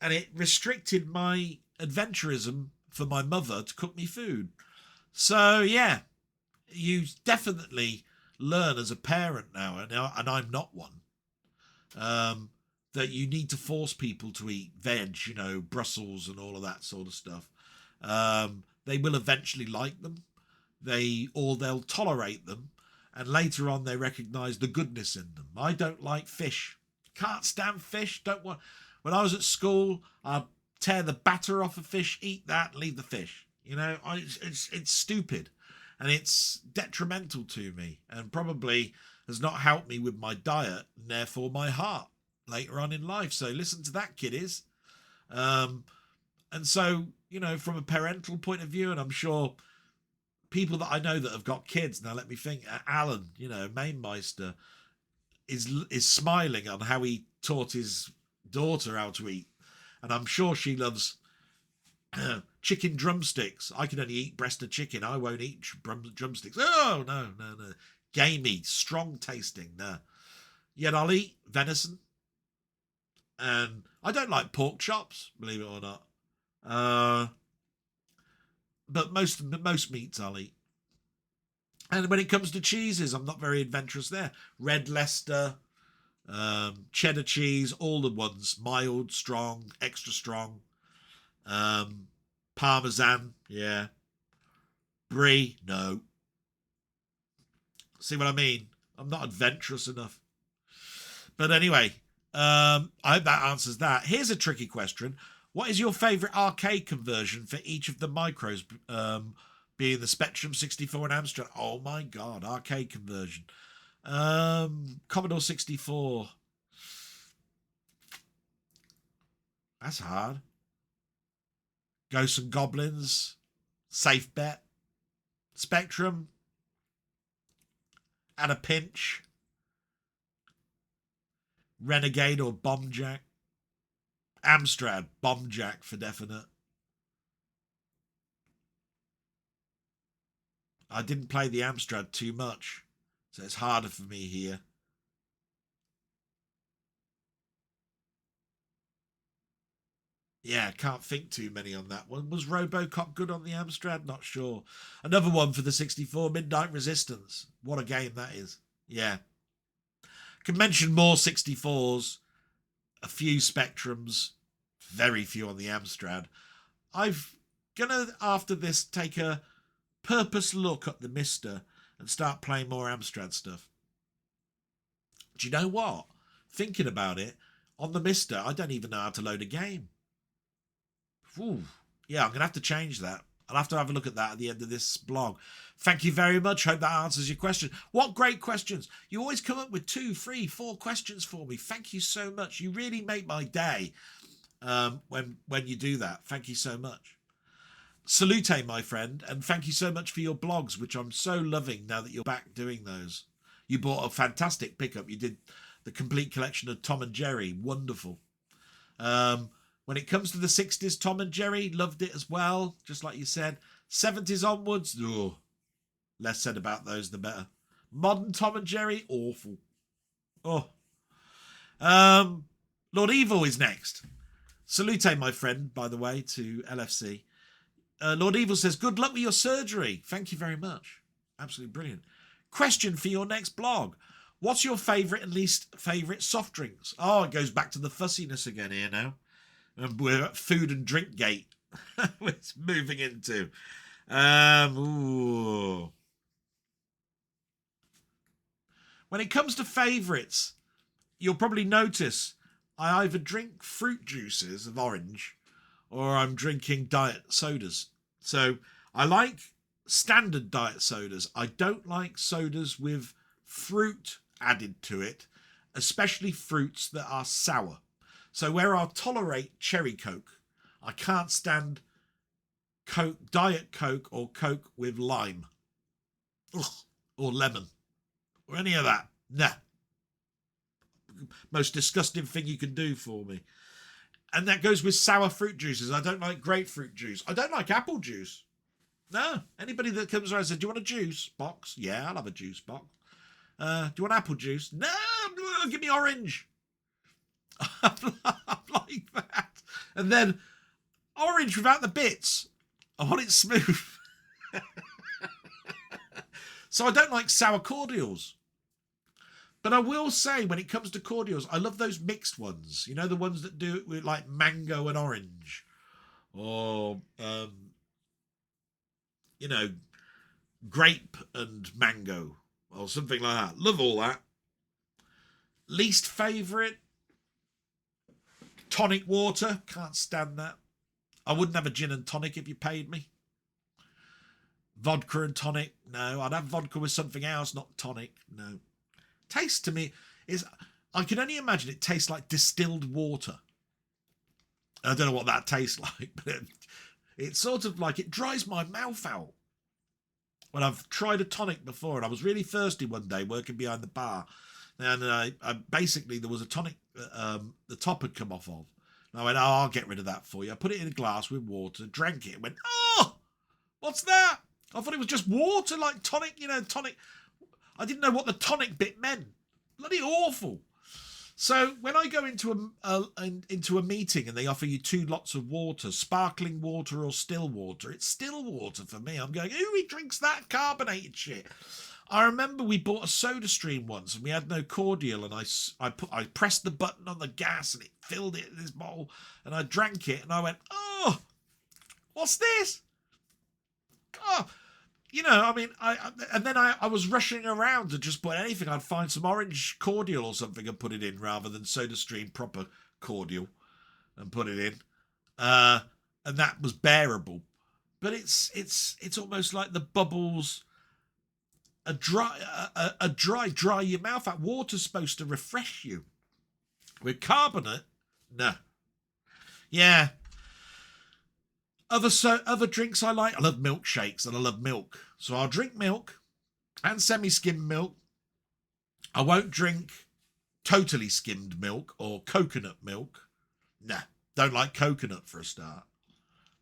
and it restricted my adventurism for my mother to cook me food. So, yeah, you definitely learn as a parent now, and I'm not one, that you need to force people to eat veg, you know, Brussels and all of that sort of stuff. They will eventually like them. They'll tolerate them. And later on, they recognise the goodness in them. I don't like fish. Can't stand fish. Don't want. When I was at school, I'd tear the batter off a fish, eat that, leave the fish. You know, it's stupid, and it's detrimental to me, and probably has not helped me with my diet, and therefore my heart later on in life. So listen to that, kiddies. And so, you know, from a parental point of view, and I'm sure people that I know that have got kids now, let me think. Alan, you know, Mamemeister is smiling on how he taught his daughter how to eat. And I'm sure she loves chicken drumsticks. I can only eat breast of chicken. I won't eat drumsticks. Oh, no. Gamey, strong tasting. No. Yet I'll eat venison. And I don't like pork chops, believe it or not. But most meats I'll eat. And when it comes to cheeses, I'm not very adventurous there. Red Leicester, cheddar cheese, all the ones. Mild, strong, extra strong. Parmesan, yeah. Brie, no. See what I mean? I'm not adventurous enough. But anyway, I hope that answers that. Here's a tricky question. What is your favourite arcade conversion for each of the micros, being the Spectrum, 64 and Amstrad? Oh my God, arcade conversion. Commodore 64. That's hard. Ghosts and Goblins. Safe bet. Spectrum. At a pinch. Renegade or Bomb Jack. Amstrad, Bomb Jack for definite. I didn't play the Amstrad too much, so it's harder for me here. Yeah, can't think too many on that one. Was RoboCop good on the Amstrad? Not sure. Another one for the 64, Midnight Resistance. What a game that is. Yeah. Can mention more 64s, a few Spectrums, very few on the Amstrad. I've gonna, after this, take a purpose look at the Mister and start playing more Amstrad stuff. Do you know what? Thinking about it, on the Mister, I don't even know how to load a game. Ooh. Yeah, I'm going to have to change that. I'll have to have a look at that at the end of this blog. Thank you very much. Hope that answers your question. What great questions. You always come up with 2, 3, 4 questions for me. Thank you so much. You really make my day when you do that. Thank you so much. Salute, my friend. And thank you so much for your blogs, which I'm so loving now that you're back doing those. You bought a fantastic pickup. You did the complete collection of Tom and Jerry. Wonderful. When it comes to the 60s, Tom and Jerry, loved it as well, just like you said. 70s onwards, oh, less said about those, the better. Modern Tom and Jerry, awful. Oh. Lord Evil is next. Salute, my friend, by the way, to LFC. Lord Evil says, good luck with your surgery. Thank you very much. Absolutely brilliant. Question for your next blog. What's your favourite and least favourite soft drinks? Oh, it goes back to the fussiness again here now. And we're at food and drink gate. It's moving into. Ooh. When it comes to favourites, you'll probably notice I either drink fruit juices of orange or I'm drinking diet sodas. So I like standard diet sodas. I don't like sodas with fruit added to it, especially fruits that are sour. So where I'll tolerate cherry Coke, I can't stand Coke, Diet Coke or Coke with lime. Ugh, or lemon. Or any of that. Nah. Most disgusting thing you can do for me. And that goes with sour fruit juices. I don't like grapefruit juice. I don't like apple juice. No. Anybody that comes around and says, do you want a juice box? Yeah, I'll have a juice box. Do you want apple juice? No, give me orange. I'm like that. And then orange without the bits. I want it smooth. So I don't like sour cordials. But I will say, when it comes to cordials, I love those mixed ones. You know, the ones that do it with like mango and orange. Or, you know, grape and mango. Or something like that. Love all that. Least favourite? Tonic water. Can't stand that. I wouldn't have a gin and tonic if you paid me. Vodka and tonic. No, I'd have vodka with something else, not tonic. No. Taste to me is, I can only imagine it tastes like distilled water. I don't know what that tastes like, but it's sort of like, it dries my mouth out. When I've tried a tonic before and I was really thirsty one day working behind the bar, And I basically, there was a tonic the top had come off of. And I went, oh, I'll get rid of that for you. I put it in a glass with water, drank it, and went, oh, what's that? I thought it was just water, like tonic, tonic. I didn't know what the tonic bit meant. Bloody awful. So when I go into a meeting and they offer you 2 lots of water, sparkling water or still water, it's still water for me. I'm going, who drinks that carbonated shit? I remember we bought a soda stream once and we had no cordial, and I pressed the button on the gas and it filled it in this bowl, and I drank it and I went, oh, what's this? Oh, I was rushing around to just put anything. I'd find some orange cordial or something and put it in rather than soda stream proper cordial and put it in. And that was bearable. But it's almost like the bubbles are dry your mouth out. Water's supposed to refresh you. With carbonate, no. Yeah. Other drinks I like, I love milkshakes and I love milk. So I'll drink milk and semi-skimmed milk. I won't drink totally skimmed milk or coconut milk. Nah, don't like coconut for a start.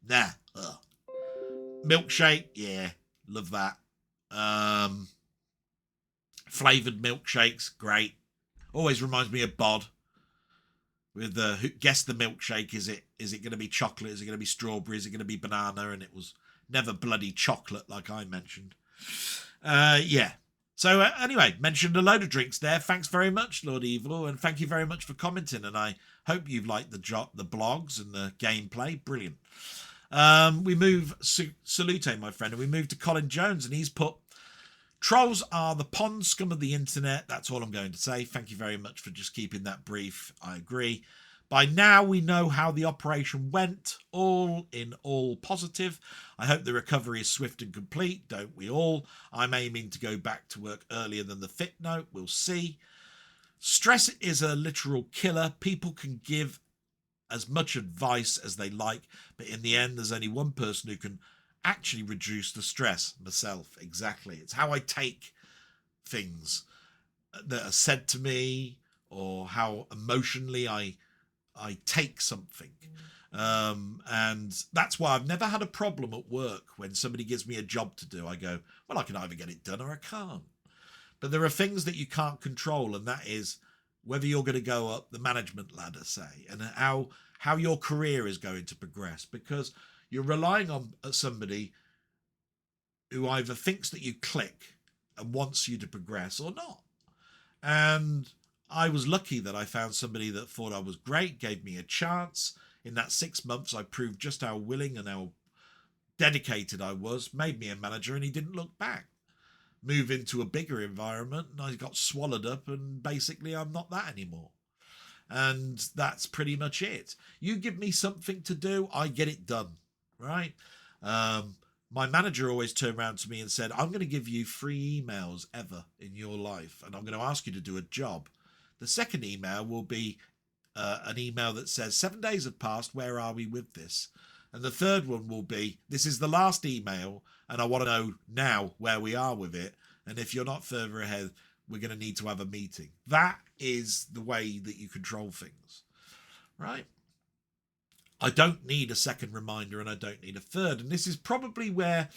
Nah, ugh. Milkshake, yeah, love that. Flavoured milkshakes, great. Always reminds me of Bod. With guess the milkshake, is it going to be chocolate, is it going to be strawberry, is it going to be banana? And it was never bloody chocolate like I mentioned. Yeah. So anyway, mentioned a load of drinks there. Thanks very much, Lord Evil, and thank you very much for commenting, and I hope you've liked the blogs and the gameplay. Brilliant. We move, salute, my friend, and we move to Colin Jones, and he's put, trolls are the pond scum of the internet. That's all I'm going to say. Thank you very much for just keeping that brief. I agree. By now we know how the operation went. All in all positive. I hope the recovery is swift and complete. Don't we all? I'm aiming to go back to work earlier than the fit note. We'll see. Stress is a literal killer. People can give as much advice as they like, but in the end there's only one person who can actually reduce the stress, myself. Exactly. It's how I take things that are said to me, or how emotionally I take something. And that's why I've never had a problem at work. When somebody gives me a job to do, I go, well, I can either get it done or I can't. But there are things that you can't control, and that is whether you're going to go up the management ladder, say, and how your career is going to progress, because you're relying on somebody who either thinks that you click and wants you to progress or not. And I was lucky that I found somebody that thought I was great, gave me a chance. In that 6 months, I proved just how willing and how dedicated I was, made me a manager, and he didn't look back. Move into a bigger environment, and I got swallowed up, and basically I'm not that anymore. And that's pretty much it. You give me something to do, I get it done. Right? My manager always turned around to me and said, I'm going to give you 3 emails ever in your life, and I'm going to ask you to do a job. The second email will be an email that says, 7 days have passed, where are we with this? And the third one will be, this is the last email, and I want to know now where we are with it. And if you're not further ahead, we're going to need to have a meeting. That is the way that you control things. Right? I don't need a second reminder, and I don't need a third. And this is probably where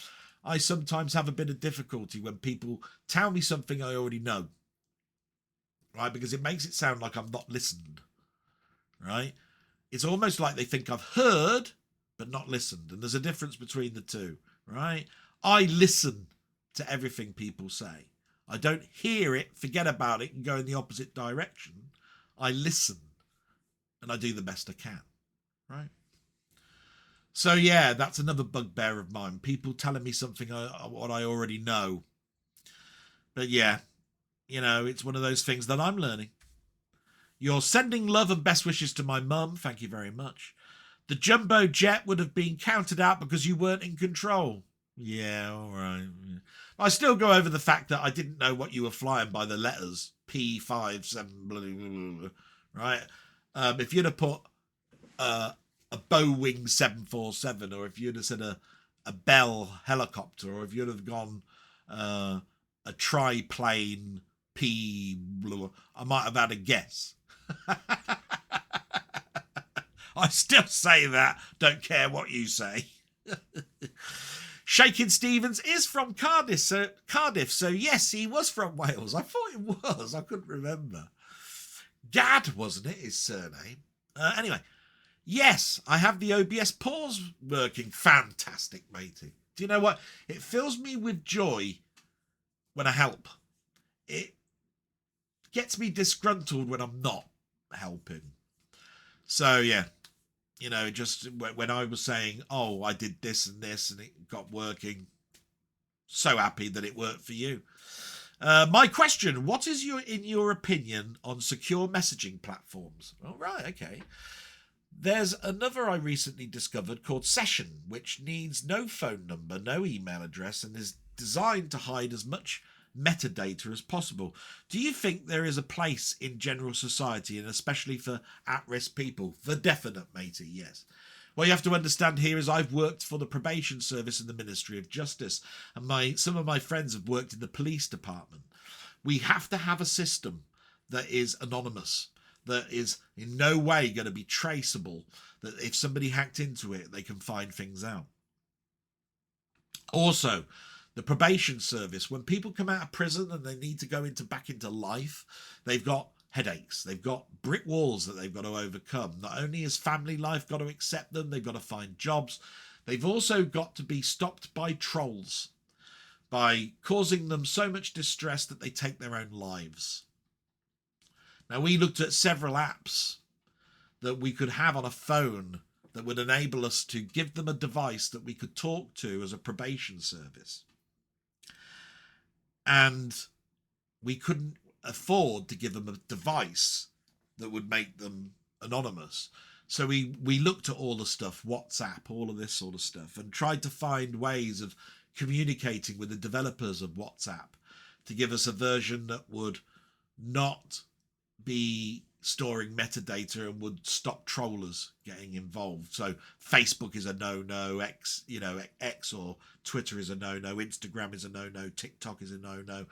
I sometimes have a bit of difficulty when people tell me something I already know. Right? Because it makes it sound like I've not listened. Right? It's almost like they think I've heard, but not listened. And there's a difference between the two. Right? I listen to everything people say. I don't hear it, forget about it, and go in the opposite direction. I listen. And I do the best I can. Right? So yeah, that's another bugbear of mine. People telling me something what I already know. But yeah, it's one of those things that I'm learning. You're sending love and best wishes to my mum. Thank you very much. The jumbo jet would have been counted out because you weren't in control. Yeah, all right. Yeah. I still go over the fact that I didn't know what you were flying by the letters. P57, blah, blah, blah, blah, right? If you'd have put a Boeing 747, or if you'd have said a Bell helicopter, or if you'd have gone a triplane I might have had a guess. I still say that. Don't care what you say. Shakin' Stevens is from Cardiff, so yes, he was from Wales. I thought it was. I couldn't remember. Gad, wasn't it, his surname? Anyway, yes, I have the OBS pause working. Fantastic, matey. Do you know what? It fills me with joy when I help. It gets me disgruntled when I'm not helping. So, yeah. You know, just when I was saying, oh, I did this and it got working. So happy that it worked for you. My question, what is in your opinion on secure messaging platforms? Oh, right, okay. There's another I recently discovered called Session, which needs no phone number, no email address, and is designed to hide as much metadata as possible. Do you think there is a place in general society, and especially for at-risk people? For definite, matey, yes. What you have to understand here is I've worked for the probation service in the Ministry of Justice, and some of my friends have worked in the police department. We have to have a system that is anonymous, that is in no way going to be traceable, that if somebody hacked into it, they can find things out. Also, the probation service, when people come out of prison and they need to go back into life, they've got headaches. They've got brick walls that they've got to overcome. Not only has family life got to accept them, they've got to find jobs. They've also got to be stopped by trolls, by causing them so much distress that they take their own lives. Now, we looked at several apps that we could have on a phone that would enable us to give them a device that we could talk to as a probation service. And we couldn't afford to give them a device that would make them anonymous. So we looked at all the stuff, WhatsApp, all of this sort of stuff, and tried to find ways of communicating with the developers of WhatsApp to give us a version that would not be storing metadata and would stop trollers getting involved. So Facebook is a no-no, X or Twitter is a no-no, Instagram is a no-no, TikTok is a no-no.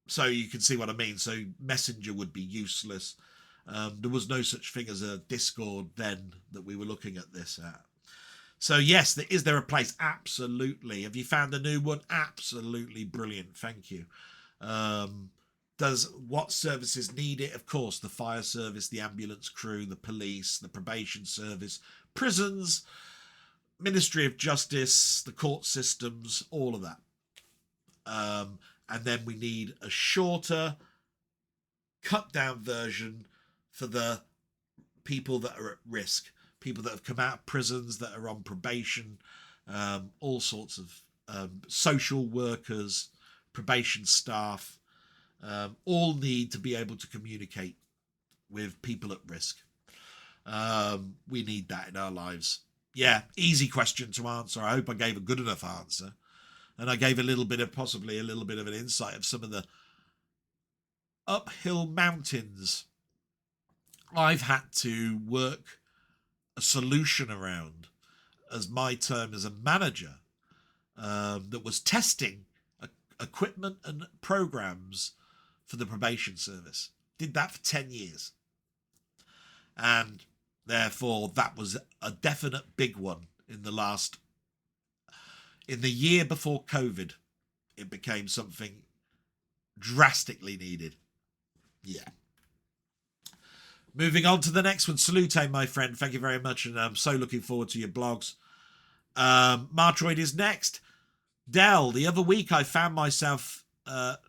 So you can see what I mean. So Messenger would be useless. There was no such thing as a Discord then that we were looking at this at. So yes, is there a place? Absolutely. Have you found a new one? Absolutely brilliant. Thank you. What services need it? Of course, the fire service, the ambulance crew, the police, the probation service, prisons, Ministry of Justice, the court systems, all of that. And then we need a shorter, cut-down version for the people that are at risk, people that have come out of prisons, that are on probation, all sorts of social workers, probation staff, all need to be able to communicate with people at risk. We need that in our lives. Yeah, easy question to answer. I hope I gave a good enough answer. And I gave possibly a little bit of an insight of some of the uphill mountains I've had to work a solution around as my term as a manager that was testing equipment and programs for the probation service. Did that for 10 years. And therefore that was a definite big one in the year before COVID. It became something drastically needed. Yeah. Moving on to the next one. Salute, my friend. Thank you very much. And I'm so looking forward to your blogs. Martroid is next. Dell, the other week I found myself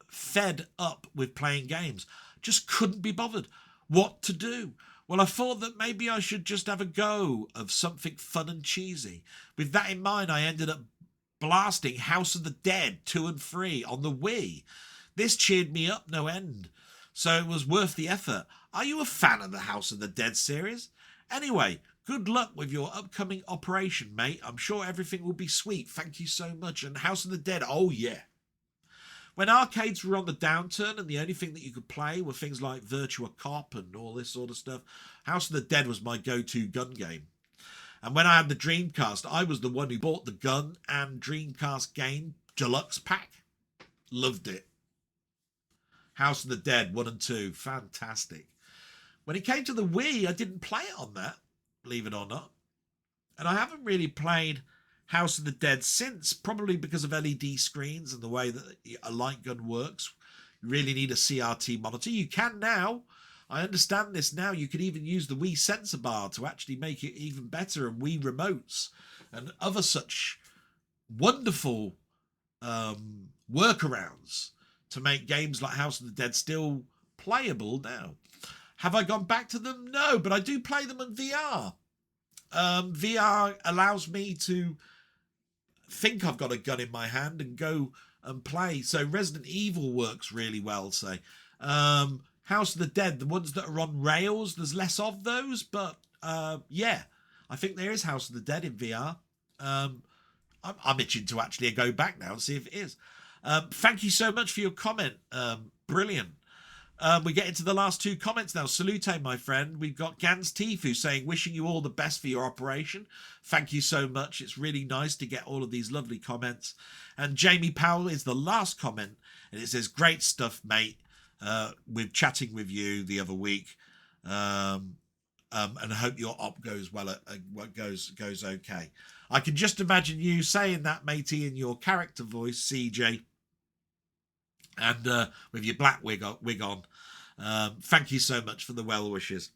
fed up with playing games. Just couldn't be bothered. What to do? Well, I thought that maybe I should just have a go of something fun and cheesy. With that in mind, I ended up blasting House of the Dead 2 and 3 on the Wii. This cheered me up no end, so it was worth the effort. Are you a fan of the House of the Dead series? Anyway, good luck with your upcoming operation, mate. I'm sure everything will be sweet. Thank you so much. And House of the Dead, oh yeah. When arcades were on the downturn and the only thing that you could play were things like Virtua Cop and all this sort of stuff, House of the Dead was my go-to gun game. And when I had the Dreamcast, I was the one who bought the gun and Dreamcast game deluxe pack. Loved it. House of the Dead 1 and 2, fantastic. When it came to the Wii, I didn't play it on that, believe it or not. And I haven't really played House of the Dead since, probably because of LED screens and the way that a light gun works. You really need a CRT monitor. You can now. I understand this now. You can even use the Wii sensor bar to actually make it even better, and Wii remotes and other such wonderful workarounds to make games like House of the Dead still playable now. Have I gone back to them? No, but I do play them in VR. VR allows me to think I've got a gun in my hand and go and play. So Resident Evil works really well, say. House of the Dead, the ones that are on rails, there's less of those, but yeah, I think there is House of the Dead in VR. I'm itching to actually go back now and see if it is. Thank you so much for your comment. Brilliant. We get into the last 2 comments now. Salute, my friend. We've got Gans Tifu saying, wishing you all the best for your operation. Thank you so much. It's really nice to get all of these lovely comments. And Jamie Powell is the last comment, and it says, great stuff, mate. We're chatting with you the other week. And I hope your op goes well. Goes okay. I can just imagine you saying that, matey, in your character voice, CJ, and with your black wig on. Thank you so much for the well wishes.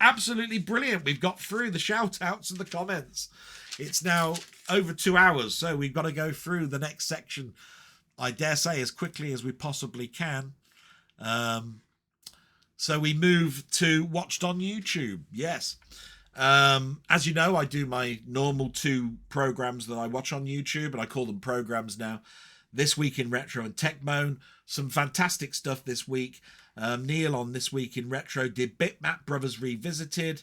Absolutely brilliant. We've got through the shout outs and the comments. It's now over 2 hours, so we've got to go through the next section, I dare say, as quickly as we possibly can. So we move to watched on YouTube. Yes. As you know, I do my normal 2 programs that I watch on YouTube, and I call them programs now. This Week in Retro and Techmoan. Some fantastic stuff this week. Neil on This Week in Retro did Bitmap Brothers Revisited,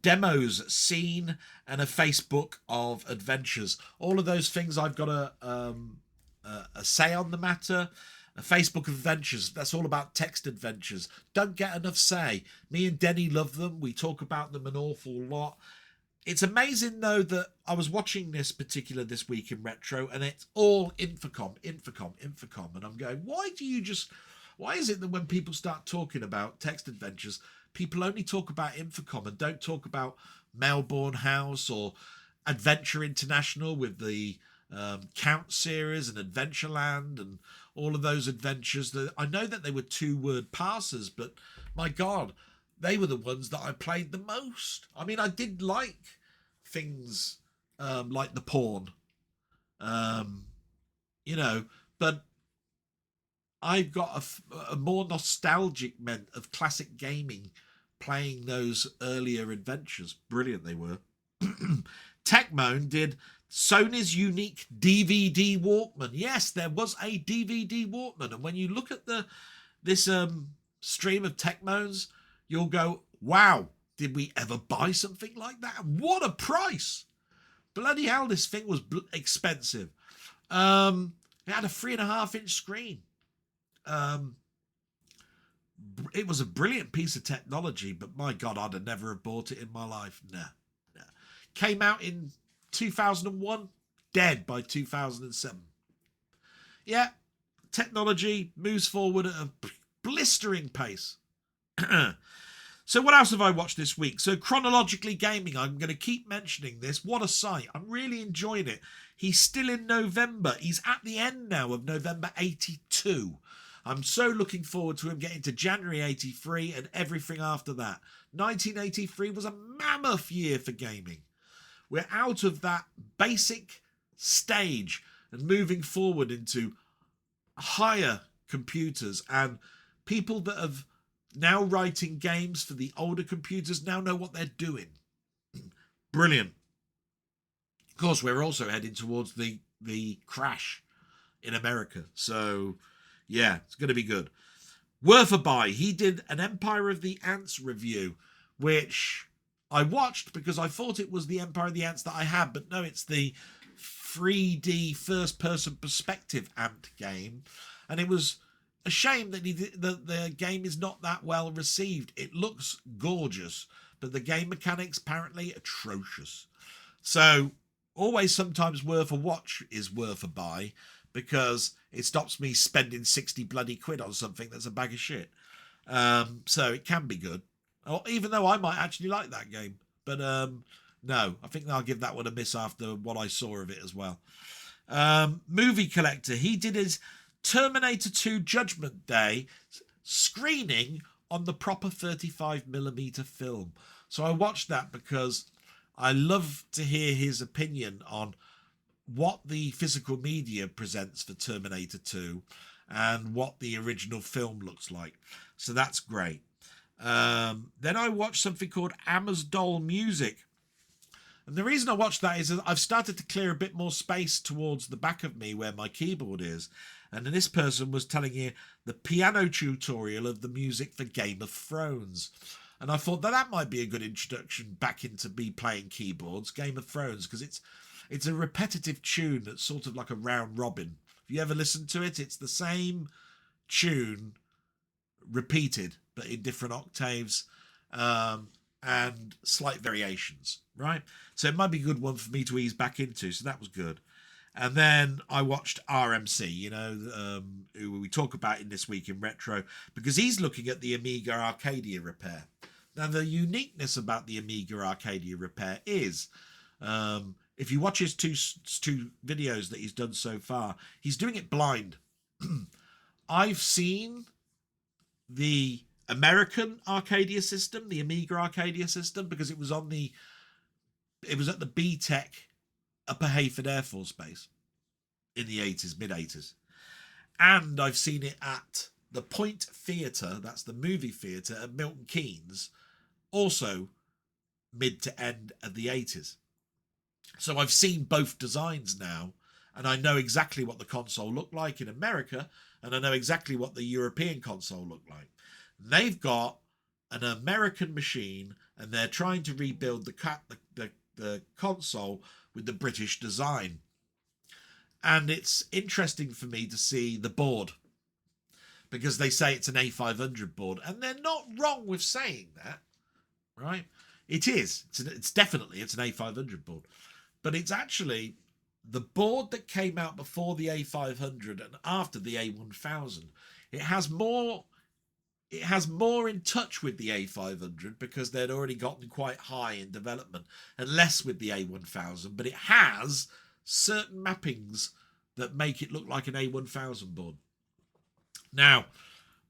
demos seen, and a Facebook of adventures. All of those things I've got a say on the matter. A Facebook adventures, that's all about text adventures. Don't get enough say. Me and Denny love them. We talk about them an awful lot. It's amazing, though, that I was watching this This Week in Retro, and it's all Infocom. And I'm going, why is it that when people start talking about text adventures, people only talk about Infocom and don't talk about Melbourne House or Adventure International with the Count series and Adventureland and all of those adventures? I know that they were 2-word parsers, but my God, they were the ones that I played the most. I mean, I did like things like the Pawn, but I've got a more nostalgic meant of classic gaming playing those earlier adventures. Brilliant they were. Techmoan did Sony's unique DVD Walkman. Yes, there was a DVD Walkman, and when you look at this stream of Techmoans, you'll go, wow, did we ever buy something like that? What a price! Bloody hell, this thing was expensive. It had a 3.5-inch screen. It was a brilliant piece of technology, but my God, I'd have never have bought it in my life. No. Came out in 2001, dead by 2007. Yeah, technology moves forward at a blistering pace. So what else have I watched this week? So Chronologically Gaming, I'm going to keep mentioning this. What a sight. I'm really enjoying it. He's still in November. He's at the end now of November 82. I'm so looking forward to him getting to January 83 and everything after that. 1983 was a mammoth year for gaming. We're out of that basic stage and moving forward into higher computers, and people that have now writing games for the older computers now know what they're doing. Brilliant. Of course, we're also heading towards the crash in America. So, yeah, it's going to be good. Worth a buy. He did an Empire of the Ants review, which I watched because I thought it was the Empire of the Ants that I had, but no, it's the 3D first-person perspective ant game. And it was a shame that the game is not that well received. It looks gorgeous, but the game mechanics apparently atrocious. So always sometimes worth a watch is worth a buy, because it stops me spending 60 bloody quid on something that's a bag of shit. So it can be good. Even though I might actually like that game. But no, I think I'll give that one a miss after what I saw of it as well. Movie Collector, he did his Terminator 2 Judgment Day screening on the proper 35mm film. So I watched that because I love to hear his opinion on what the physical media presents for Terminator 2 and what the original film looks like. So that's great. Then I watched something called Doll Music. And the reason I watched that is I've started to clear a bit more space towards the back of me where my keyboard is. And then this person was telling you the piano tutorial of the music for Game of Thrones. And I thought that might be a good introduction back into me playing keyboards, Game of Thrones, because it's a repetitive tune that's sort of like a round robin. If you ever listen to it, it's the same tune repeated, but in different octaves and slight variations, right? So it might be a good one for me to ease back into. So that was good. And then I watched RMC, who we talk about in This Week in Retro, because he's looking at the Amiga Arcadia repair. Now, the uniqueness about the Amiga Arcadia repair is, if you watch his two videos that he's done so far, he's doing it blind. I've seen the American Arcadia system, the Amiga Arcadia system, because it was at the BTEC Upper Hayford Air Force Base in the 80s, mid-80s. And I've seen it at the Point Theatre, that's the movie theatre at Milton Keynes, also mid to end of the 80s. So I've seen both designs now, and I know exactly what the console looked like in America, and I know exactly what the European console looked like. They've got an American machine, and they're trying to rebuild the console with the British design. And it's interesting for me to see the board, because they say it's an A500 board, and they're not wrong with saying that, right? It is. It's definitely an A500 board. But it's actually the board that came out before the A500 and after the A1000. It has more in touch with the A500 because they'd already gotten quite high in development, and less with the A1000, but it has certain mappings that make it look like an A1000 board. Now,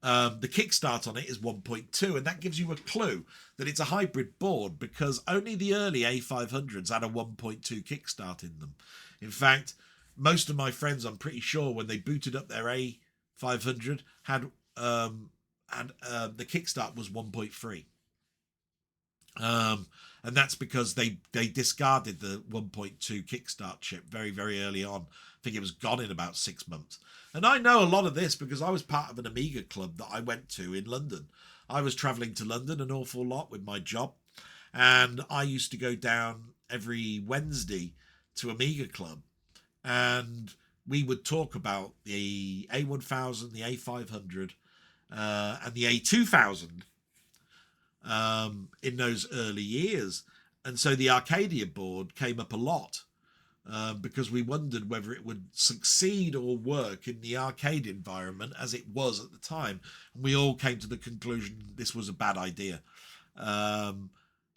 the kickstart on it is 1.2, and that gives you a clue that it's a hybrid board, because only the early A500s had a 1.2 kickstart in them. In fact, most of my friends, I'm pretty sure, when they booted up their A500, had the kickstart was 1.3. And that's because they discarded the 1.2 kickstart chip very, very early on. I think it was gone in about 6 months. And I know a lot of this because I was part of an Amiga club that I went to in London. I was travelling to London an awful lot with my job, and I used to go down every Wednesday to Amiga Club, and we would talk about the A1000, the A500, and the A2000 in those early years. And so the Arcadia board came up a lot because we wondered whether it would succeed or work in the arcade environment as it was at the time. And we all came to the conclusion this was a bad idea.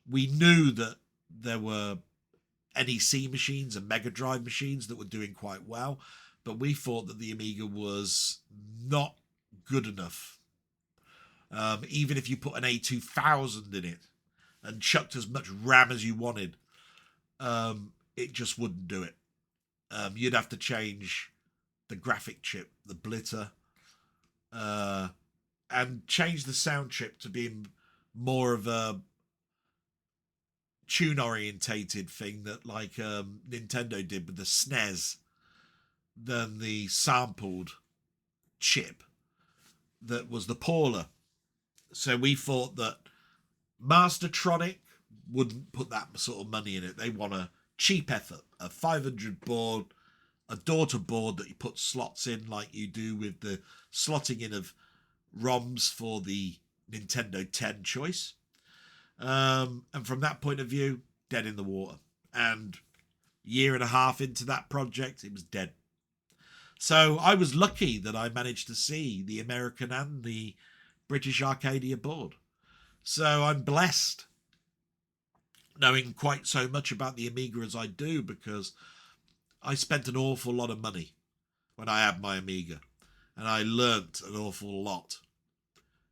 We knew that there were NEC machines and Mega Drive machines that were doing quite well, but we thought that the Amiga was not good enough. Even if you put an A2000 in it and chucked as much RAM as you wanted, it just wouldn't do it. You'd have to change the graphic chip, the blitter, and change the sound chip to be more of a tune-orientated thing that like Nintendo did with the SNES than the sampled chip that was the Paula. So we thought that Mastertronic wouldn't put that sort of money in it. They want a cheap effort, a 500 board, a daughter board that you put slots in like you do with the slotting in of ROMs for the Nintendo 10 choice. And from that point of view, dead in the water. And a year and a half into that project, it was dead. So I was lucky that I managed to see the American and the British Arcadia board. So I'm blessed knowing quite so much about the Amiga as I do, because I spent an awful lot of money when I had my Amiga, and I learnt an awful lot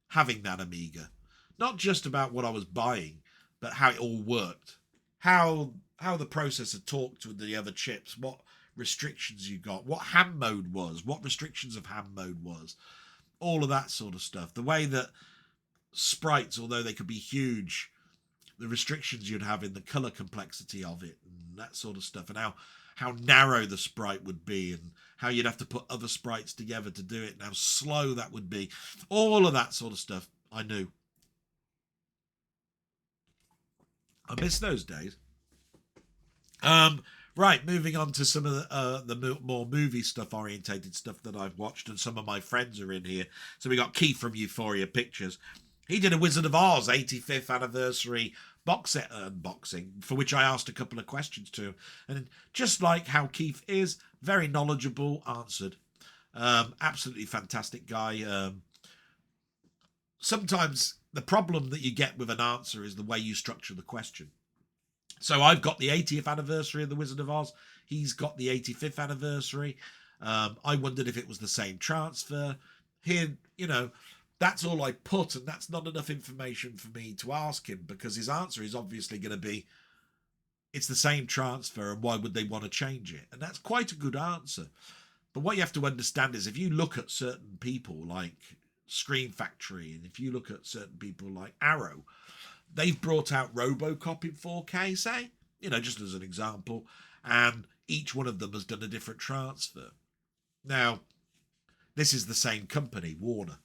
having that Amiga. Not just about what I was buying, but how it all worked, how the processor talked to the other chips, what restrictions you got, what ham mode was, what restrictions of ham mode was, all of that sort of stuff. The way that sprites, although they could be huge, the restrictions you'd have in the color complexity of it and that sort of stuff, and how narrow the sprite would be, and how you'd have to put other sprites together to do it, and how slow that would be. All of that sort of stuff I knew. I miss those days. Right, moving on to some of the more movie stuff orientated stuff that I've watched, and some of my friends are in here. So we got Keith from Euphoria Pictures. He did a Wizard of Oz 85th anniversary box set unboxing, for which I asked a couple of questions to him. And just like how Keith is, very knowledgeable, answered. Absolutely fantastic guy. Sometimes the problem that you get with an answer is the way you structure the question. So I've got the 80th anniversary of the Wizard of Oz. He's got the 85th anniversary. I wondered if it was the same transfer. Here, that's all I put, and that's not enough information for me to ask him, because his answer is obviously going to be, it's the same transfer, and why would they want to change it? And that's quite a good answer. But what you have to understand is, if you look at certain people like Screen Factory, and if you look at certain people like Arrow, they've brought out RoboCop in 4K, say, just as an example, and each one of them has done a different transfer. Now, this is the same company, Warner.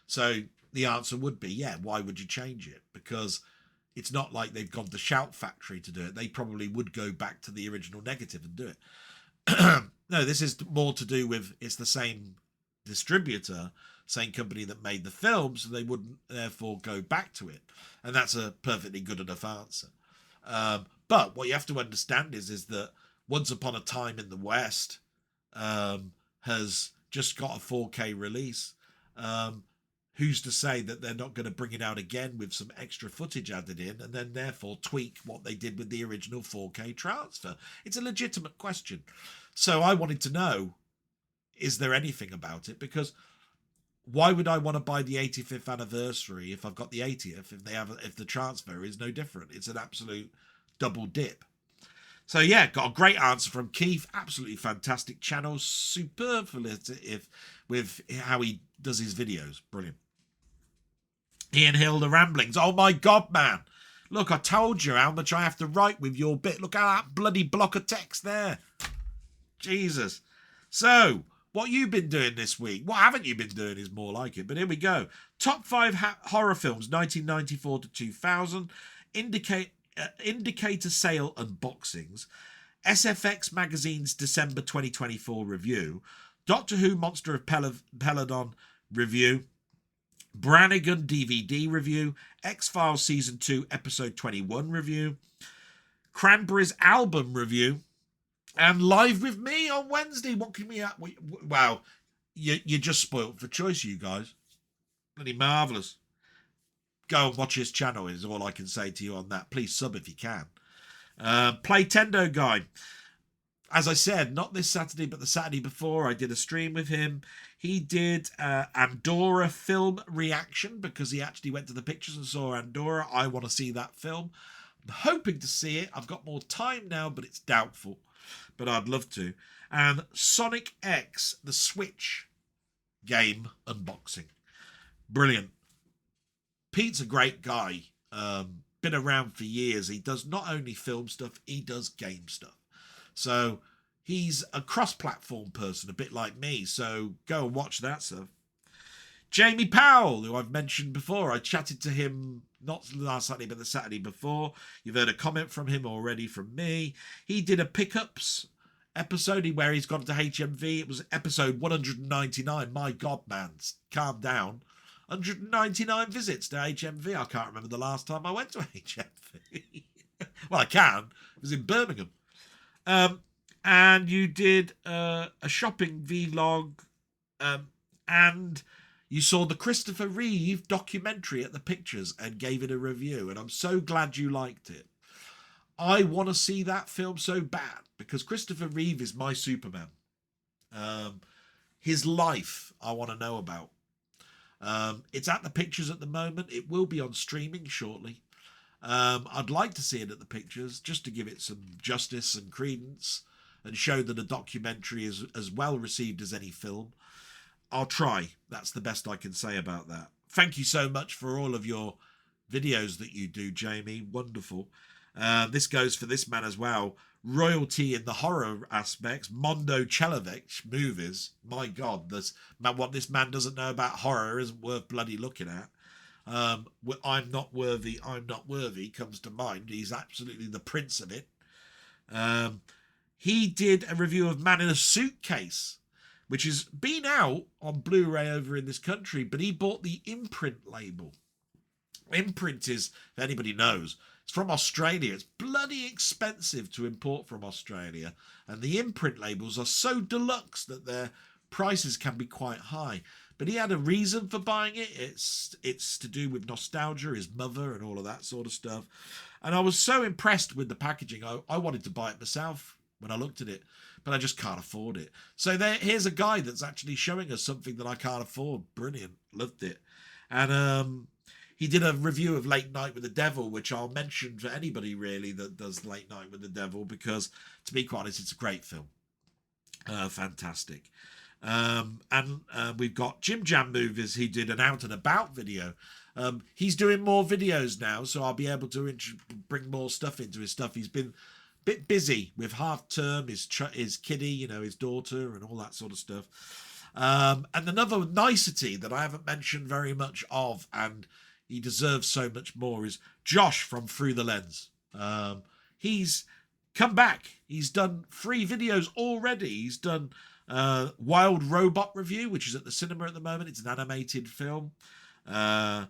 So the answer would be, yeah, why would you change it? Because it's not like they've gone to Shout Factory to do it. They probably would go back to the original negative and do it. No, this is more to do with, it's the same distributor, same company that made the film, so they wouldn't therefore go back to it. And that's a perfectly good enough answer. But what you have to understand is that Once Upon a Time in the West has just got a 4K release. Who's to say that they're not going to bring it out again with some extra footage added in, and then therefore tweak what they did with the original 4K transfer? It's a legitimate question. So I wanted to know, is there anything about it? Because why would I want to buy the 85th anniversary if I've got the 80th, if the transfer is no different? It's an absolute double dip. So yeah, got a great answer from Keith. Absolutely fantastic channel. Superlative with how he does his videos. Brilliant. Ian Hill, The Ramblings. Oh my God, man. Look, I told you how much I have to write with your bit. Look at that bloody block of text there. Jesus. So, what you been doing this week? What haven't you been doing is more like it. But here we go. Top 5 horror films, 1994 to 2000. Indicator sale unboxings. SFX Magazine's December 2024 review. Doctor Who Monster of Peladon review. Brannigan DVD review. X-Files Season 2 Episode 21 review. Cranberries album review. And Live with me on Wednesday. What can we... Wow. You're just spoilt for choice, you guys. Bloody marvellous. Go and watch his channel is all I can say to you on that. Please sub if you can. Playtendoguy. As I said, not this Saturday, but the Saturday before, I did a stream with him. He did Andorra film reaction, because he actually went to the pictures and saw Andorra. I want to see that film. I'm hoping to see it. I've got more time now, but it's doubtful. But I'd love to. And Sonic X, the Switch game unboxing. Brilliant. Pete's a great guy. Been around for years. He does not only film stuff, he does game stuff. So he's a cross-platform person, a bit like me. So go and watch that stuff. Jamie Powell, who I've mentioned before. I chatted to him not last Saturday, but the Saturday before. You've heard a comment from him already from me. He did a pickups episode where he's gone to HMV. It was episode 199. My God, man, calm down. 199 visits to HMV. I can't remember the last time I went to HMV. Well, I can. It was in Birmingham. And you did a shopping vlog, and you saw the Christopher Reeve documentary at the Pictures and gave it a review, and I'm so glad you liked it. I want to see that film so bad because Christopher Reeve is my Superman. His life I want to know about. It's at the Pictures at the moment. It will be on streaming shortly. I'd like to see it at the Pictures just to give it some justice and credence and show that a documentary is as well received as any film. I'll try. That's the best I can say about that. Thank you so much for all of your videos that you do, Jamie. Wonderful. This goes for this man as well. Royalty in the horror aspects. Mondo Chelloveck movies. My God, what this man doesn't know about horror isn't worth bloody looking at. I'm not worthy comes to mind. He's absolutely the prince of it. He did a review of Man in a Suitcase, which has been out on Blu-ray over in this country, but he bought the imprint label. Imprint is, if anybody knows, it's from Australia. It's bloody expensive to import from Australia, and the imprint labels are so deluxe that their prices can be quite high. But he had a reason for buying it. It's to do with nostalgia, his mother, and all of that sort of stuff. And I was so impressed with the packaging. I wanted to buy it myself when I looked at it, but I just can't afford it. So here's a guy that's actually showing us something that I can't afford. Brilliant. Loved it. And he did a review of Late Night with the Devil, which I'll mention for anybody really that does Late Night with the Devil, because to be quite honest, it's a great film. Fantastic. And we've got Jim Jam Movies. He did an out and about video. He's doing more videos now, so I'll be able to bring more stuff into his stuff. He's been a bit busy with half term, his kiddie, his daughter, and all that sort of stuff. And another nicety that I haven't mentioned very much of, and he deserves so much more, is Josh from Through the Lens. He's come back. He's done 3 videos already. He's done Wild Robot Review, which is at the cinema at the moment. It's an animated film. And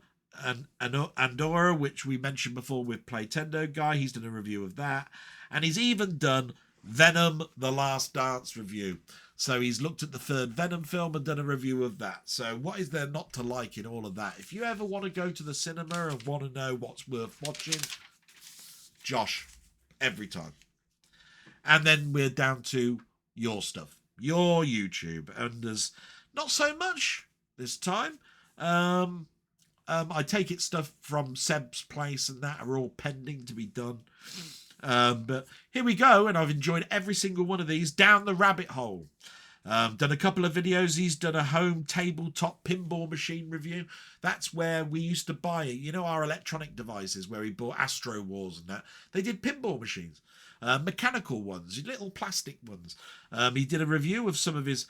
Andorra, which we mentioned before with Playtendoguy. He's done a review of that. And he's even done Venom The Last Dance review. So he's looked at the 3rd Venom film and done a review of that. So what is there not to like in all of that? If you ever want to go to the cinema and want to know what's worth watching, Josh, every time. And then we're down to your stuff, your YouTube. And there's not so much this time. I take it stuff from Seb's place and that are all pending to be done. But here we go, and I've enjoyed every single one of these. Down the Rabbit Hole. Done a couple of videos. He's done a home tabletop pinball machine review. That's where we used to buy it. Our electronic devices where he bought Astro Wars and that. They did pinball machines. Mechanical ones, little plastic ones. He did a review of some of his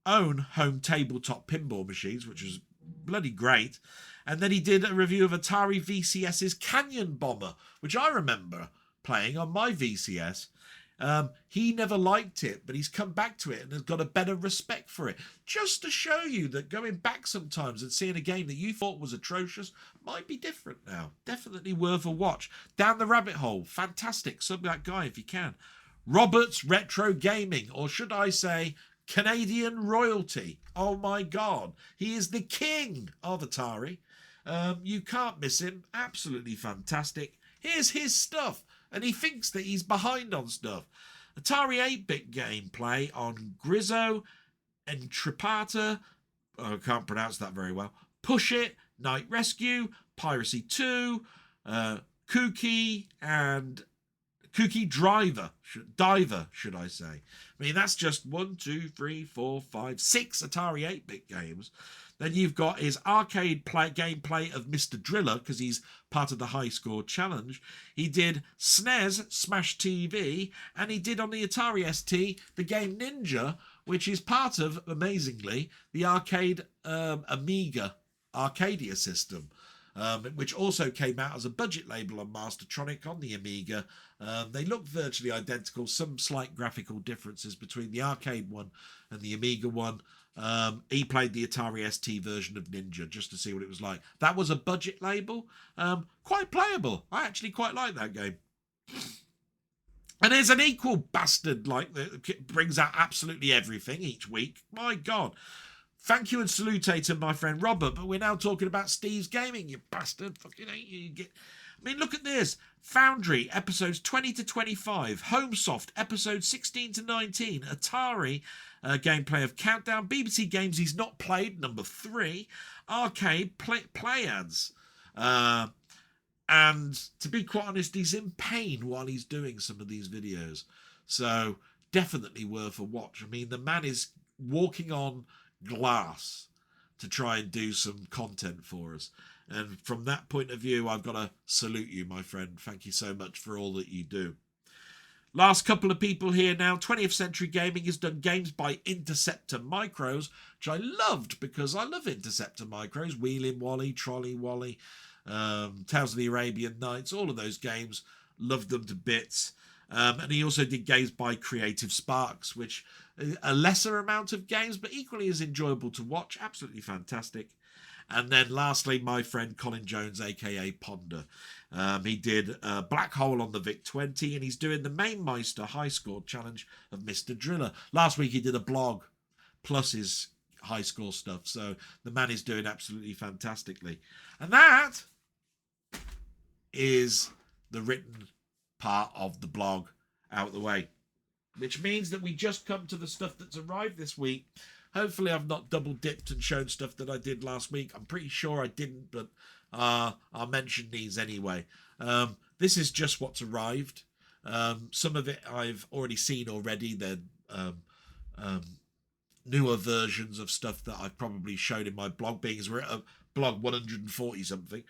own home tabletop pinball machines, which was bloody great. And then he did a review of Atari VCS's Canyon Bomber, which I remember playing on my VCS. He never liked it, but he's come back to it and has got a better respect for it. Just to show you that going back sometimes and seeing a game that you thought was atrocious might be different now. Definitely worth a watch. Down the Rabbit Hole. Fantastic. Sub that guy if you can. Robert's Retro Gaming, or should I say Canadian royalty. Oh my God. He is the king of Atari. You can't miss him. Absolutely fantastic. Here's his stuff. And he thinks that he's behind on stuff. Atari 8-bit gameplay on Grizzo, Entrapata, I can't pronounce that very well, Push It, Night Rescue, Piracy 2, Kooky, and Kooky Diver, should I say. I mean, that's just 1, 2, 3, 4, 5, 6 Atari 8-bit games. Then you've got his arcade gameplay of Mr. Driller, because he's part of the High Score Challenge. He did SNES, Smash TV, and he did on the Atari ST the game Ninja, which is part of, amazingly, the arcade Amiga Arcadia system, which also came out as a budget label on Mastertronic on the Amiga. They look virtually identical, some slight graphical differences between the arcade one and the Amiga one. He played the Atari ST version of Ninja just to see what it was like. That was a budget label. Quite playable. I actually quite like that game. And there's an equal bastard like that brings out absolutely everything each week. My God. Thank you and salute to my friend Robert, but we're now talking about Steve's Gaming, you bastard. Fucking hate you. I mean, look at this. Foundry, episodes 20 to 25. Homesoft, episodes 16 to 19. Atari, gameplay of Countdown. BBC Games he's not played, number 3. Arcade, Playads. And to be quite honest, he's in pain while he's doing some of these videos. So definitely worth a watch. I mean, the man is walking on glass to try and do some content for us. And from that point of view, I've got to salute you, my friend. Thank you so much for all that you do. Last couple of people here now. 20th Century Gaming has done games by Interceptor Micros, which I loved because I love Interceptor Micros. Wheeling Wally, Trolley Wally, Tales of the Arabian Nights, all of those games. Loved them to bits. And he also did games by Creative Sparks, which a lesser amount of games, but equally as enjoyable to watch. Absolutely fantastic. And then lastly, my friend Colin Jones, aka Ponder. He did Black Hole on the VIC-20, and he's doing the Mamemeister high score challenge of Mr. Driller. Last week he did a blog plus his high score stuff. So the man is doing absolutely fantastically. And that is the written part of the blog out of the way, which means that we just come to the stuff that's arrived this week. Hopefully I've not double dipped and shown stuff that I did last week. I'm pretty sure I didn't, but I'll mention these anyway. This is just what's arrived. Some of it I've already seen already. They're newer versions of stuff that I've probably showed in my blog, being as we're at a blog 140 something.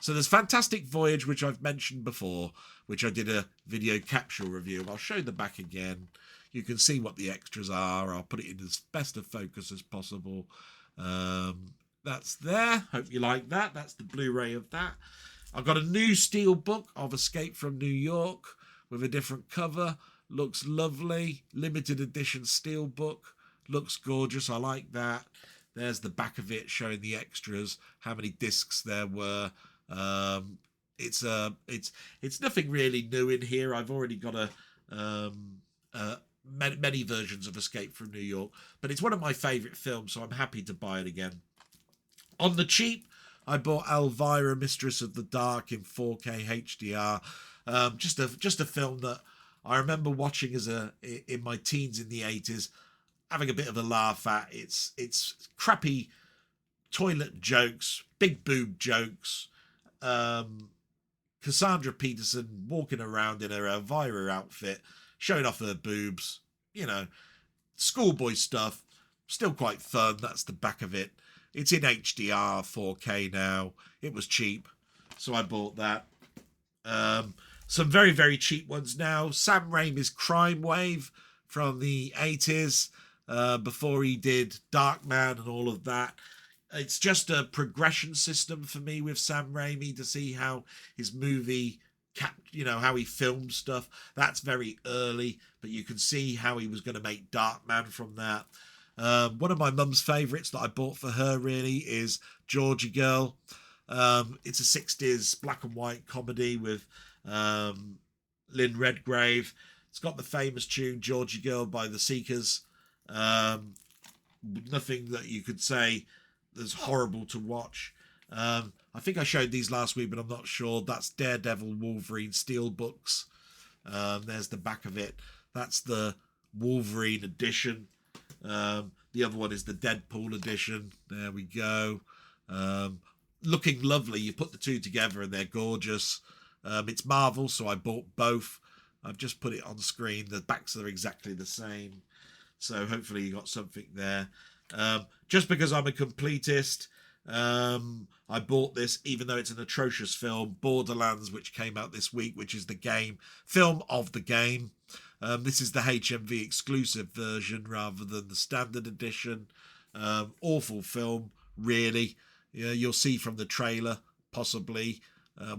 So there's Fantastic Voyage, which I've mentioned before, which I did a video capsule review. I'll show the back again. You can see what the extras are. I'll put it in as best of focus as possible. That's there. Hope you like that. That's the Blu-ray of that. I've got a new steelbook of Escape from New York with a different cover. Looks lovely. Limited edition steelbook. Looks gorgeous. I like that. There's the back of it showing the extras, how many discs there were. It's nothing really new in here. I've already got many versions of Escape from New York, but it's one of my favourite films, so I'm happy to buy it again. On the cheap, I bought Elvira, Mistress of the Dark in 4K HDR. Just a film that I remember watching in my teens in the 80s, having a bit of a laugh at. It's crappy toilet jokes, big boob jokes. Cassandra Peterson walking around in her Elvira outfit, showing off her boobs, schoolboy stuff, still quite fun. That's the back of it. It's in HDR 4K now. It was cheap, so I bought that. Some very, very cheap ones now. Sam Raimi's Crime Wave from the 80s, before he did Darkman and all of that. It's just a progression system for me with Sam Raimi to see how his movie, how he filmed stuff. That's very early, but you can see how he was going to make Darkman from that. One of my mum's favourites that I bought for her really is Georgie Girl. It's a 60s black and white comedy with Lynn Redgrave. It's got the famous tune Georgie Girl by the Seekers. Nothing that you could say that's horrible to watch. I think I showed these last week, but I'm not sure. That's Daredevil Wolverine Steelbooks. There's the back of it. That's the Wolverine edition. The other one is the Deadpool edition. There we go. Looking lovely. You put the two together and they're gorgeous. It's Marvel, so I bought both. I've just put it on screen. The backs are exactly the same. So hopefully you got something there. Just because I'm a completist, I bought this, even though it's an atrocious film, Borderlands, which came out this week, which is the film of the game. This is the HMV exclusive version rather than the standard edition. Awful film, really. You'll see from the trailer, possibly,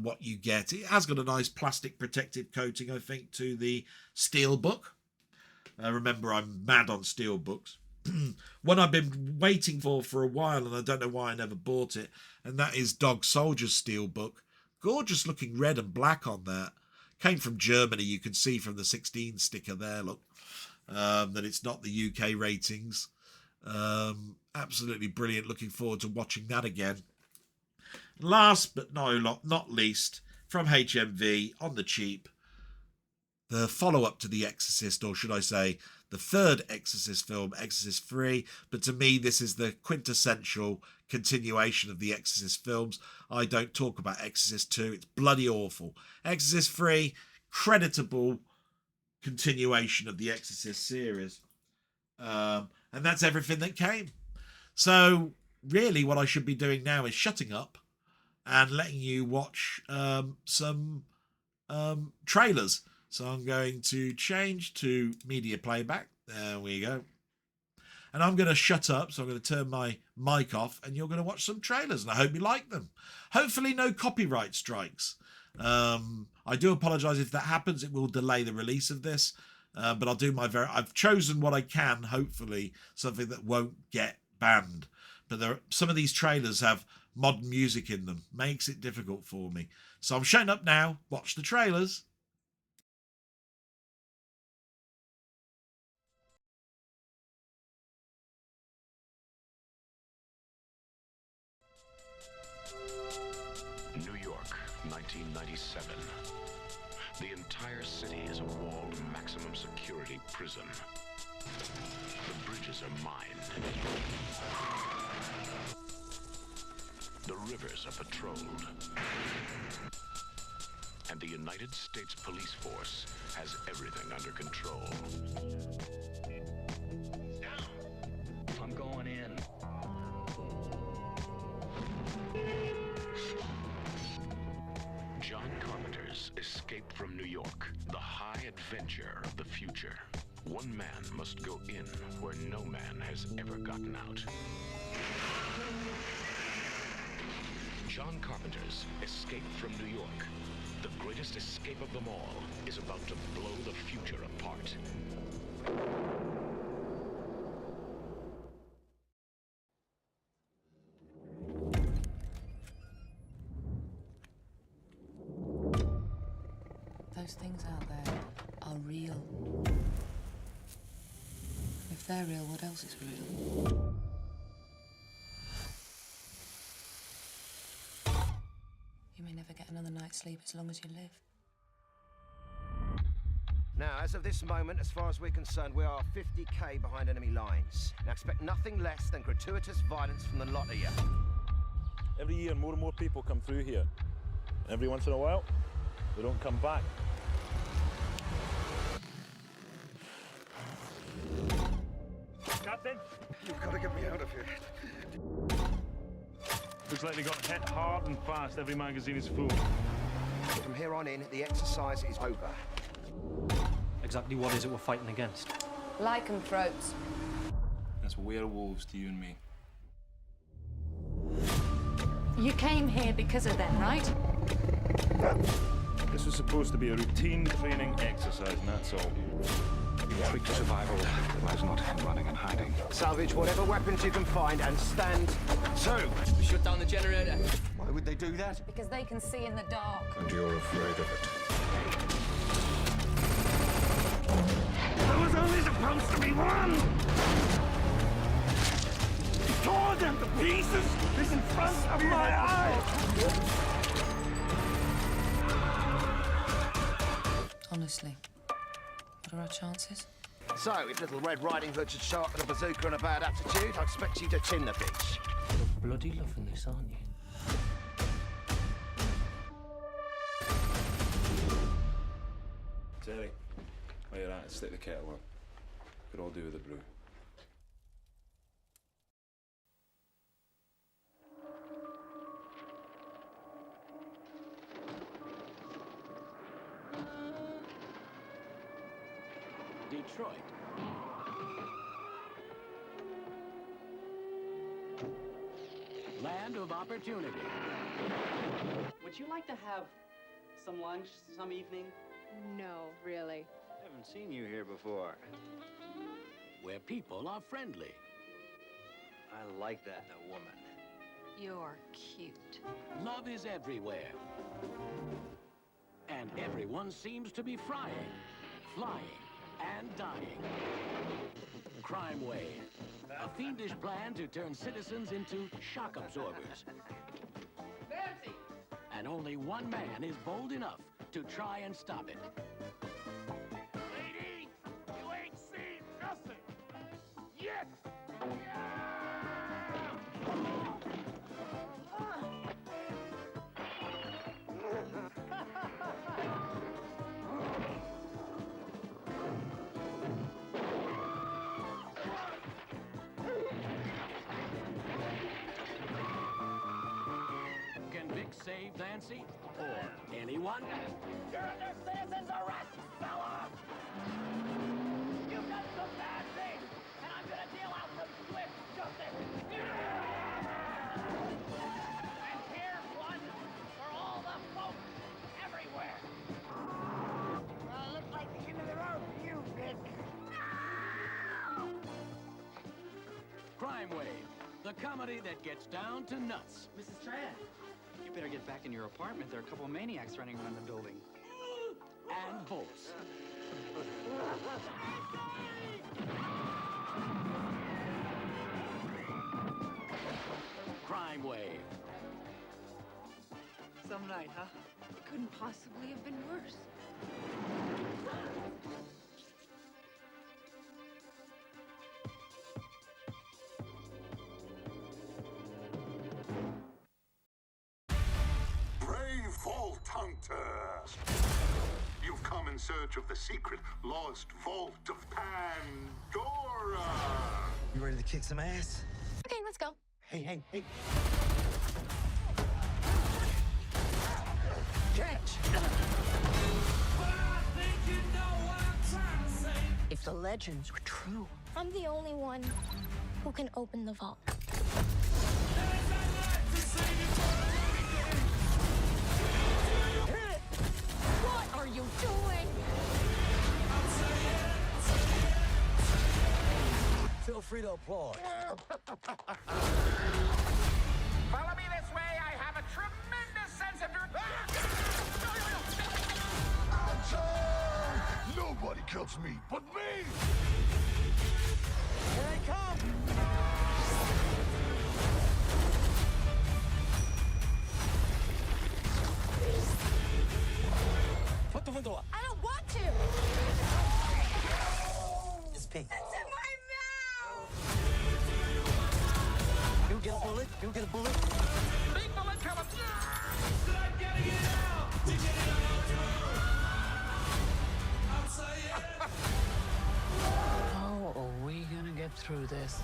what you get. It has got a nice plastic protective coating, I think, to the steelbook. Remember, I'm mad on steelbooks. One I've been waiting for a while, and I don't know why I never bought it, and that is Dog Soldier's steelbook. Gorgeous looking red and black on that. Came from Germany. You can see from the 16 sticker there, look, that it's not the UK ratings. Absolutely brilliant. Looking forward to watching that again. Last but not least, from HMV on the cheap, the follow-up to The Exorcist, or should I say the third Exorcist film, Exorcist 3. But to me, this is the quintessential continuation of the Exorcist films. I don't talk about Exorcist 2. It's bloody awful. Exorcist 3, creditable continuation of the Exorcist series. And that's everything that came. So really what I should be doing now is shutting up and letting you watch some trailers. So I'm going to change to media playback. There we go. And I'm going to shut up. So I'm going to turn my mic off and you're going to watch some trailers. And I hope you like them. Hopefully no copyright strikes. I do apologise if that happens. It will delay the release of this. But I'll do my I've chosen what I can, hopefully, something that won't get banned. But some of these trailers have modern music in them. Makes it difficult for me. So I'm shutting up now. Watch the trailers. New York, 1997. The entire city is a walled maximum security prison. The bridges are mined. The rivers are patrolled. And the United States Police Force has everything under control. I'm going in. John Carpenter's Escape from New York, the high adventure of the future. One man must go in where no man has ever gotten out. John Carpenter's Escape from New York, the greatest escape of them all, is about to blow the future apart. Those things out there are real. If they're real, what else is real? You may never get another night's sleep as long as you live. Now, as of this moment, as far as we're concerned, we are 50k behind enemy lines. Now, expect nothing less than gratuitous violence from the lot of you. Every year, more and more people come through here. Every once in a while, they don't come back. Captain? You've got to get me out of here. Looks like they got hit hard and fast. Every magazine is full. From here on in, the exercise is over. Exactly what is it we're fighting against? Lycanthropes. That's werewolves to you and me. You came here because of them, right? This was supposed to be a routine training exercise, and that's all. Quick survival lies not in running and hiding. Salvage whatever weapons you can find and stand to. Shut down the generator. Why would they do that? Because they can see in the dark. And you're afraid of it. There was only supposed to be one! He tore them to pieces! This in front of my eyes! Honestly, what are our chances? So, if Little Red Riding Hood should show up with a bazooka and a bad attitude, I expect you to tin the bitch. You're bloody loving this, aren't you? Terry, while you're at it, stick the kettle on. Could all do with a brew. Detroit. Land of opportunity. Would you like to have some lunch some evening? No, really. I haven't seen you here before. Where people are friendly. I like that in a woman. You're cute. Love is everywhere. And and everyone seems to be frying, flying, and dying. Crime Wave, a fiendish plan to turn citizens into shock absorbers. Nancy! And only one man is bold enough to try and stop it. Lady, you ain't seen nothing yet. Can Vic save Nancy? Or anyone? You're under citizen's arrest, fella! You've done some bad things, and I'm gonna deal out some swift justice! And here's one for all the folks everywhere! Looks like the end of the road for you, Vic. Crime Wave, the comedy that gets down to nuts. Mrs. Tran, you better get back in your apartment. There are a couple of maniacs running around the building. And bolts. Crime Wave. Some night, huh? Couldn't possibly have been worse. Brave vault hunters! You've come in search of the secret lost vault of Pandora! You ready to kick some ass? Okay, let's go. Hey. Catch! If the legends were true, I'm the only one who can open the vault. What are you doing? Feel free to applaud. Follow me this way. I have a tremendous sense of Nobody kills me but me! Here they come! Put the window up. I don't want to. It's pink. It's in my mouth. You get a bullet? You get a bullet? big bullet coming. How are we gonna get through this?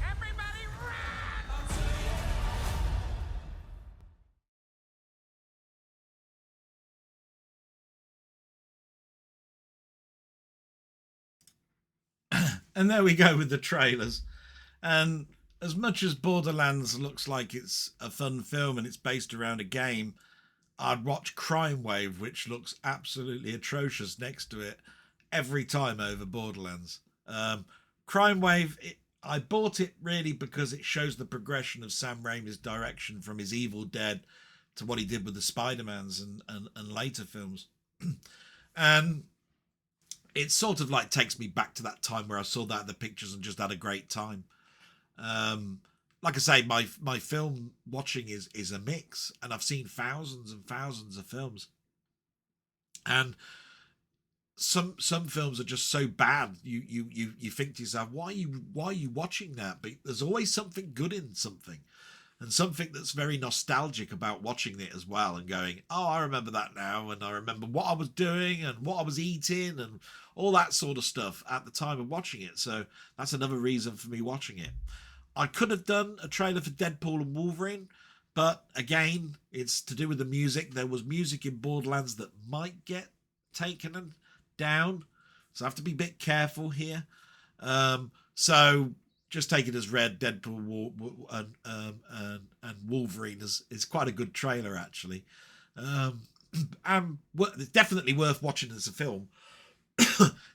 Everybody run! And there we go with the trailers. And as much as Borderlands looks like it's a fun film and it's based around a game, I'd watch Crime Wave, which looks absolutely atrocious next to it, every time over Borderlands. Crime Wave, I bought it really because it shows the progression of Sam Raimi's direction from his Evil Dead to what he did with the Spider-Mans and later films. And it sort of like takes me back to that time where I saw that at the pictures and just had a great time. Like I say, my film watching is a mix, and I've seen thousands and thousands of films, and some films are just so bad you think to yourself, why are you watching that? But there's always something good in something, and something that's very nostalgic about watching it as well, and going, oh, I remember that now, and I remember what I was doing and what I was eating and all that sort of stuff at the time of watching it. So that's another reason for me watching it. I could have done a trailer for Deadpool and Wolverine, but again, it's to do with the music. There was music in Borderlands that might get taken down, so I have to be a bit careful here. So just take it as read. Deadpool and Wolverine is quite a good trailer, actually. And it's definitely worth watching as a film.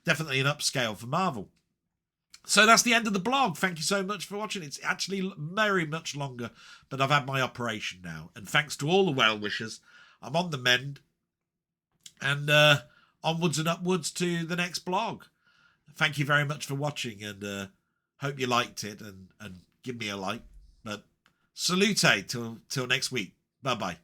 Definitely an upscale for Marvel. So that's the end of the blog. Thank you so much for watching. It's actually very much longer, but I've had my operation now. And thanks to all the well-wishers, I'm on the mend. And onwards and upwards to the next blog. Thank you very much for watching, and hope you liked it, and give me a like. But salute till next week. Bye-bye.